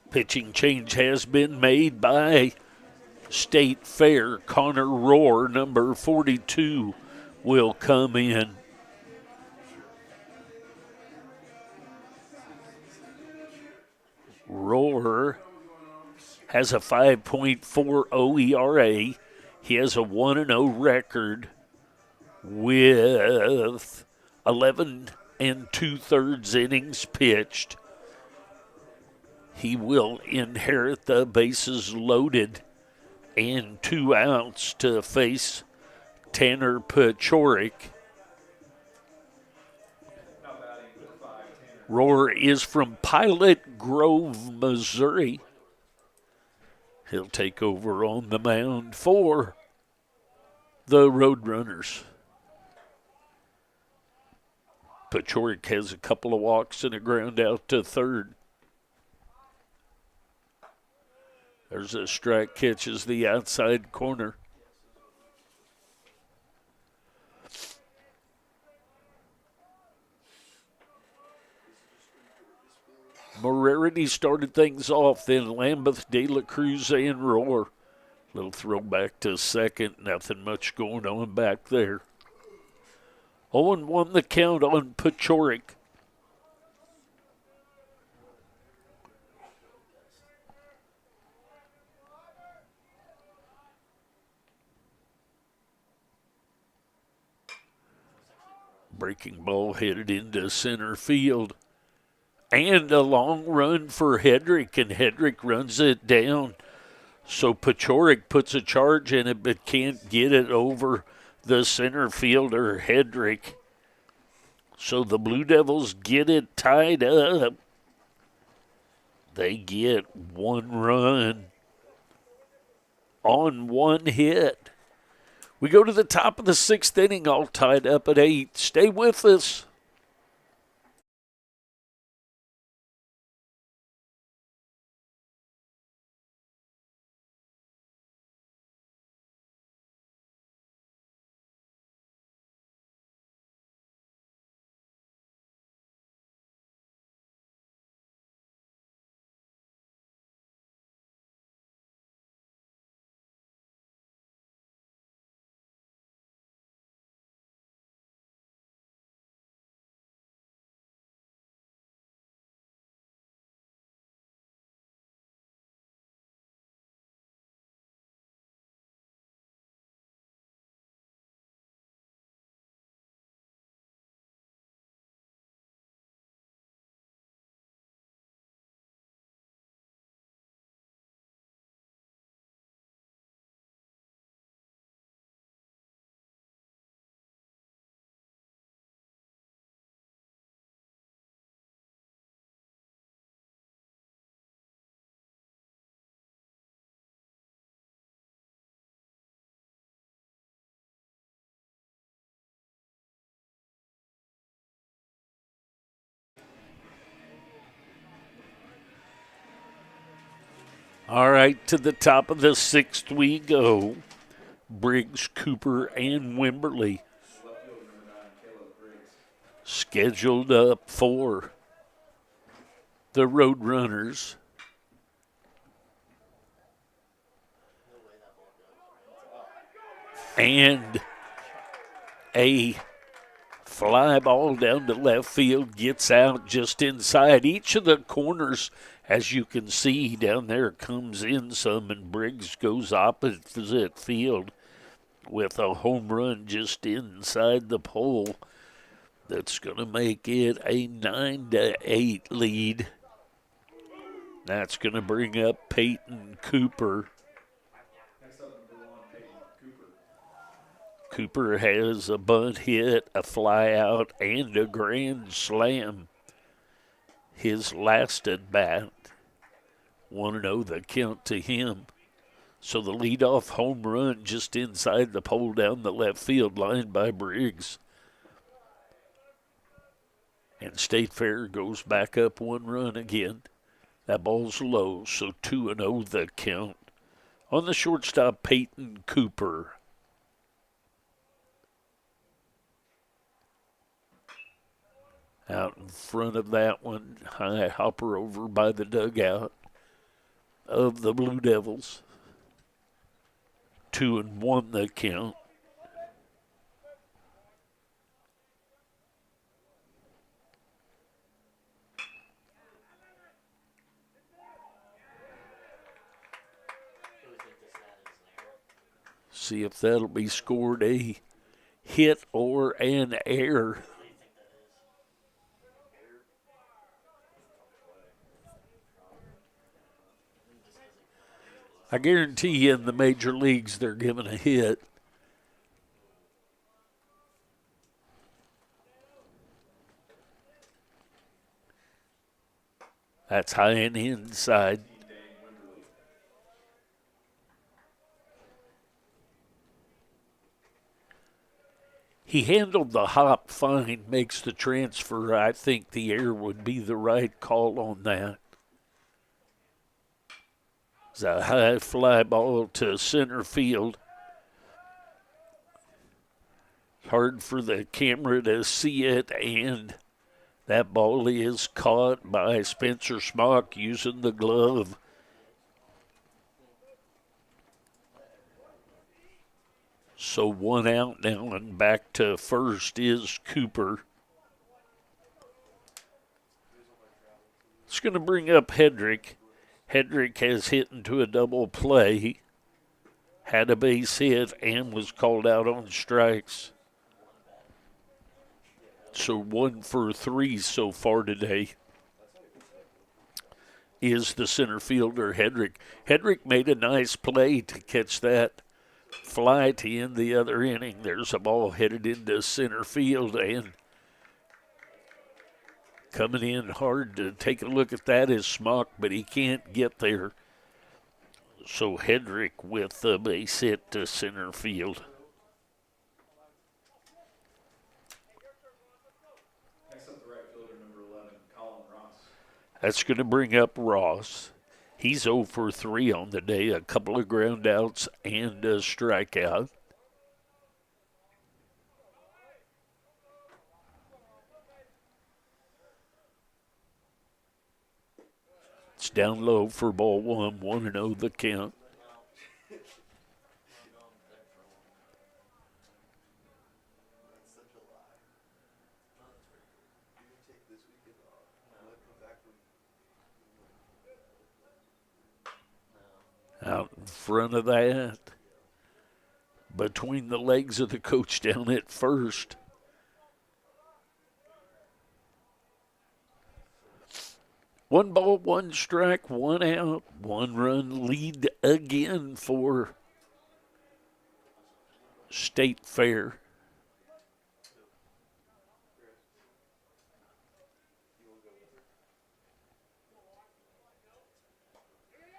Pitching change has been made by State Fair. Connor Rohr, number 42, will come in. Rohr has a 5.40 ERA. He has a 1-0 record with 11 2/3 innings pitched. He will inherit the bases loaded and 2 outs to face Tanner Pachorik. Rohr is from Pilot Grove, Missouri. He'll take over on the mound for the Roadrunners. Pachorik has a couple of walks and a ground out to third. There's a strike, catches the outside corner. Morarity started things off, then Lambeth, De La Cruz, and Rohr. Little throwback to second, nothing much going on back there. 0-1 the count on Pachorik. Breaking ball headed into center field. And a long run for Hedrick, and Hedrick runs it down. So Pachorik puts a charge in it, but can't get it over the center fielder, Hedrick. So the Blue Devils get it tied up. They get 1 run on 1 hit. We go to the top of the 6th inning, all tied up at 8. Stay with us. All right, to the top of the 6th we go. Briggs, Cooper, and Wimberly scheduled up for the Roadrunners. And a fly ball down to left field gets out just inside each of the corners. As you can see down there, comes in some, and Briggs goes opposite field with a home run just inside the pole. That's going to make it a 9-8 lead. That's going to bring up Peyton Cooper. Cooper has a bunt hit, a fly out, and a grand slam. His last at bat. 1-0 the count to him. So the leadoff home run just inside the pole down the left field line by Briggs. And State Fair goes back up 1 run again. That ball's low, so 2-0 the count. On the shortstop, Peyton Cooper. Out in front of that one, high hopper over by the dugout. of the Blue Devils. 2-1 the count. See if that'll be scored a hit or an error. I guarantee you in the major leagues they're giving a hit. That's high and inside. He handled the hop fine, makes the transfer. I think the error would be the right call on that. It's a high fly ball to center field. Hard for the camera to see it, and that ball is caught by Spencer Smock using the glove. So 1 out now, and back to first is Cooper. It's going to bring up Hedrick. Hedrick has hit into a double play, had a base hit, and was called out on strikes. So 1 for 3 so far today is the center fielder, Hedrick. Hedrick made a nice play to catch that fly to end the other inning. There's a ball headed into center field, and coming in hard to take a look at that is Smock, but he can't get there. So Hedrick with the base hit to center field. Next up, the right fielder, number 11, Colin Ross. That's going to bring up Ross. He's 0 for 3 on the day, a couple of ground outs and a strikeout. It's down low for ball 1, 1-0 the count. Out in front of that, between the legs of the coach down at first. One ball, one strike, 1 out, 1 run lead again for State Fair.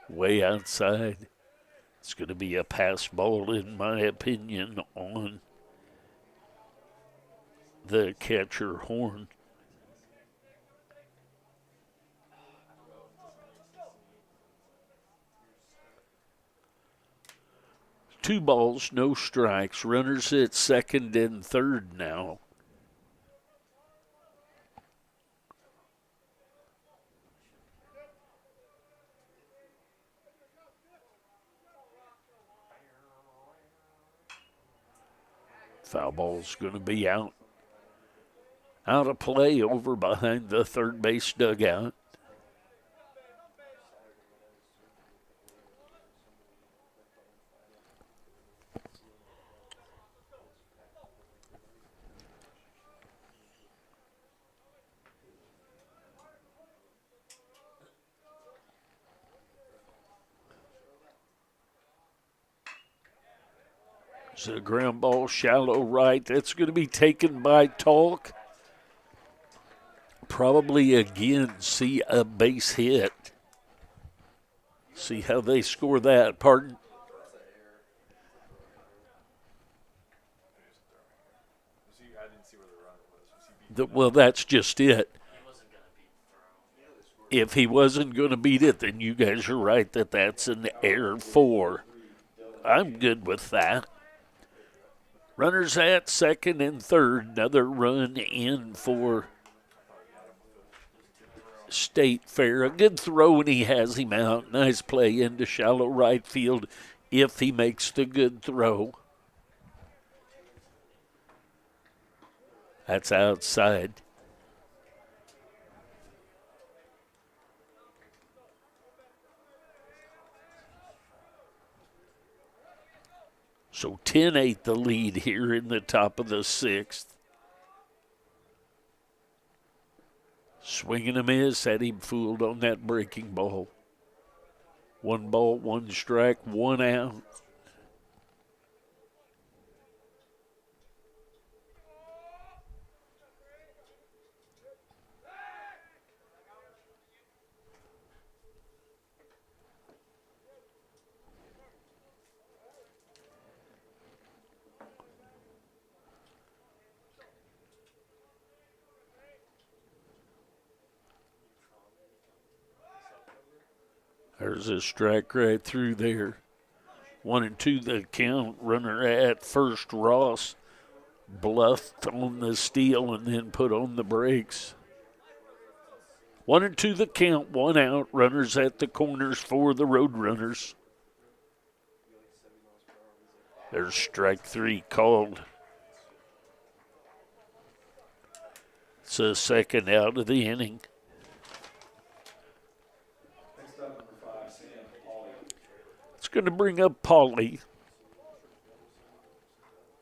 Way outside. It's going to be a pass ball, in my opinion, on the catcher Horn. Two balls, no strikes. Runners at second and third now. Foul ball's going to be out. Out of play over behind the third base dugout. It's a ground ball, shallow right. That's going to be taken by Talk. Probably again see a base hit. See how they score that. Pardon? Well, that's just it. If he wasn't going to beat it, then you guys are right that that's an error 4. I'm good with that. Runners at second and third. Another run in for State Fair. A good throw, and he has him out. Nice play into shallow right field if he makes the good throw. That's outside. So 10-8 the lead here in the top of the sixth. Swing and a miss, had him fooled on that breaking ball. 1 ball, 1 strike, 1 out. There's a strike right through there. 1-2 the count. Runner at first, Ross bluffed on the steal and then put on the brakes. 1-2 the count, 1 out. Runners at the corners for the Roadrunners. There's strike 3 called. It's a second out of the inning. Next up, number 5, Sam Pauly. It's going to bring up Pauly.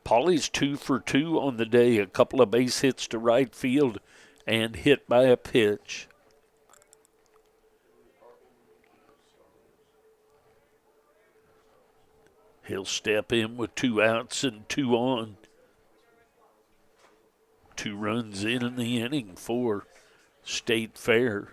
Pauly's 2 for 2 on the day. A couple of base hits to right field and hit by a pitch. He'll step in with 2 outs and 2 on. 2 runs in the inning for State Fair.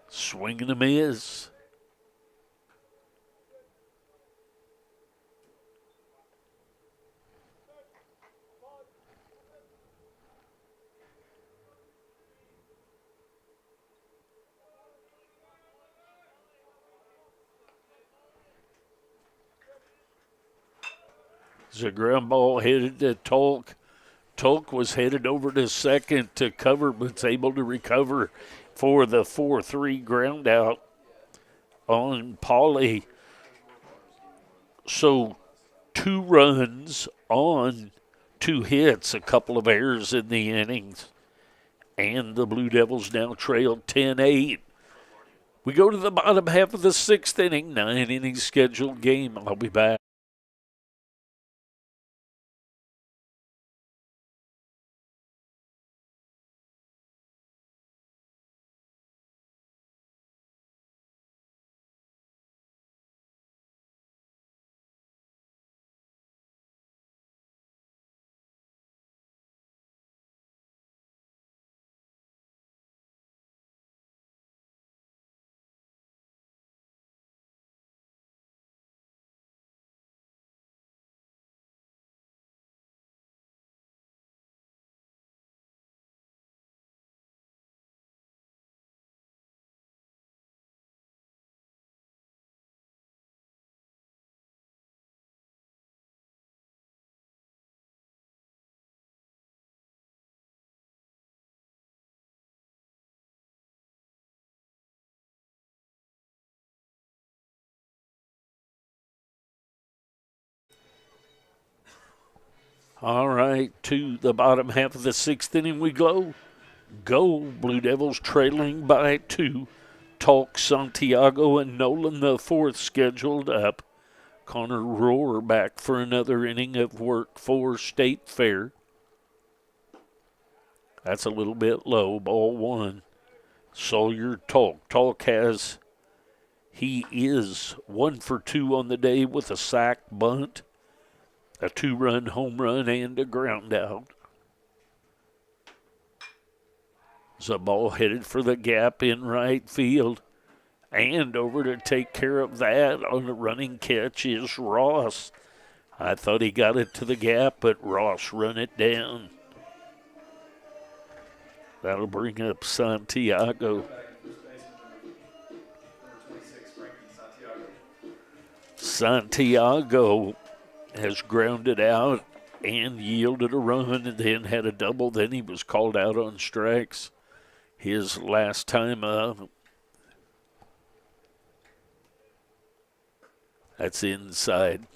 Swing and a miss. It's a ground ball headed to Tolk. Tolk was headed over to second to cover, but's able to recover for the 4-3 ground out on Pauly. So 2 runs on 2 hits, a couple of errors in the innings. And the Blue Devils now trail 10-8. We go to the bottom half of the 6th inning, 9 innings scheduled game. I'll be back. All right, to the bottom half of the 6th inning we go. Go, Blue Devils trailing by 2. Talk, Santiago, and Nolan, the 4th, scheduled up. Connor Rohr back for another inning of work for State Fair. That's a little bit low, ball 1. Sawyer Talk. Talk he is 1 for 2 on the day with a sac bunt, a 2-run home run, and a ground out. There's a ball headed for the gap in right field. And over to take care of that on the running catch is Ross. I thought he got it to the gap, but Ross run it down. That'll bring up Santiago. Back at first baseman, number 26, Santiago has grounded out and yielded a run and then had a double. Then he was called out on strikes his last time up. That's inside.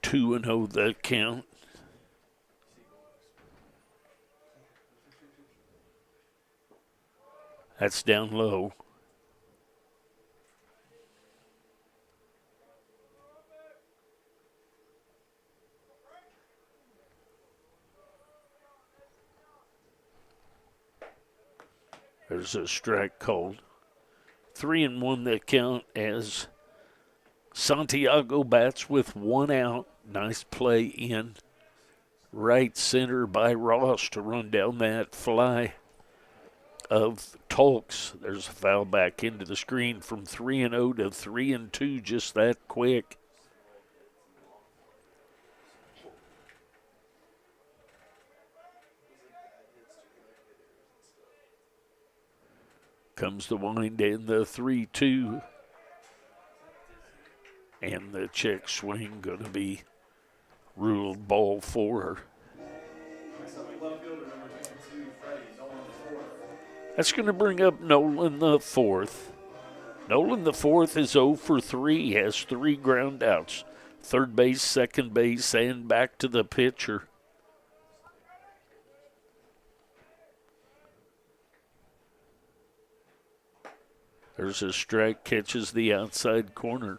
Two and oh the count. That's down low. There's a strike called. 3-1 the count as Santiago bats with one out. Nice play in right center by Ross to run down that fly of Tolks. There's a foul back into the screen from 3-0 to 3-2 just that quick. Comes the wind in the 3-2. And the check swing going to be ruled ball 4. That's going to bring up Nolan the fourth. Nolan the fourth is 0 for 3, has 3 ground outs. Third base, second base, and back to the pitcher. There's a strike, catches the outside corner.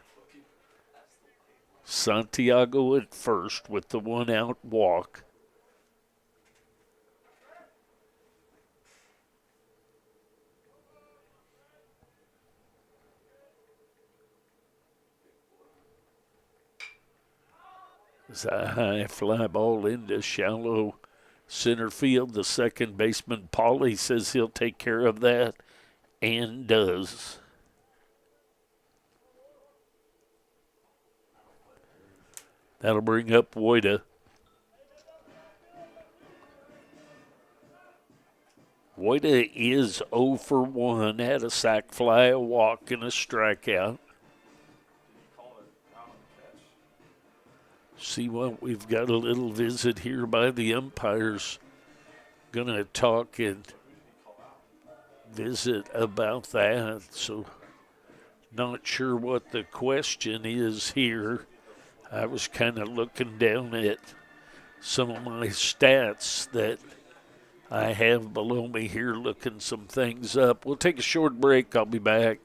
Santiago at first with the 1-out walk. It's a high fly ball into shallow center field. The second baseman, Pauly, says he'll take care of that, and does. That'll bring up Woida. Woida is 0 for 1, had a sac fly, a walk, and a strikeout. See what we've got a little visit here by the umpires. Gonna talk and visit about that. So not sure what the question is here. I was kind of looking down at some of my stats that I have below me here, looking some things up. We'll take a short break. I'll be back.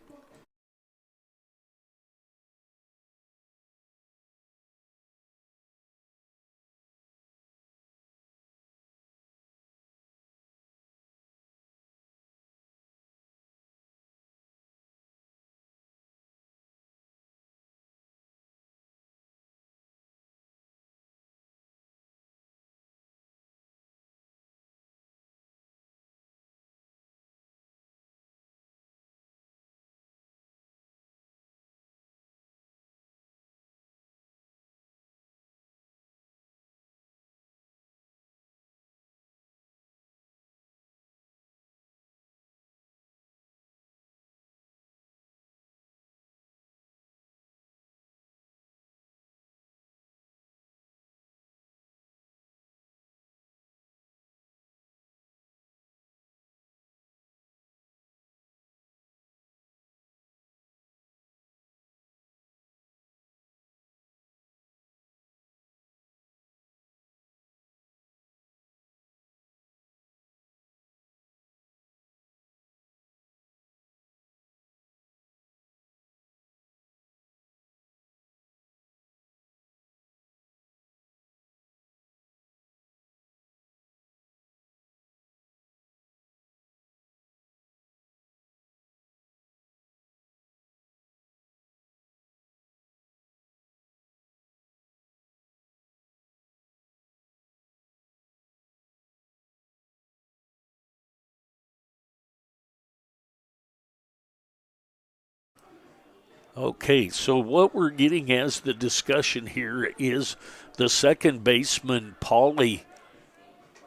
Okay, so what we're getting as the discussion here is the second baseman, Paulie,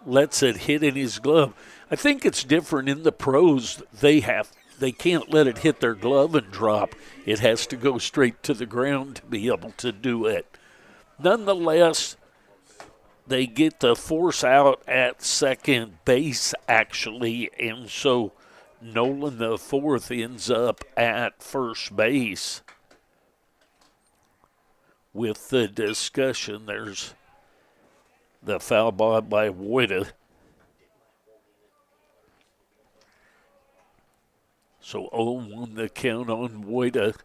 lets it hit in his glove. I think it's different in the pros. They can't let it hit their glove and drop. It has to go straight to the ground to be able to do it. Nonetheless, they get the force out at second base, actually, and so Nolan the fourth ends up at first base. With the discussion, there's the foul ball by Woida. So 0-1 the count on Woida.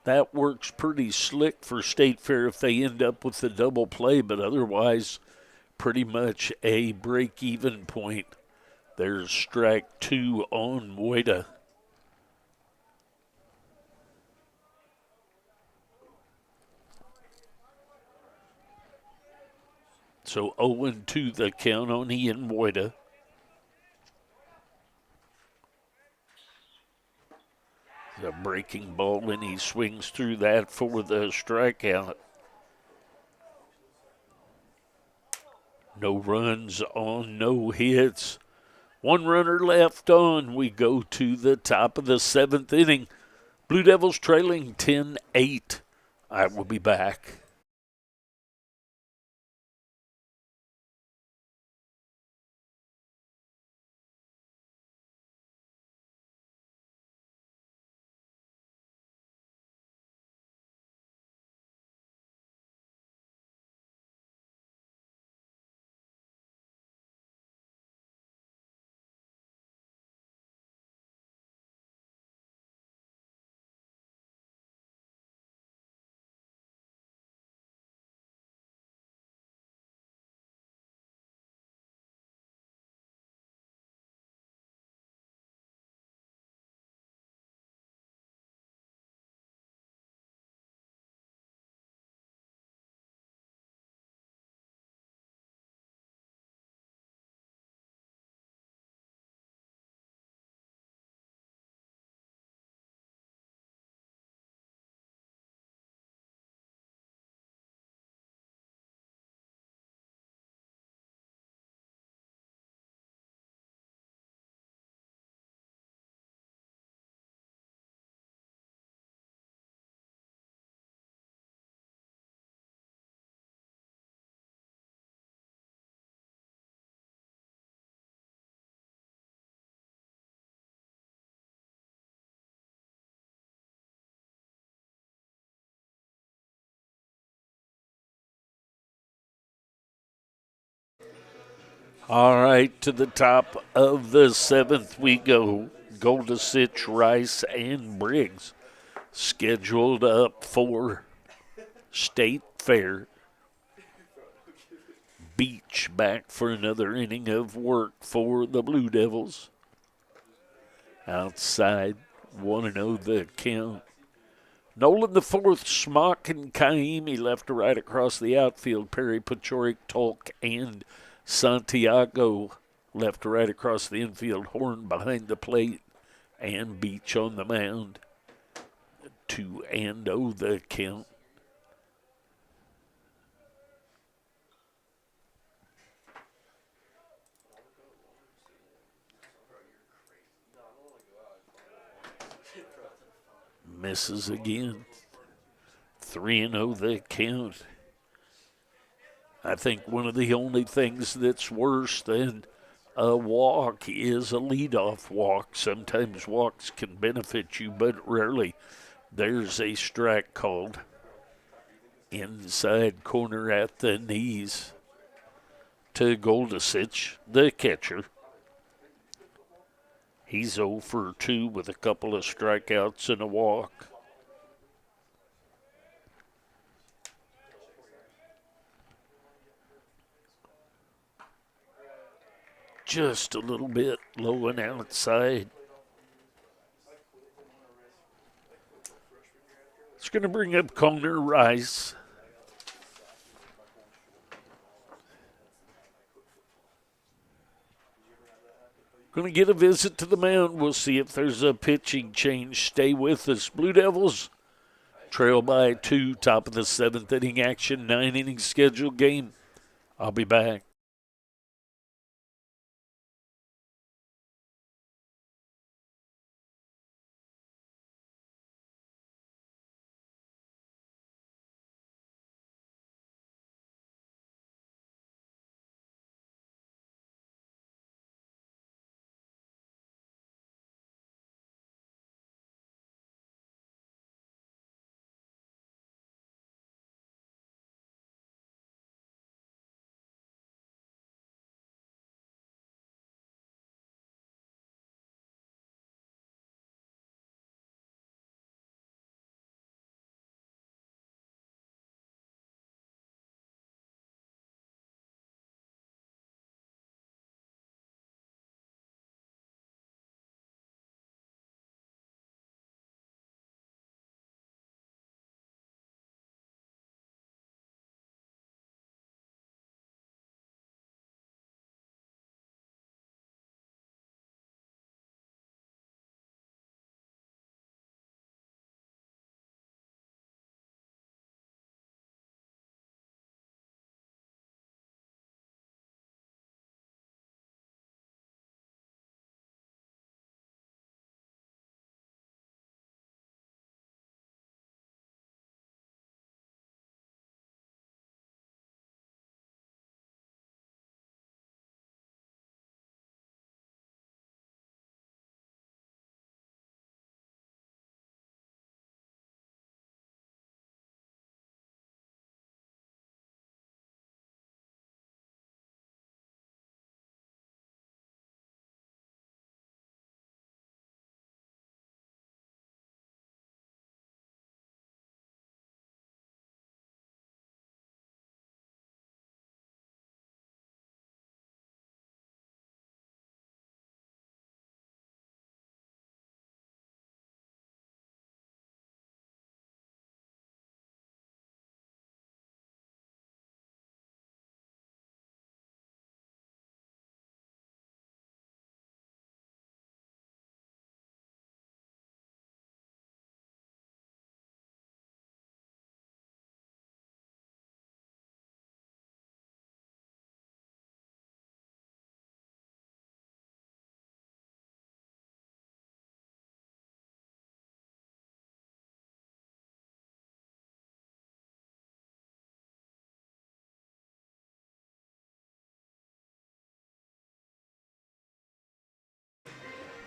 That works pretty slick for State Fair if they end up with the double play, but otherwise, pretty much a break-even point. There's strike 2 on Woida. So 0-2 the count on Ian Woida. The breaking ball, and he swings through that for the strikeout. No runs on, no hits. One runner left on. We go to the top of the seventh inning. Blue Devils trailing 10-8. I will be back. All right, to the top of the seventh we go. Goldasich, Rice, and Briggs scheduled up for State Fair. Beach back for another inning of work for the Blue Devils. Outside, 1-0 the count. Nolan the fourth, Schmock and Kaimi left to right across the outfield. Perry, Pachorik, Tolk, and Santiago left to right across the infield. Horn behind the plate, and Beach on the mound. 2-0 the count. Misses again. 3-0 the count. I think one of the only things that's worse than a walk is a leadoff walk. Sometimes walks can benefit you, but rarely. There's a strike called inside corner at the knees to Goldasich, the catcher. He's 0 for 2 with a couple of strikeouts and a walk. Just a little bit low and outside. It's going to bring up Connor Rice. Going to get a visit to the mound. We'll see if there's a pitching change. Stay with us. Blue Devils trail by 2, top of the 7th inning action, 9-inning scheduled game. I'll be back.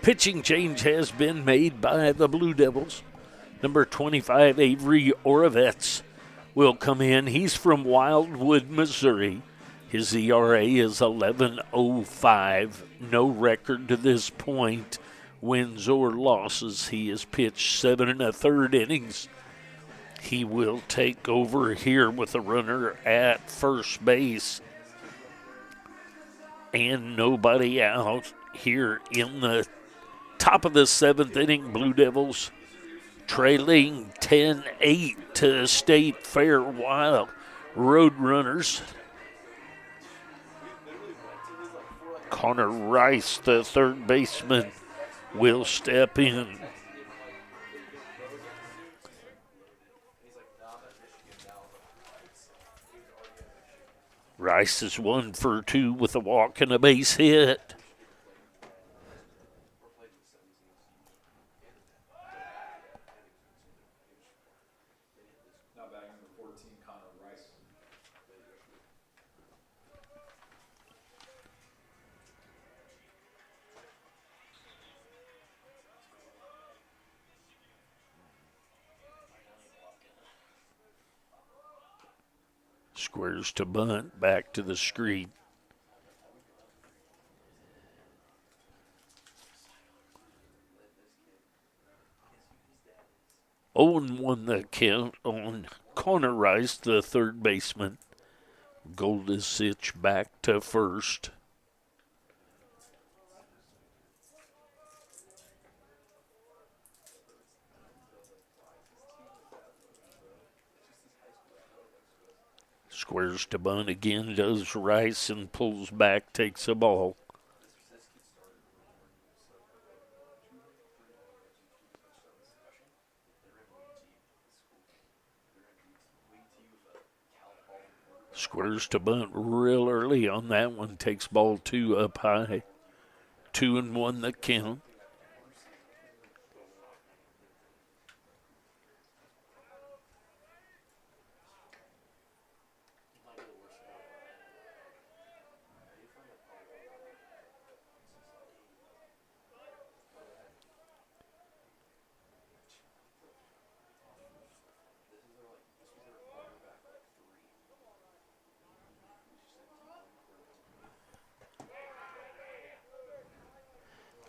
Pitching change has been made by the Blue Devils. Number 25, Avery Oravets, will come in. He's from Wildwood, Missouri. His ERA is 11.05. No record to this point, wins or losses. He has pitched 7 1/3 innings. He will take over here with a runner at first base and nobody out here in the top of the 7th inning. Blue Devils trailing 10-8 to State Fair Wild Roadrunners. Connor Rice, the third baseman, will step in. Rice is 1 for 2 with a walk and a base hit. Squares to bunt, back to the screen. Owen won the count on Connor Rice, the third baseman. Goldisich back to first. Squares to bunt again, does Rice, and pulls back, takes a ball. Squares to bunt real early on that one. Takes ball 2 up high. 2-1 the count.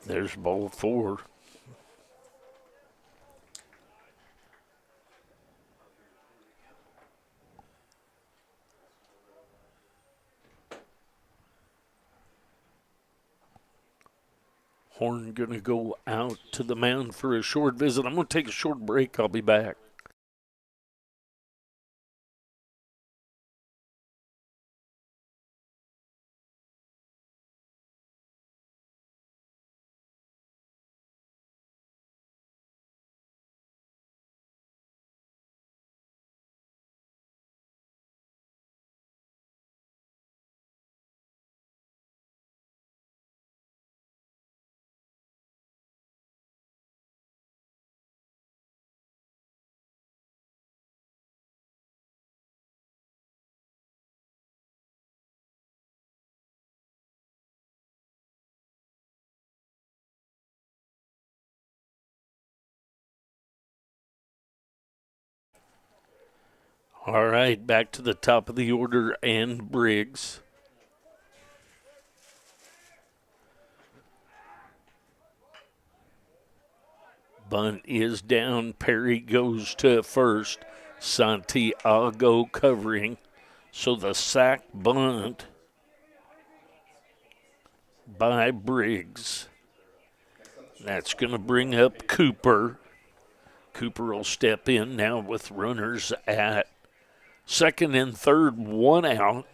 There's ball 4. Horn going to go out to the mound for a short visit. I'm going to take a short break. I'll be back. All right, back to the top of the order and Briggs. Bunt is down. Perry goes to first. Santiago covering. So the sack bunt by Briggs. That's going to bring up Cooper. Cooper will step in now with runners at second and third, 1 out.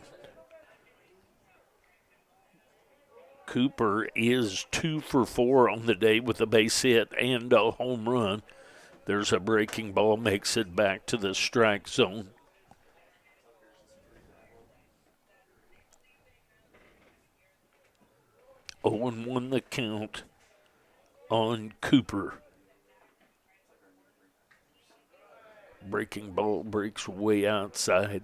Cooper is 2 for 4 on the day with a base hit and a home run. There's a breaking ball, makes it back to the strike zone. Oh, and 1 the count on Cooper. Breaking ball breaks way outside.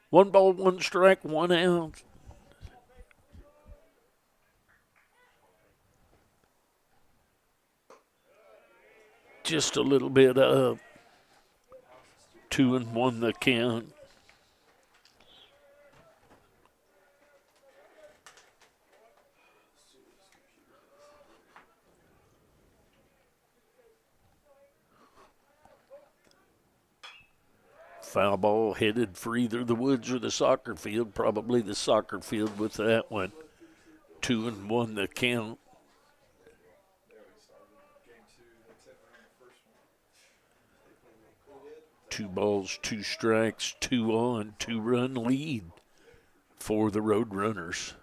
One ball, 1 strike, 1 out. Just a little bit up. 2-1 the count. Foul ball headed for either the woods or the soccer field. Probably the soccer field with that one. 2-1 the count. Two balls, 2 strikes, 2 on, 2-run lead for the Road Runners.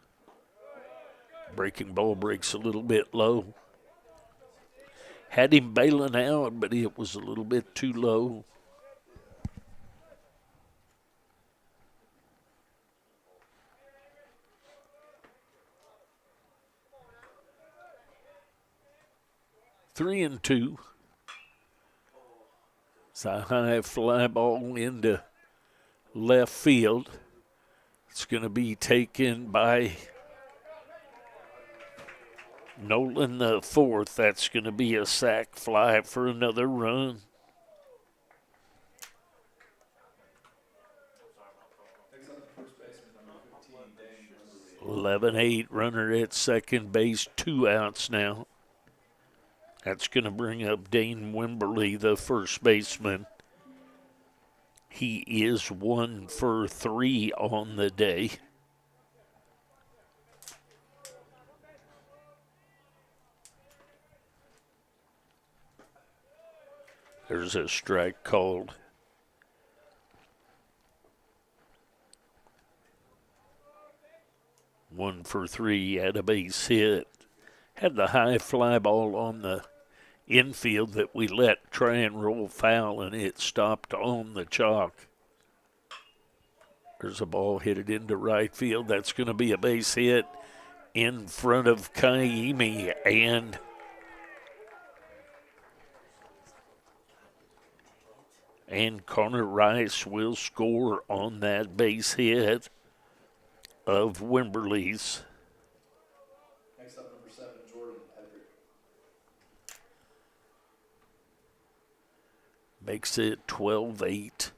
Breaking ball breaks a little bit low. Had him bailing out, but it was a little bit too low. Three and 2. It's a high fly ball into left field. It's going to be taken by Nolan the fourth. That's going to be a sac fly for another run. 11-8 runner at second base, 2 outs now. That's going to bring up Dane Wimberly, the first baseman. He is 1 for 3 on the day. There's a strike called. One for 3, had a base hit. Had the high fly ball on the infield that we let try and roll foul, and it stopped on the chalk. There's a ball hit into right field. That's going to be a base hit in front of Kaimi, and Connor Rice will score on that base hit of Wimberley's. Next up, number 7, Jordan Hedrick. Makes it 12-8.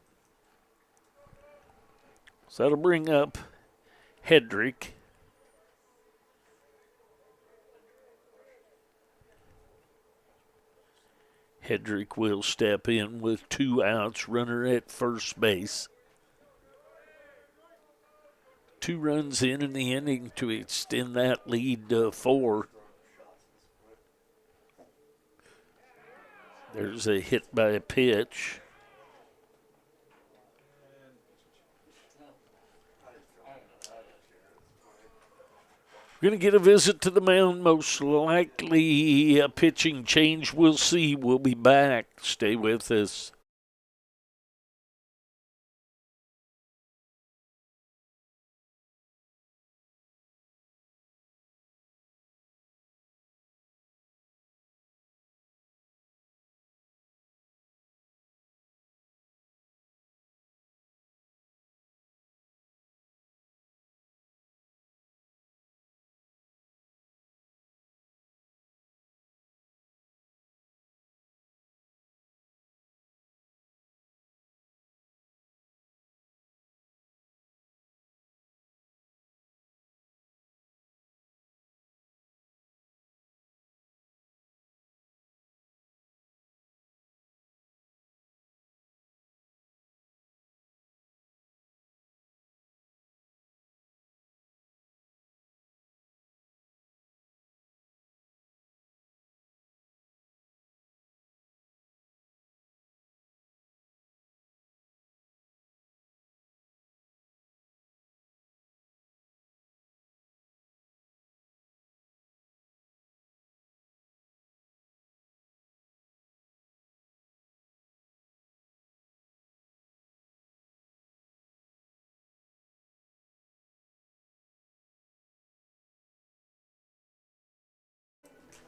So that'll bring up Hedrick. Hedrick will step in with 2 outs, runner at first base. 2 runs in the inning to extend that lead to 4. There's a hit by a pitch. Going to get a visit to the mound, most likely a pitching change. We'll see. We'll be back. Stay with us.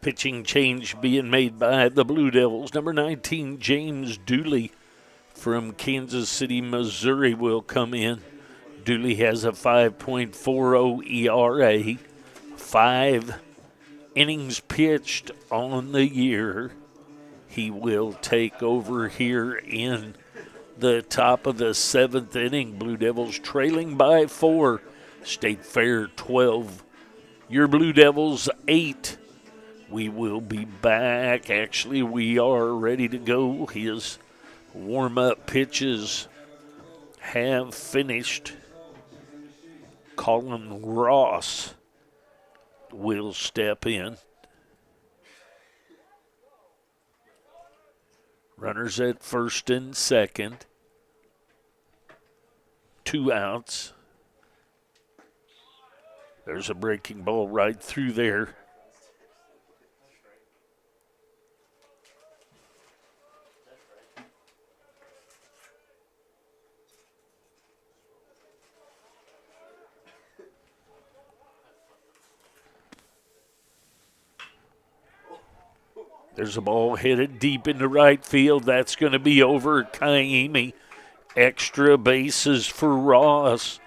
Pitching change being made by the Blue Devils. Number 19, James Dooley from Kansas City, Missouri will come in. Dooley has a 5.40 ERA, 5 innings pitched on the year. He will take over here in the top of the 7th inning. Blue Devils trailing by 4. State Fair 12. Your Blue Devils 8. We will be back. Actually, we are ready to go. His warm-up pitches have finished. Colin Ross will step in. Runners at first and second. 2 outs. There's a breaking ball right through there. There's a ball headed deep into right field. That's going to be over Kaimi. Extra bases for Ross.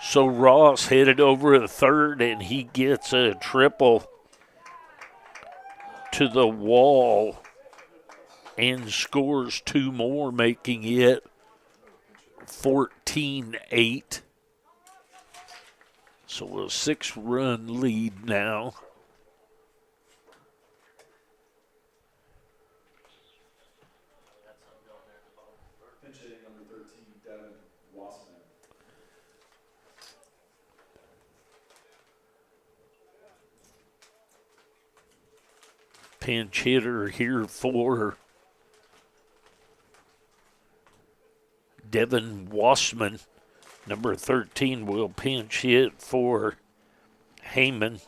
So Ross headed over to third, and he gets a triple to the wall and scores 2 more, making it 14-8. So a 6-run lead now. Pinch hitter here for Devin Wassman. Number 13 will pinch hit for Heyman.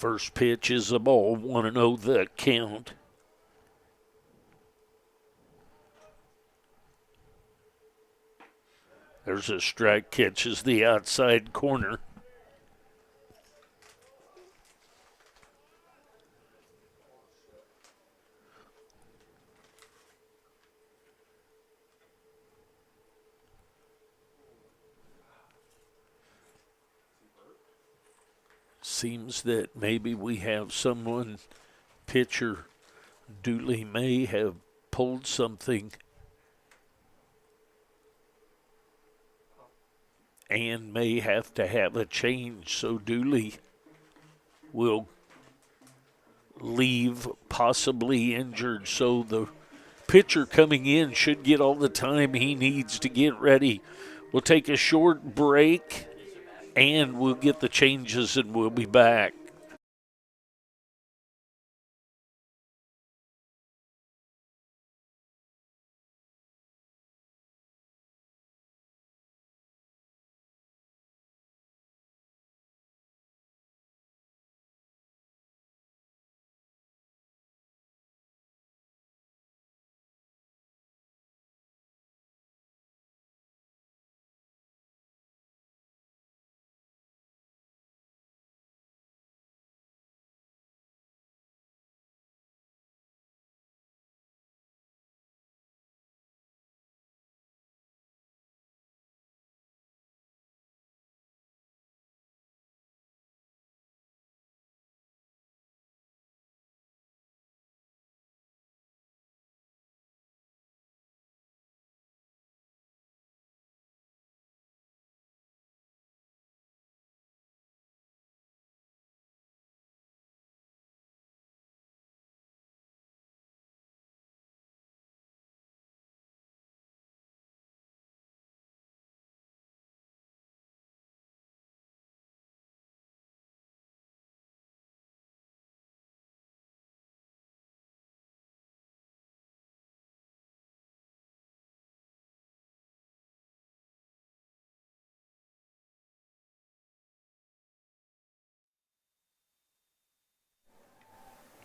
First pitch is a ball, 1-0 the count. There's a strike, catches the outside corner. Seems that maybe we have someone, pitcher Dooley may have pulled something and may have to have a change. So Dooley will leave, possibly injured. So the pitcher coming in should get all the time he needs to get ready. We'll take a short break and we'll get the changes and we'll be back.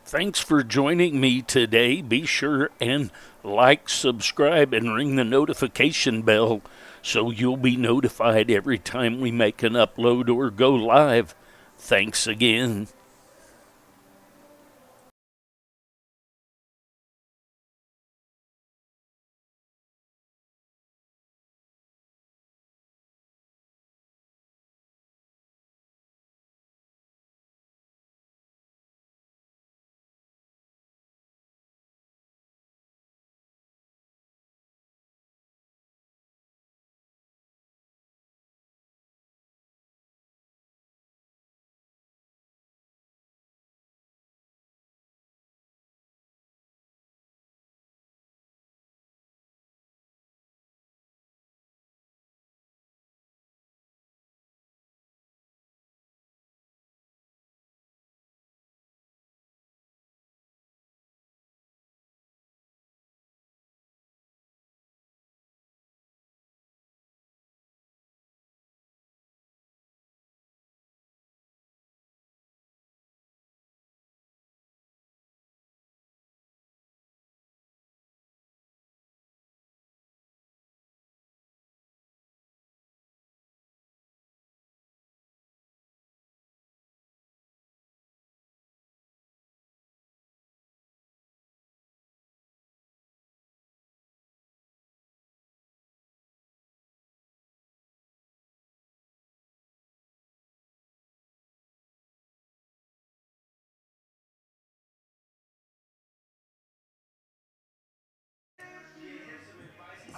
Thanks for joining me today. Be sure and like, subscribe, and ring the notification bell so you'll be notified every time we make an upload or go live. Thanks again.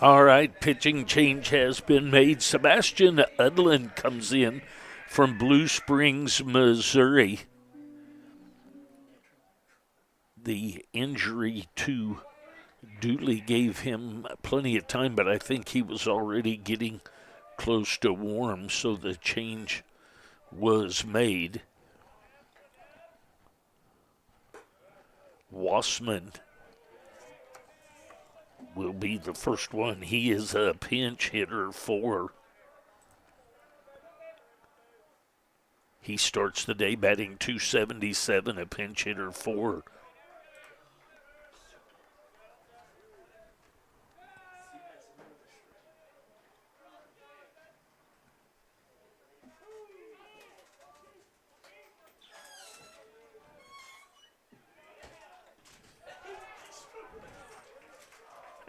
All right, pitching change has been made. Sebastian Udlin comes in from Blue Springs, Missouri. The injury to Dooley gave him plenty of time, but I think he was already getting close to warm, so the change was made. Wassman will be the first one. He is a pinch hitter for He starts the day batting .277, a pinch hitter 4.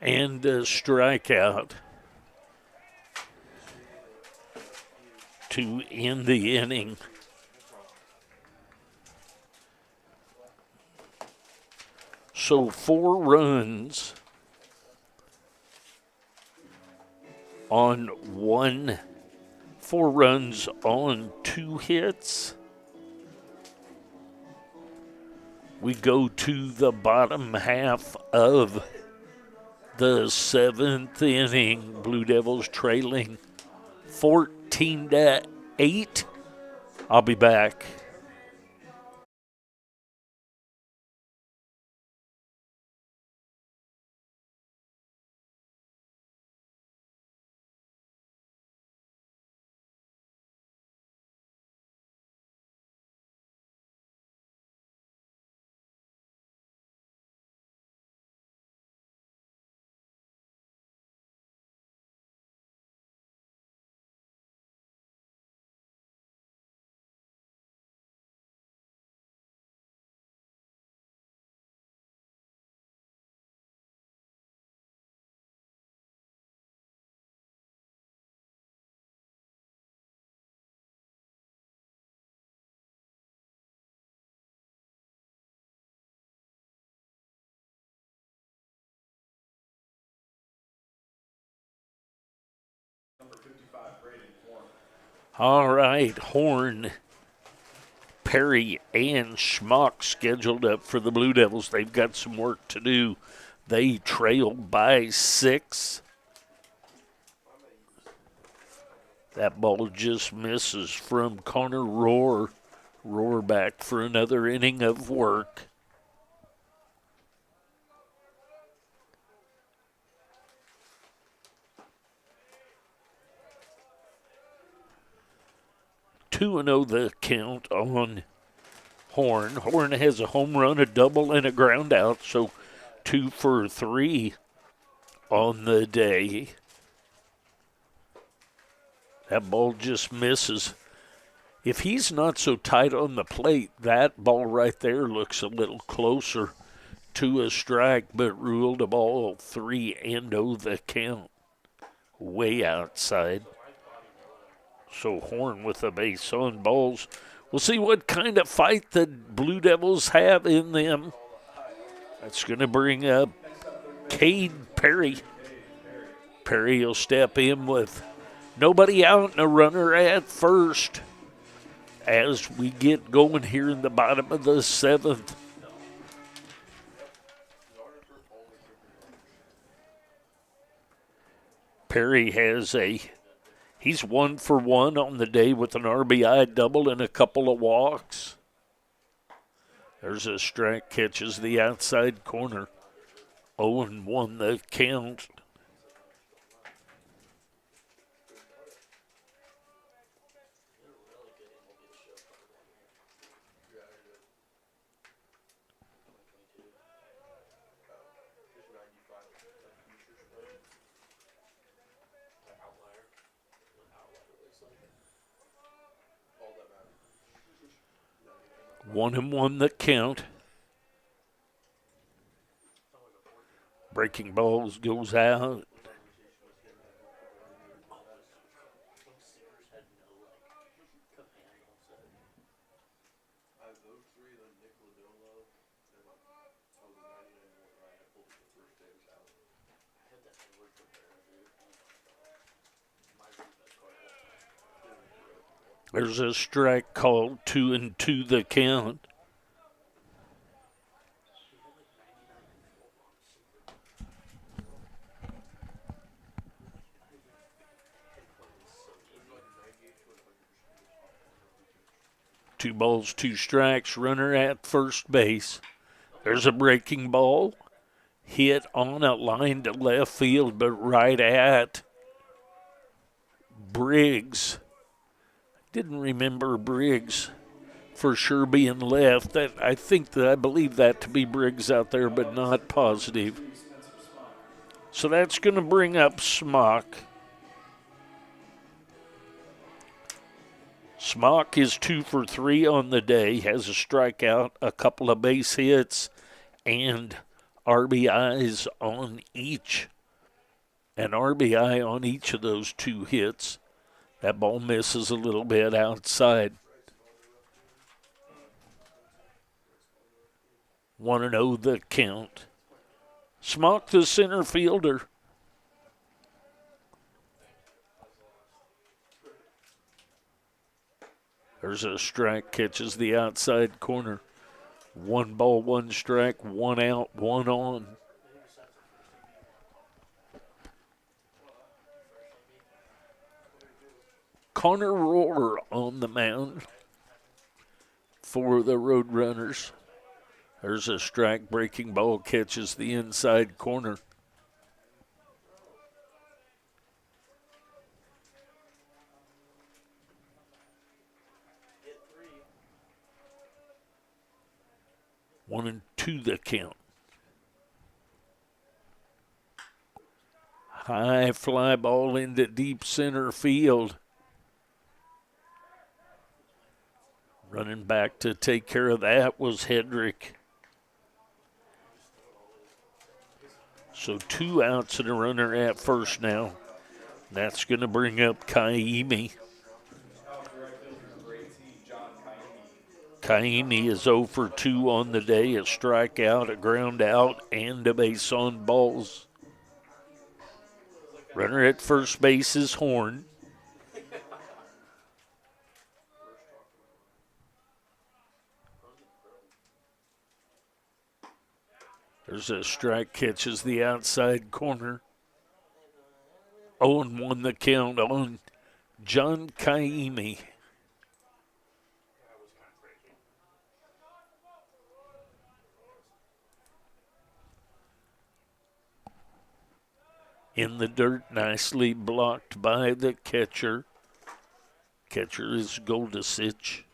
And a strikeout to end the inning. So 4 runs on 4 runs on 2 hits. We go to the bottom half of the 7th inning. Blue Devils trailing 14-8. I'll be back. All right, Horn, Perry, and Schmuck scheduled up for the Blue Devils. They've got some work to do. They trail by 6. That ball just misses from Connor Rohr. Rohr back for another inning of work. Two and 0 the count on Horn. Horn has a home run, a double, and a ground out, so 2 for 3 on the day. That ball just misses. If he's not so tight on the plate, that ball right there looks a little closer to a strike, but ruled a ball 3-0 the count. Way outside. So Horn with a base on balls. We'll see what kind of fight the Blue Devils have in them. That's going to bring up Cade Perry. Perry will step in with nobody out and a runner at first as we get going here in the bottom of the 7th. Perry has he's 1 for 1 on the day with an RBI double and a couple of walks. There's a strike, catches the outside corner. 0-1 the count. One and one the count. Breaking balls goes out. There's a strike called, 2-2 the count. Two balls, 2 strikes, runner at first base. There's a breaking ball. Hit on a line to left field, but right at Briggs. Didn't remember Briggs for sure being left. I believe that to be Briggs out there, but not positive. So that's going to bring up Smock. Smock is 2 for 3 on the day, has a strikeout, a couple of base hits, and RBIs on each. An RBI on each of those 2 hits. That ball misses a little bit outside. 1-0 the count. Smock, the center fielder. There's a strike, catches the outside corner. 1 ball, 1 strike, 1 out, 1 on. Connor Rohr on the mound for the Roadrunners. There's a strike, breaking ball, catches the inside corner. One and two the count. High fly ball into deep center field. Running back to take care of that was Hedrick. So 2 outs and a runner at first now. That's going to bring up Kaimi. Kaimi is 0 for 2 on the day. A strikeout, a ground out, and a base on balls. Runner at first base is Horn. There's a strike, catches the outside corner. 0-1 the count on John Kaimi. In the dirt, nicely blocked by the catcher. Catcher is Goldasich.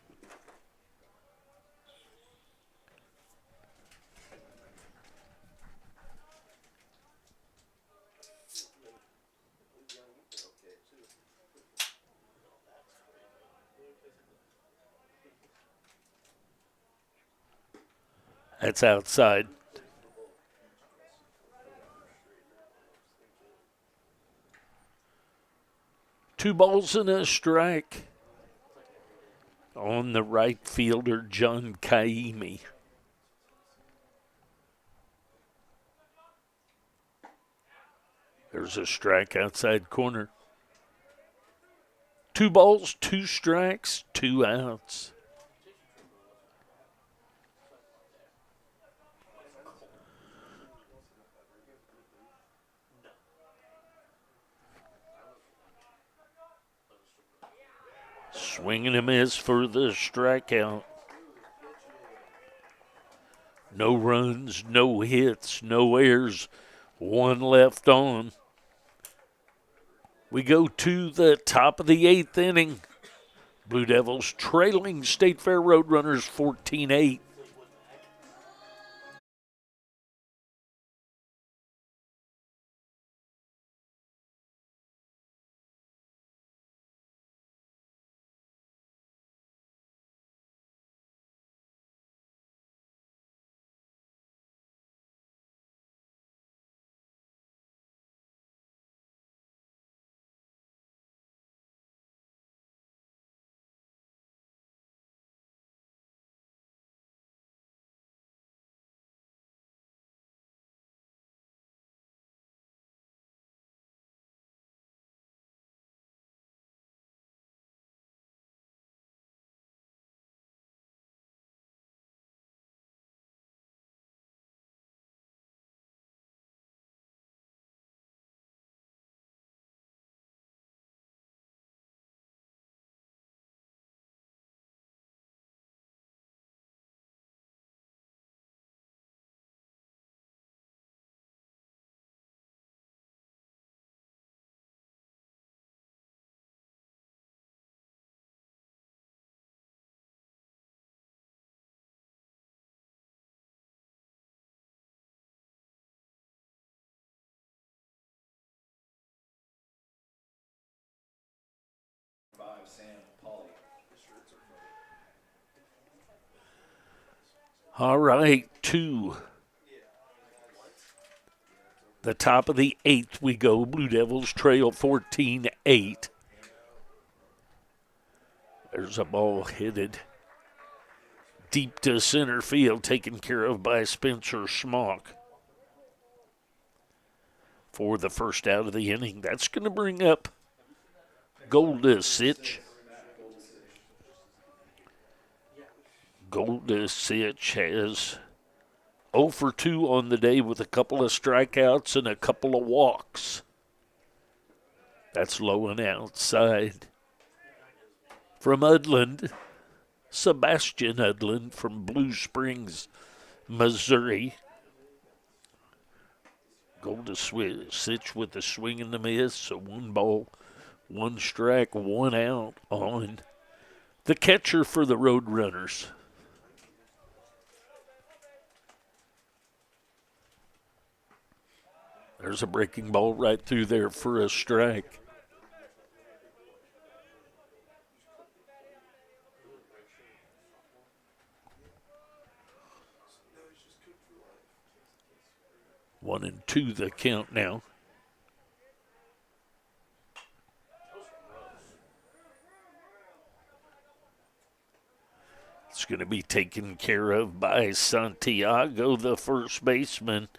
That's outside. Two balls and a strike on the right fielder, John Kaimi. There's a strike outside corner. 2 balls, 2 strikes, 2 outs. Swing and a miss for the strikeout. No runs, no hits, no errors, 1 left on. We go to the top of the 8th inning. Blue Devils trailing State Fair Roadrunners 14-8. All right, to the top of the eighth we go. Blue Devils trail 14-8. There's a ball headed deep to center field, taken care of by Spencer Smock for the first out of the inning. That's going to bring up Goldisich. Goldisich has 0 for 2 on the day with a couple of strikeouts and a couple of walks. That's low and outside. From Udland, Sebastian Udland from Blue Springs, Missouri. Goldisich with a swing and a miss, so 1 ball, 1 strike, 1 out on the catcher for the Roadrunners. There's a breaking ball right through there for a strike. One and two the count now. It's going to be taken care of by Santiago, the first baseman.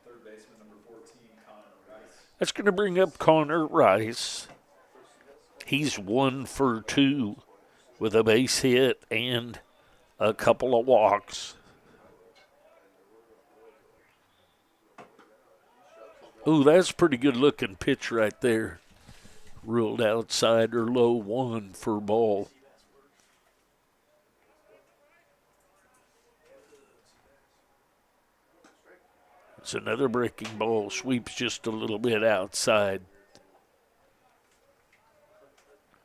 Third baseman, number 14, Connor Rice. That's going to bring up Connor Rice. He's 1 for 2 with a base hit and a couple of walks. Ooh, that's a pretty good looking pitch right there. Ruled outside or low 1 for ball. It's another breaking ball. Sweeps just a little bit outside.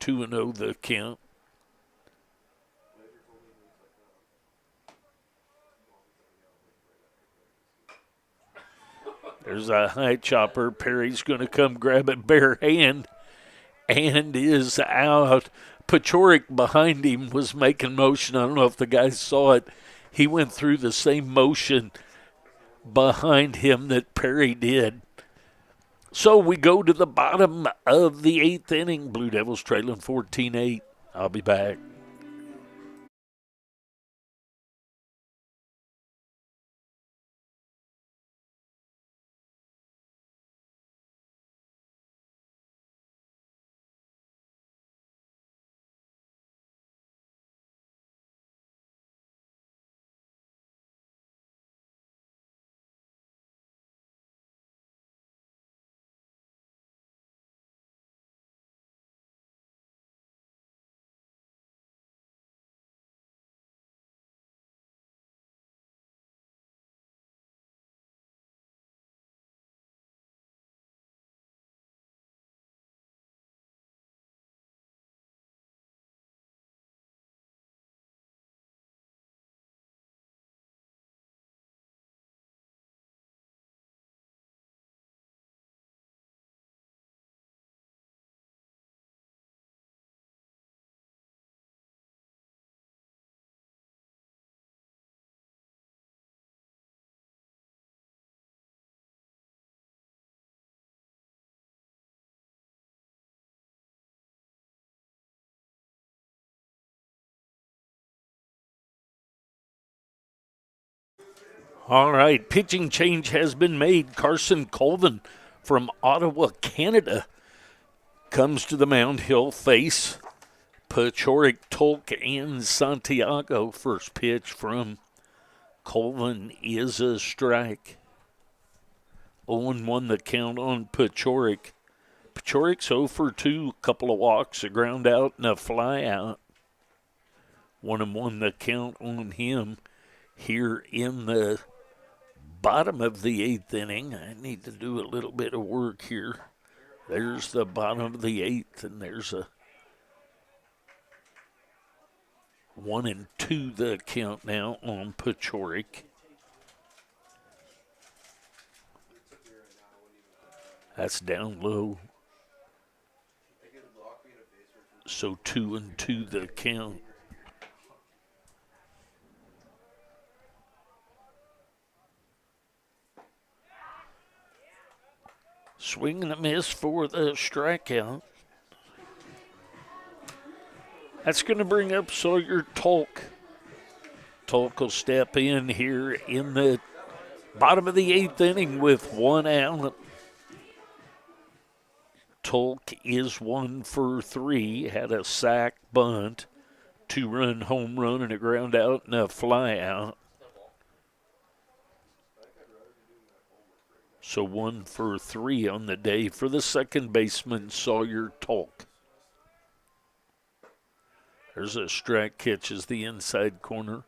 2-0 the count. There's a high chopper. Perry's going to come grab it bare hand and is out. Pachorik behind him was making motion. I don't know if the guys saw it. He went through the same motion behind him that Perry did. So we go to the bottom of the 8th inning. Blue Devils trailing 14-8. I'll be back. All right, pitching change has been made. Carson Colvin from Ottawa, Canada, comes to the mound. He'll face Pachorik, Tolk, and Santiago. First pitch from Colvin is a strike. 0-1 the count on Pachorik. Pachorik's 0 for 2, a couple of walks, a ground out, and a fly out. 1-1 the count on him here in the bottom of the 8th inning. I need to do a little bit of work here. There's the bottom of the 8th, and there's a 1-2 the count now on Pachorik. That's down low. So 2-2 the count. Swing and a miss for the strikeout. That's going to bring up Sawyer Tolk. Tolk will step in here in the bottom of the 8th inning with 1 out. Tolk is 1 for 3. Had a sac, bunt, 2-run home run, and a ground out and a fly out. So 1 for 3 on the day for the second baseman, Sawyer Tolk. There's a strike, catches the inside corner.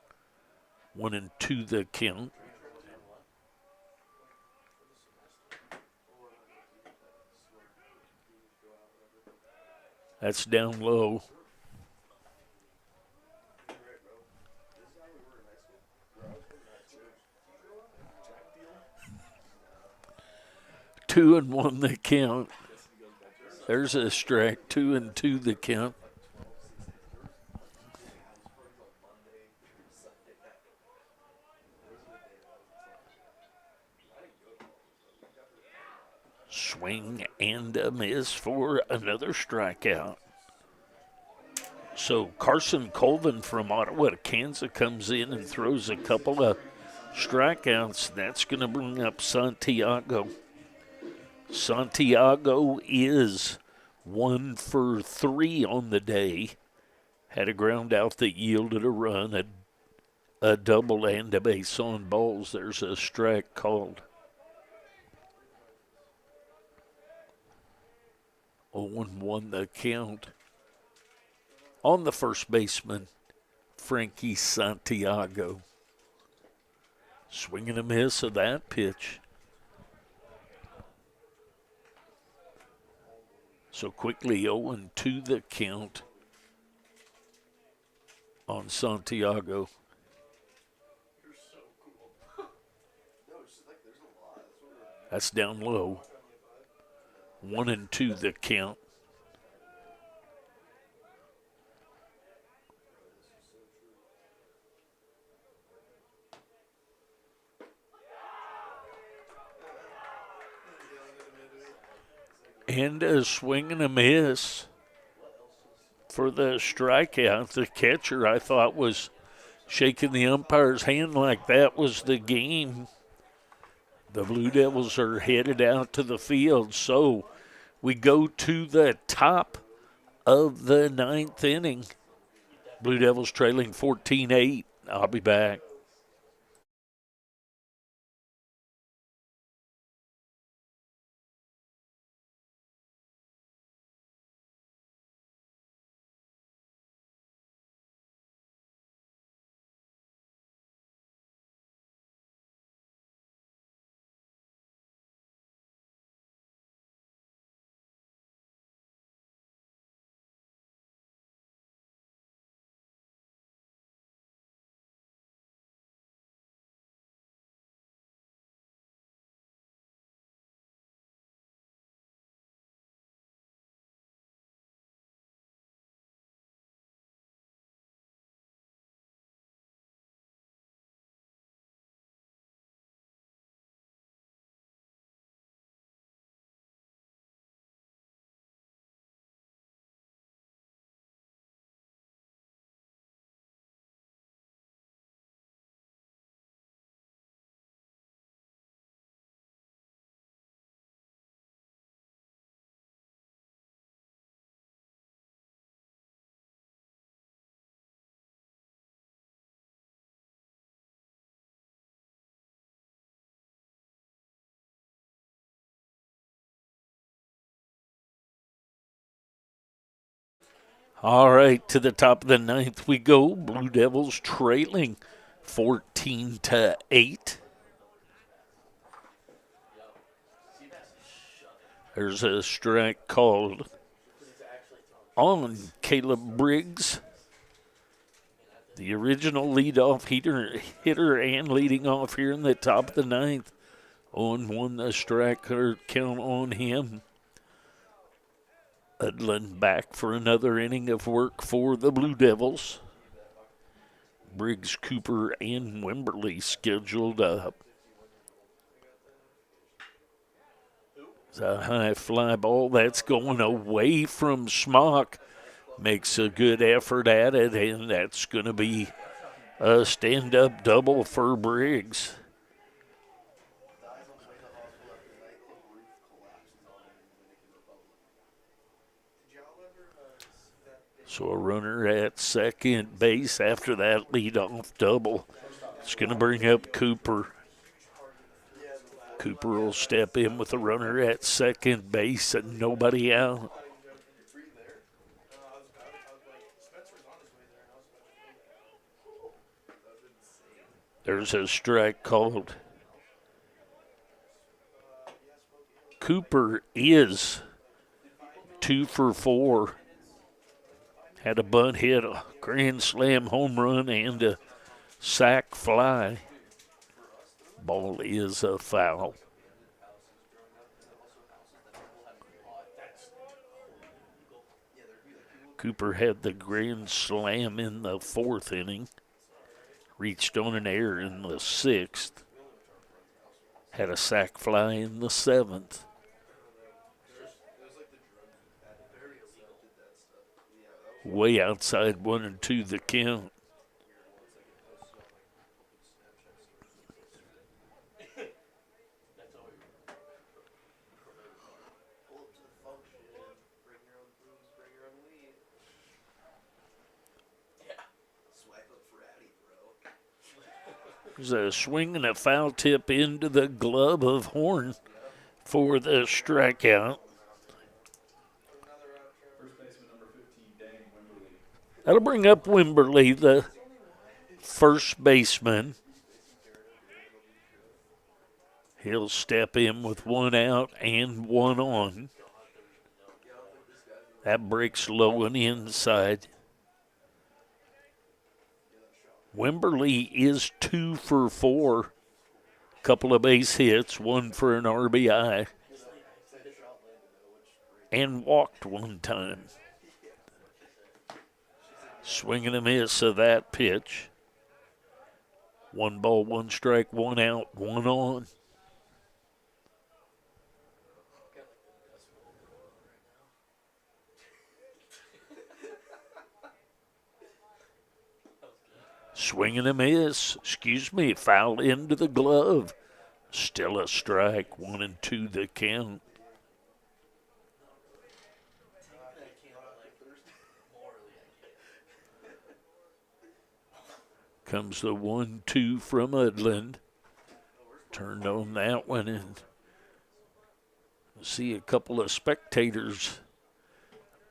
1-2 the count. That's down low. Two and 1 the count. There's a strike. 2-2 the count. Swing and a miss for another strikeout. So Carson Colvin from Ottawa to Kansas comes in and throws a couple of strikeouts. That's going to bring up Santiago. Santiago is 1 for 3 on the day. Had a ground out that yielded a run, a double and a base on balls. There's a strike called. 0-1 the count. On the first baseman, Frankie Santiago. Swing and a miss of that pitch. So quickly 0-2 the count on Santiago. That's down low. 1-2 the count. And a swing and a miss for the strikeout. The catcher, I thought, was shaking the umpire's hand like that was the game. The Blue Devils are headed out to the field. So we go to the top of the 9th inning. Blue Devils trailing 14-8. I'll be back. All right, to the top of the 9th we go. Blue Devils trailing 14-8. There's a strike called on Caleb Briggs, the original leadoff hitter and leading off here in the top of the 9th. 0-1 the striker count on him. Udland back for another inning of work for the Blue Devils. Briggs, Cooper, and Wimberly scheduled up. It's a high fly ball that's going away from Smock. Makes a good effort at it, and that's going to be a stand-up double for Briggs. So a runner at second base after that leadoff double. It's going to bring up Cooper. Cooper will step in with a runner at second base and nobody out. There's a strike called. Cooper is 2 for 4. Had a bunt hit, a grand slam home run, and a sac fly. Ball is a foul. Cooper had the grand slam in the 4th inning. Reached on an error in the 6th. Had a sac fly in the 7th. Way outside 1-2 the count. There's a swing and a foul tip into the glove of Horn for the strikeout. That'll bring up Wimberly, the first baseman. He'll step in with 1 out and 1 on. That breaks low and inside. Wimberly is 2 for 4. Couple of base hits, 1 for an RBI. And walked 1 time. Swing and a miss of that pitch. 1 ball, 1 strike, 1 out, 1 on. Swing and a miss. Foul into the glove. Still a strike. 1-2 the count. Comes the 1-2 from Udland. Turned on that one and see a couple of spectators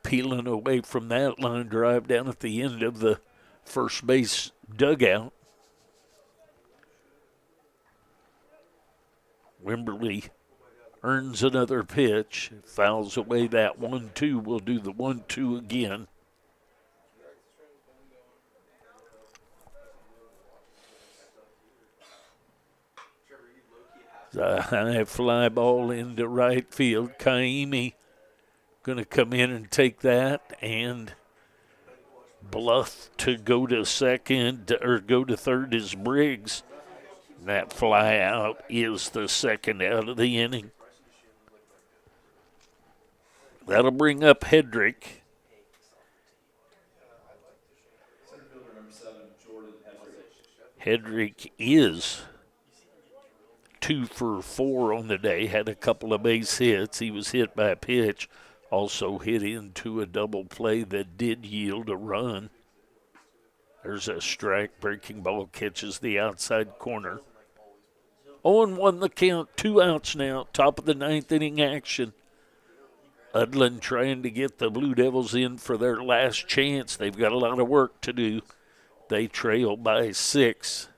peeling away from that line drive down at the end of the first base dugout. Wimberly earns another pitch, fouls away that 1-2. We'll do the 1-2 again. The high fly ball into right field. Kaimi going to come in and take that, and bluff to go to second, or go to third is Briggs. That fly out is the second out of the inning. That'll bring up Hedrick. Hedrick is 2 for 4 on the day. Had a couple of base hits. He was hit by a pitch. Also hit into a double play that did yield a run. There's a strike. Breaking ball catches the outside corner. 0-1 the count. 2 outs now. Top of the 9th inning action. Udland trying to get the Blue Devils in for their last chance. They've got a lot of work to do. They trail by 6.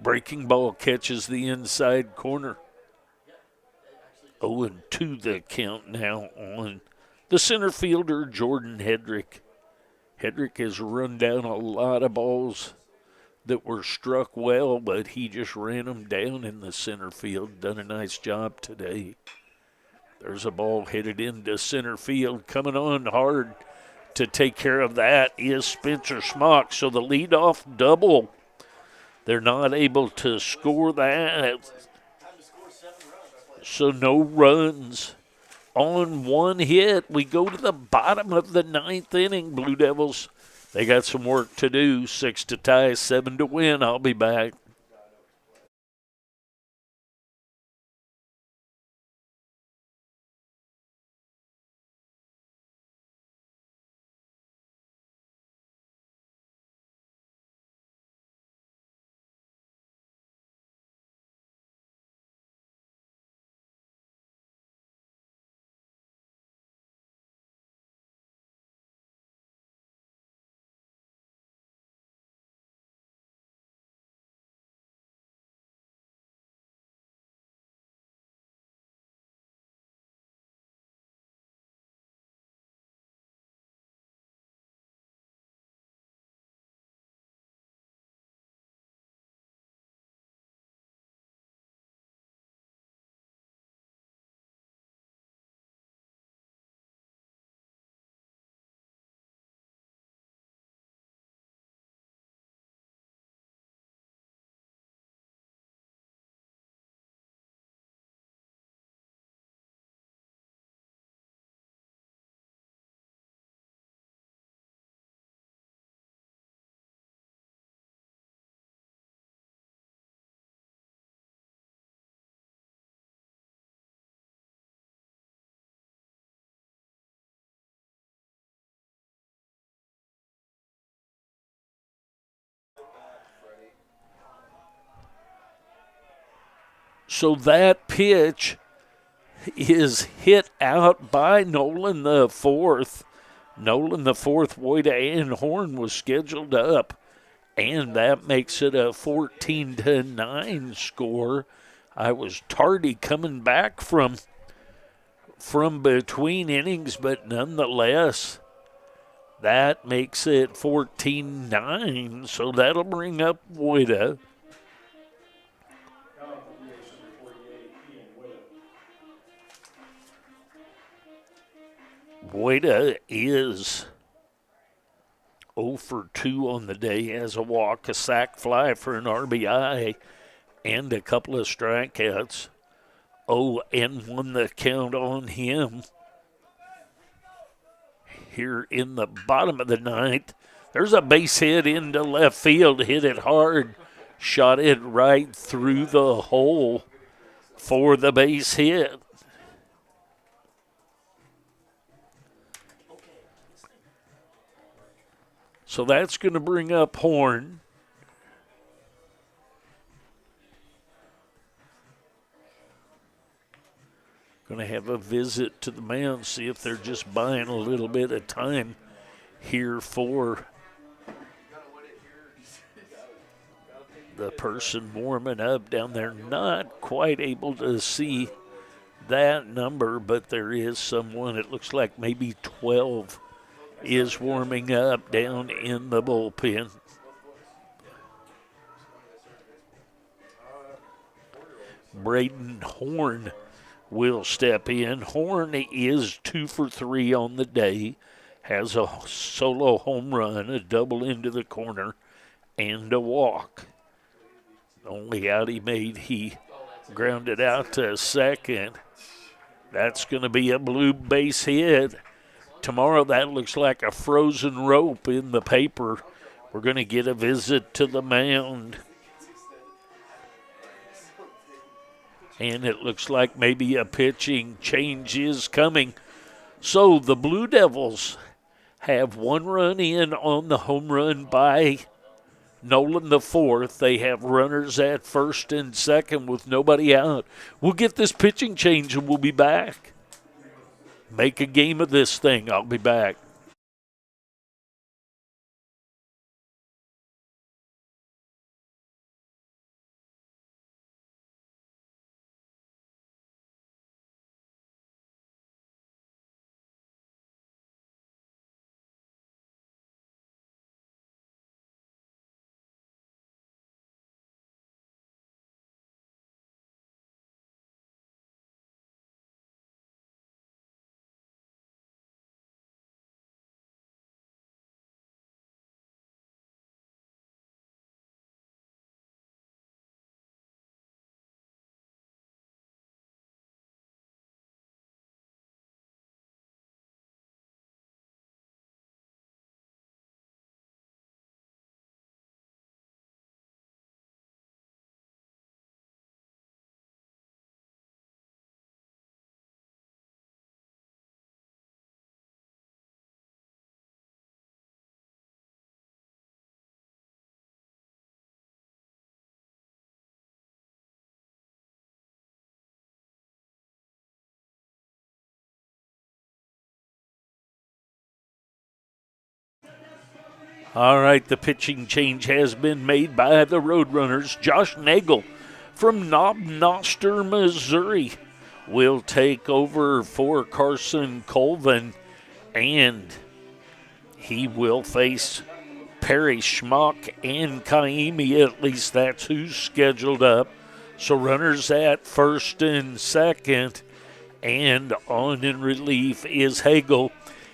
Breaking ball catches the inside corner. 0-2 the count now on the center fielder, Jordan Hedrick. Hedrick has run down a lot of balls that were struck well, but he just ran them down in the center field. Done a nice job today. There's a ball headed into center field. Coming on hard to take care of that is Spencer Smock. So the leadoff double, they're not able to score that. So no runs on one hit. We go to the bottom of the ninth inning. Blue Devils, they got some work to do. 6 to tie, 7 to win. I'll be back. So that pitch is hit out by Nolan the fourth. Nolan the fourth, Woida and Horn was scheduled up, and that makes it a 14-9 score. I was tardy coming back from between innings, but nonetheless, that makes it 14-9. So that'll bring up Woida. Woida is 0 for 2 on the day, has a walk, a sac fly for an RBI, and a couple of strikeouts. 0-1 the count on him. Here in the bottom of the ninth, there's a base hit into left field, hit it hard, shot it right through the hole for the base hit. So that's going to bring up Horn. Going to have a visit to the mound, see if they're just buying a little bit of time here for the person warming up down there. Not quite able to see that number, but there is someone, it looks like maybe 12, is warming up down in the bullpen. Braden Horn will step in. Horn is 2 for 3 on the day, has a solo home run, a double into the corner, and a walk. The only out he made, he grounded out to second. That's going to be a blue base hit. Tomorrow that looks like a frozen rope in the paper. We're going to get a visit to the mound. And it looks like maybe a pitching change is coming. So the Blue Devils have 1 run in on the home run by Nolan the fourth. They have runners at first and second with nobody out. We'll get this pitching change and we'll be back. Make a game of this thing. I'll be back. All right, the pitching change has been made by the Roadrunners. Josh Nagel from Knob Noster, Missouri, will take over for Carson Colvin, and he will face Perry Schmock and Kaimi. At least that's who's scheduled up. So runners at first and second, and on in relief is Hagel.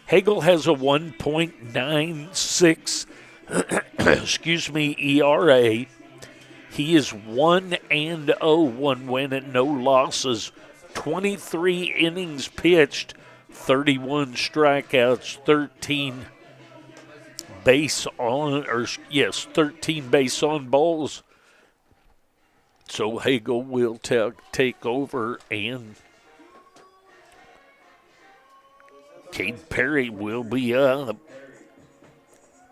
Hagel has a 1.96 ERA. He is 1-0, one win and no losses. 23 innings pitched, 31 strikeouts, 13 13 base on balls. So Hagel will take over, and Cade Perry will be up.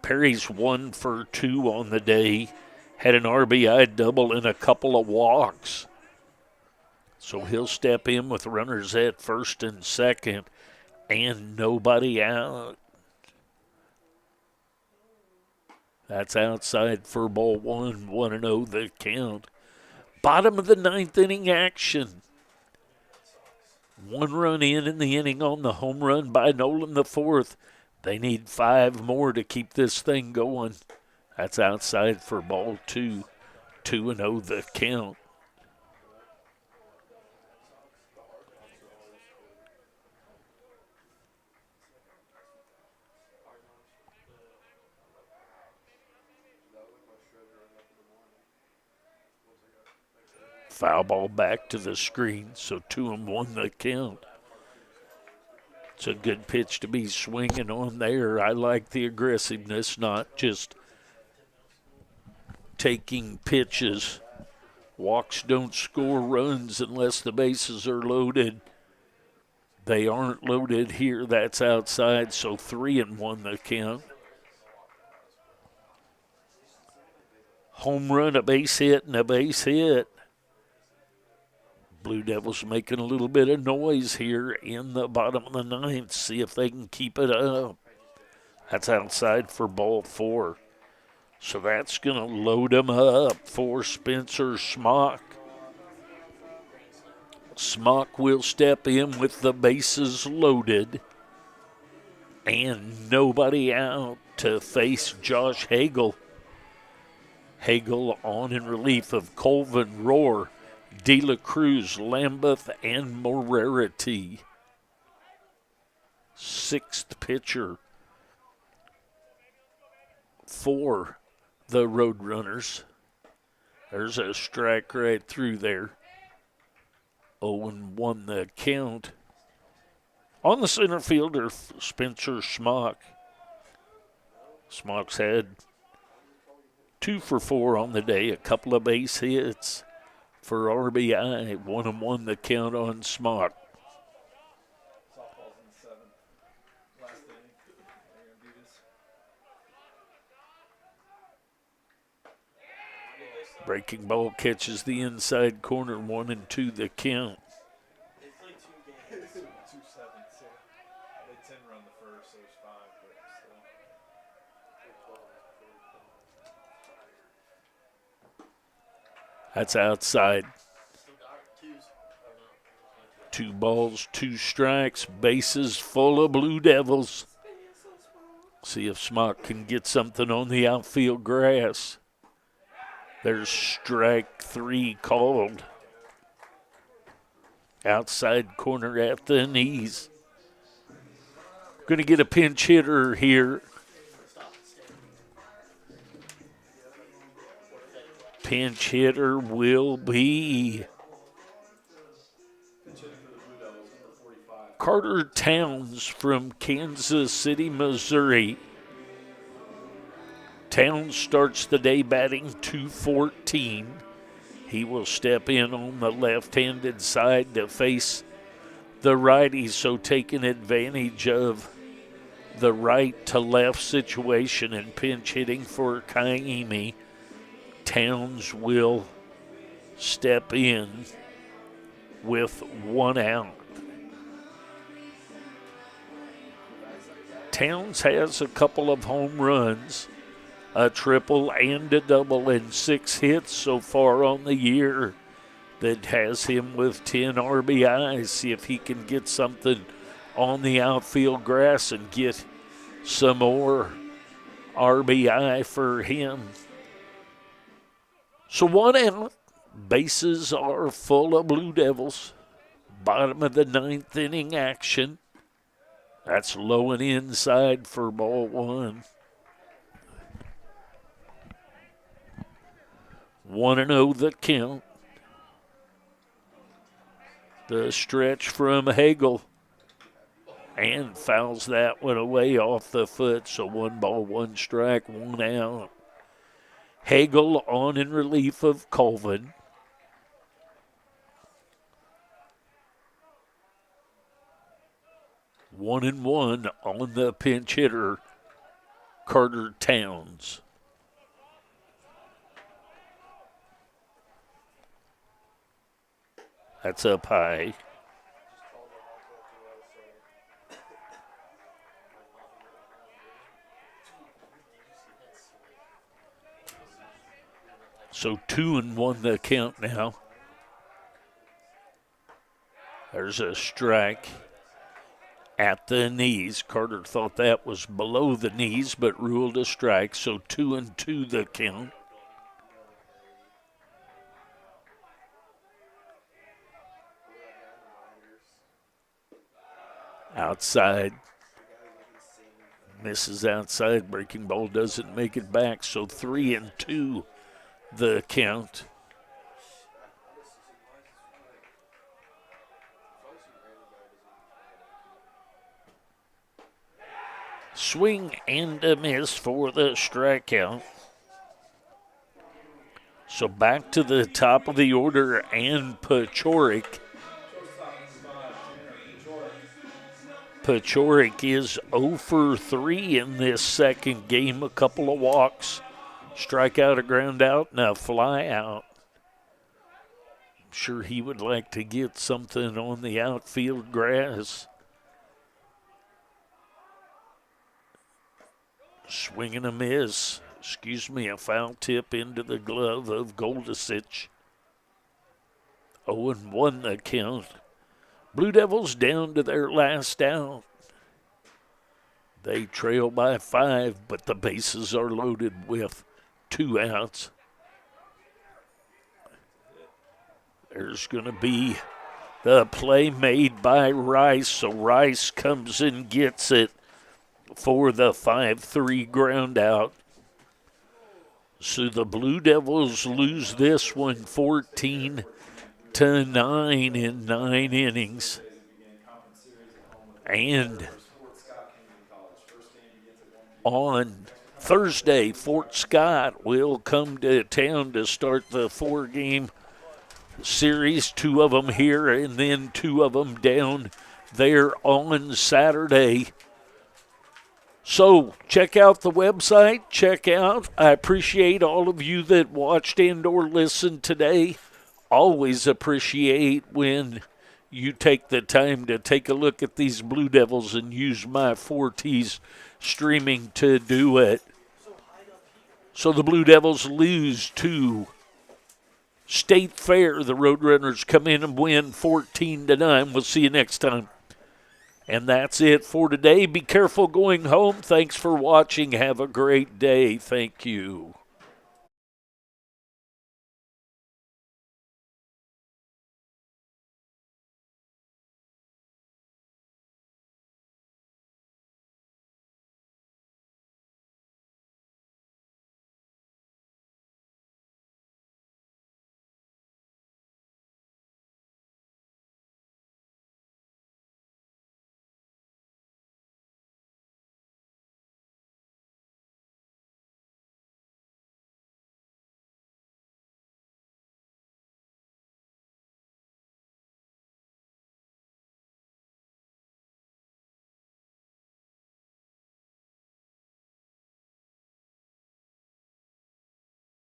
Perry's 1 for 2 on the day. Had an RBI double and a couple of walks. So he'll step in with runners at first and second and nobody out. That's outside for ball one, 1-0 the count. Bottom of the ninth inning action. 1 run in the inning on the home run by Nolan the fourth. They need 5 more to keep this thing going. That's outside for ball 2, 2-0 the count. Foul ball back to the screen, so 2-1 the count. It's a good pitch to be swinging on there. I like the aggressiveness, not just taking pitches. Walks don't score runs unless the bases are loaded. They aren't loaded here. That's outside, so 3-1 the count. Home run, a base hit, and a base hit. Blue Devils making a little bit of noise here in the bottom of the ninth. See if they can keep it up. That's outside for ball 4. So that's going to load them up for Spencer Schmock. Schmock will step in with the bases loaded and nobody out to face Josh Hagel. Hagel on in relief of Colvin, Rohr, De La Cruz, Lambeth, and Morarity. 6th pitcher for the Roadrunners. There's a strike right through there. 0-1 the count. On the center fielder, Spencer Schmock. Schmock's had 2 for 4 on the day, a couple of base hits for RBI. 1-1 the count on Schmock. Softball's in the 7th. Last inning. They're going to do this. Breaking ball catches the inside corner, 1-2 the count. They played 2 games, 2 7th, so they 10 run the first, so there's 5, but still. That's outside. 2 balls, 2 strikes, bases full of Blue Devils. See if Schmock can get something on the outfield grass. There's strike 3 called. Outside corner at the knees. Going to get a pinch hitter here. Pinch hitter will be Carter Towns from Kansas City, Missouri. Towns starts the day batting .214. He will step in on the left-handed side to face the righty, so taking advantage of the right to left situation and pinch hitting for Kaimi. Towns will step in with 1 out. Towns has a couple of home runs. a triple and a double and 6 hits so far on the year. That has him with 10 RBIs. See if he can get something on the outfield grass and get some more RBI for him. So 1 out. Bases are full of Blue Devils. Bottom of the 9th inning action. That's low and inside for ball 1. 1-0 the count. The stretch from Hagel. And fouls that one away off the foot. So 1 ball, 1 strike, 1 out. Hagel on in relief of Colvin. One and one on the pinch hitter, Carter Towns. That's up high. So 2-1 the count now. There's a strike at the knees. Carter thought that was below the knees, but ruled a strike. So 2-2 the count. Outside. Misses outside. Breaking ball doesn't make it back. So 3-2 the count. Swing and a miss for the strikeout. So back to the top of the order and Pachorik. Pachorik is 0 for 3 in this second game. A couple of walks, strikeout, a ground out, and a fly out. I'm sure he would like to get something on the outfield grass. Swing and a miss. A foul tip into the glove of Goldisich. 0-1 the count. Blue Devils down to their last out. They trail by 5, but the bases are loaded with 2 outs. There's going to be the play made by Rice, so Rice comes and gets it for the 5-3 ground out. So the Blue Devils lose this one 14-9 in 9 innings. And on Thursday, Fort Scott will come to town to start the 4-game series. 2 of them here and then 2 of them down there on Saturday. So check out the website. I appreciate all of you that watched and or listened today. Always appreciate when you take the time to take a look at these Blue Devils and use my 4T's streaming to do it. So the Blue Devils lose to State Fair. The Roadrunners come in and win 14-9. We'll see you next time. And that's it for today. Be careful going home. Thanks for watching. Have a great day. Thank you.